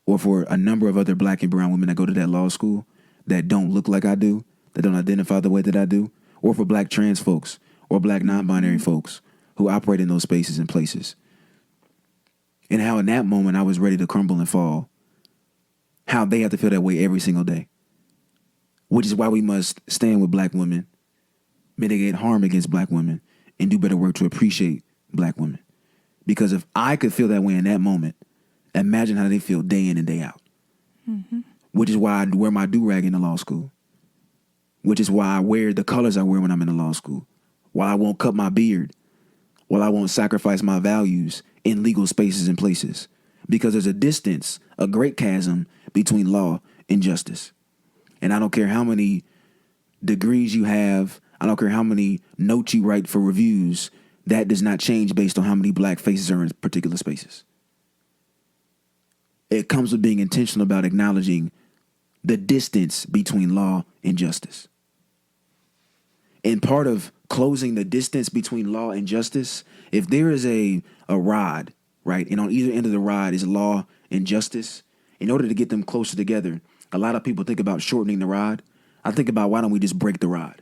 or for a number of other black and brown women that go to that law school that don't look like I do, that don't identify the way that I do, or for black trans folks, or black non-binary folks who operate in those spaces and places. And how in that moment I was ready to crumble and fall. How they have to feel that way every single day. Which is why we must stand with black women, mitigate harm against black women, and do better work to appreciate black women. Because if I could feel that way in that moment, imagine how they feel day in and day out. Mm-hmm. Which is why I wear my do-rag in the law school. Which is why I wear the colors I wear when I'm in the law school. Why I won't cut my beard. Why I won't sacrifice my values in legal spaces and places. Because there's a distance, a great chasm between law and justice. And I don't care how many degrees you have. I don't care how many notes you write for reviews. That does not change based on how many black faces are in particular spaces. It comes with being intentional about acknowledging the distance between law and justice. And part of closing the distance between law and justice, if there is a rod, right, and on either end of the rod is law and justice, in order to get them closer together, a lot of people think about shortening the rod. I think about, why don't we just break the rod?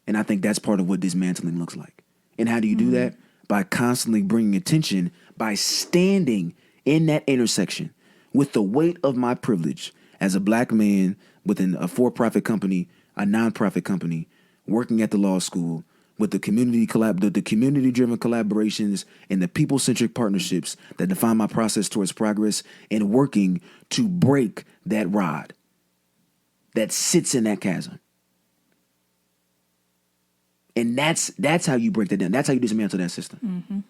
And I think that's part of what dismantling looks like. And how do you do that? By constantly bringing attention, by standing in that intersection with the weight of my privilege as a black man within a for-profit company, a non-profit company, working at the law school, with the community-driven collaborations and the people-centric partnerships that define my process towards progress, and working to break that rod that sits in that chasm. And that's how you break that down. That's how you dismantle that system. Mm-hmm.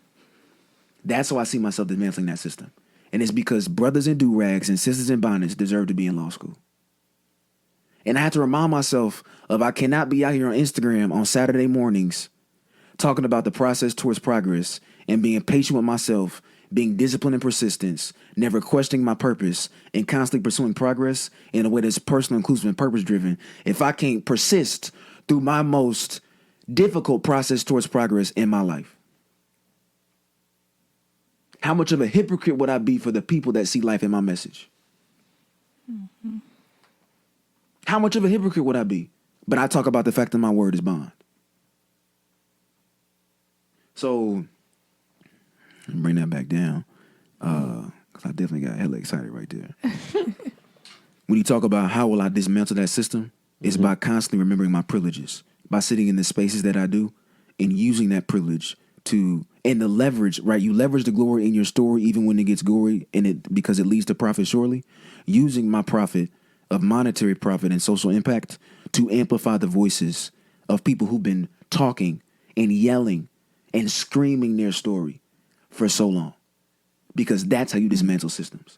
That's how I see myself dismantling that system. And it's because brothers in do-rags and sisters in bonnets deserve to be in law school. And I have to remind myself of, I cannot be out here on Instagram on Saturday mornings talking about the process towards progress and being patient with myself, being disciplined and persistence, never questioning my purpose, and constantly pursuing progress in a way that's personal, inclusive, and purpose-driven. If I can't persist through my most difficult process towards progress in my life, how much of a hypocrite would I be for the people that see life in my message? Mm-hmm. How much of a hypocrite would I be? But I talk about the fact that my word is bond. So, bring that back down. Because I definitely got hella excited right there. When you talk about how will I dismantle that system, it's by constantly remembering my privileges. By sitting in the spaces that I do and using that privilege to, and the leverage, right? You leverage the glory in your story even when it gets gory, and it because it leads to profit surely. Using my profit of monetary profit and social impact to amplify the voices of people who've been talking and yelling and screaming their story for so long. Because that's how you dismantle systems.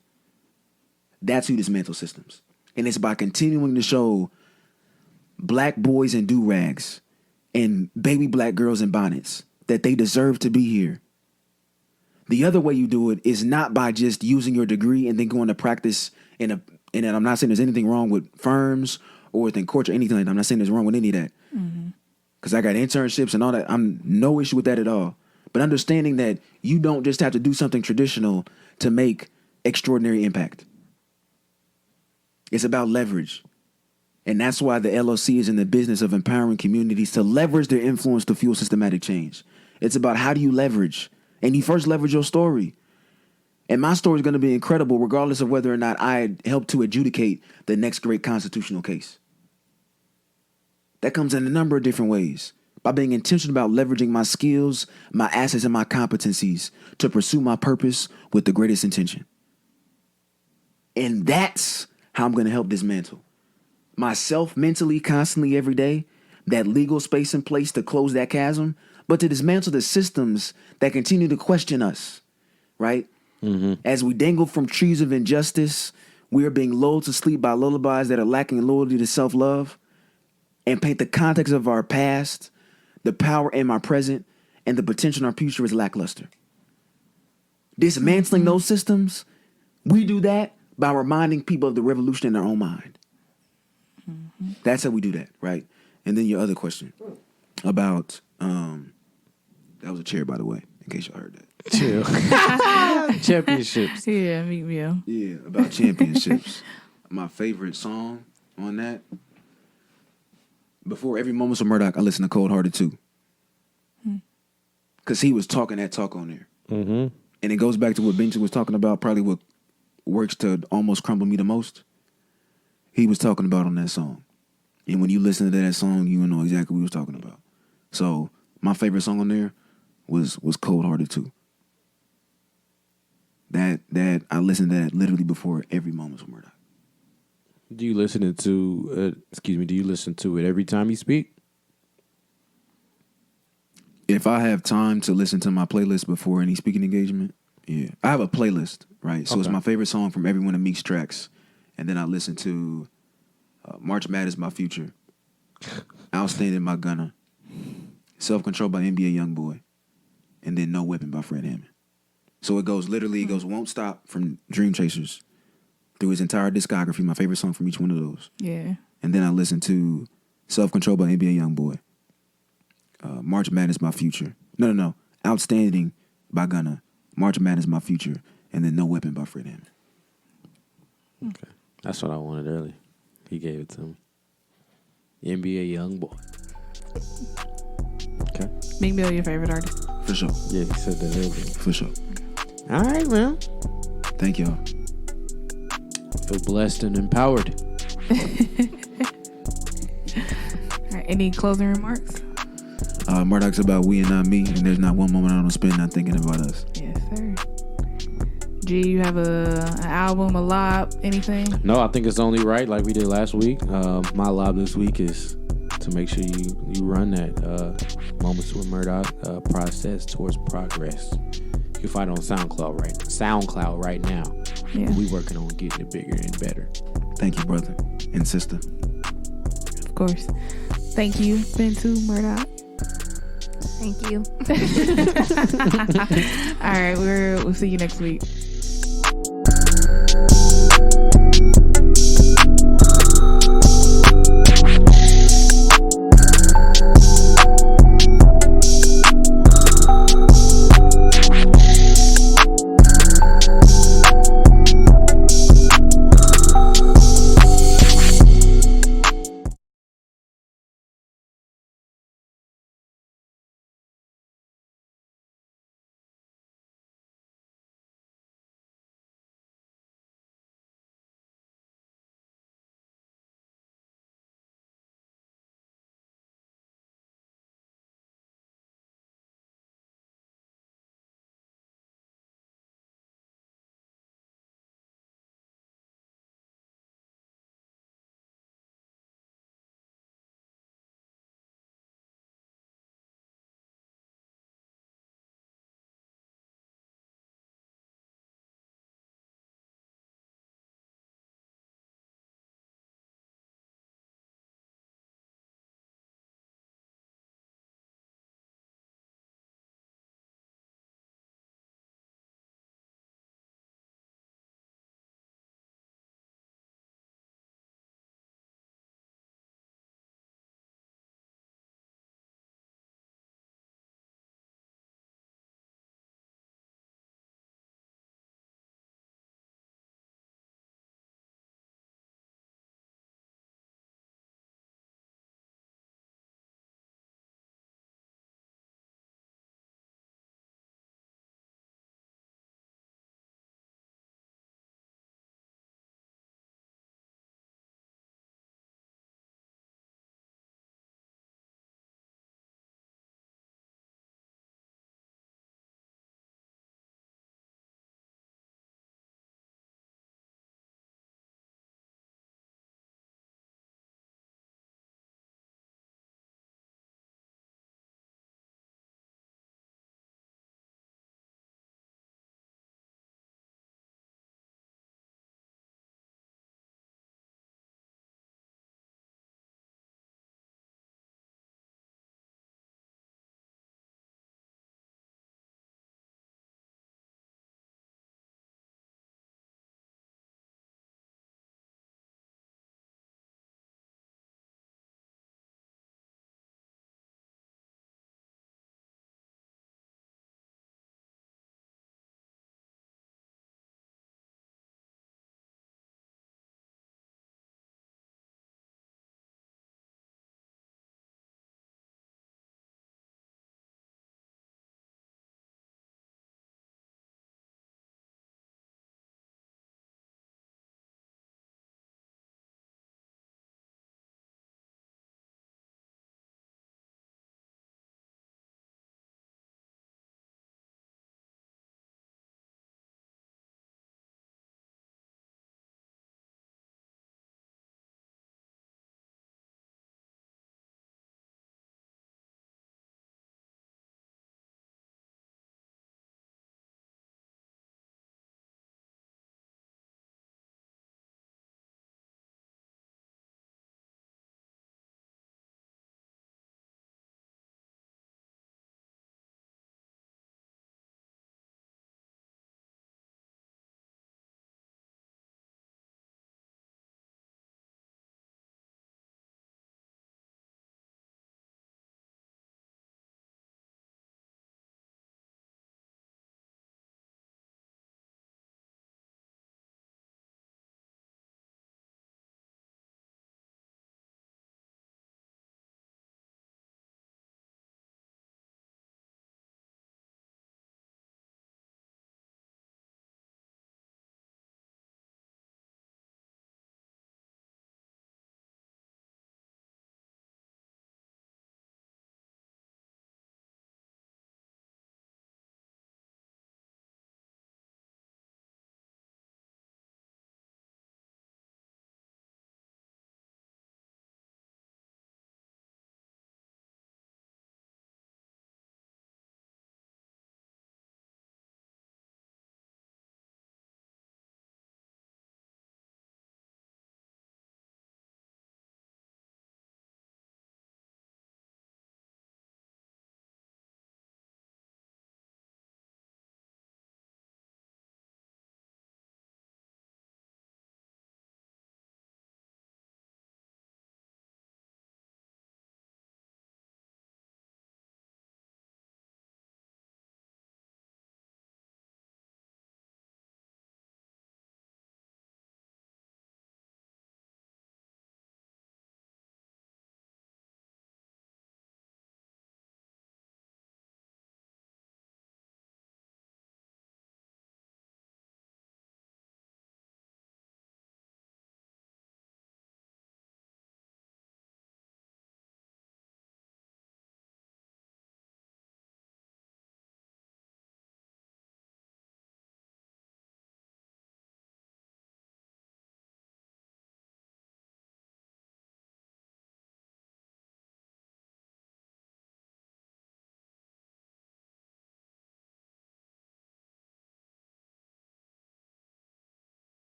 That's how you dismantle systems. And it's by continuing to show black boys in do-rags and baby black girls in bonnets that they deserve to be here. The other way you do it is not by just using your degree and then going to practice in a, and I'm not saying there's anything wrong with firms or within court or anything like that. I'm not saying there's wrong with any of that. Because I got internships and all that. I'm no issue with that at all. But understanding that you don't just have to do something traditional to make extraordinary impact. It's about leverage. And that's why the LOC is in the business of empowering communities to leverage their influence to fuel systematic change. It's about, how do you leverage? And you first leverage your story. And my story is going to be incredible regardless of whether or not I help to adjudicate the next great constitutional case. That comes in a number of different ways. By being intentional about leveraging my skills, my assets, and my competencies to pursue my purpose with the greatest intention. And that's how I'm going to help dismantle myself mentally, constantly, every day, that legal space in place to close that chasm, but to dismantle the systems that continue to question us, right? Mm-hmm. As we dangle from trees of injustice, we are being lulled to sleep by lullabies that are lacking loyalty to self-love, and paint the context of our past, the power in our present, and the potential in our future is lackluster. Dismantling those systems, we do that by reminding people of the revolution in their own mind. Mm-hmm. That's how we do that, right? And then your other question about, that was a chair, by the way, in case y'all heard that. Chill. Championships. Yeah, meet me. Yeah, about championships. My favorite song on that. Before every Moments of Murdock, I listen to Cold Hearted 2. because he was talking that talk on there. Mm-hmm. And it goes back to what Benji was talking about, probably what works to almost crumble me the most. He was talking about on that song. And when you listen to that song, you know exactly what he was talking about. So my favorite song on there was Cold Hearted 2. That I listened to that literally before every moment with Murdock. Do you listen to it every time you speak? If I have time to listen to my playlist before any speaking engagement, yeah. I have a playlist, right? So it's my favorite song from every one of Meek's tracks. And then I listen to March Madness My Future, Outstanding by Gunna, Self-Control by NBA Youngboy, and then No Weapon by Fred Hammond. So it goes Won't Stop from Dream Chasers through his entire discography, my favorite song from each one of those. Yeah. And then I listen to Self-Control by NBA Youngboy, March Madness My Future. No. Outstanding by Gunna, March Madness My Future, and then No Weapon by Fred Hammond. Okay. That's what I wanted earlier. He gave it to me. NBA Youngboy. Okay. Meek Mill, your favorite artist? For sure. Yeah, he said that earlier. For sure. All right, man. Thank y'all. Feel blessed and empowered. All right, any closing remarks? Murdock's about we and not me, and there's not one moment I don't spend not thinking about us. Yes, sir. G, you have an album, a lob, anything? No, I think it's only right, like we did last week. My lob this week is to make sure you run that Moments with Murdock process towards progress. You can find it on SoundCloud right now. Yeah. We working on getting it bigger and better. Thank you, brother and sister. Of course. Thank you, Bentu Murdock. Thank you. All right, we'll see you next week.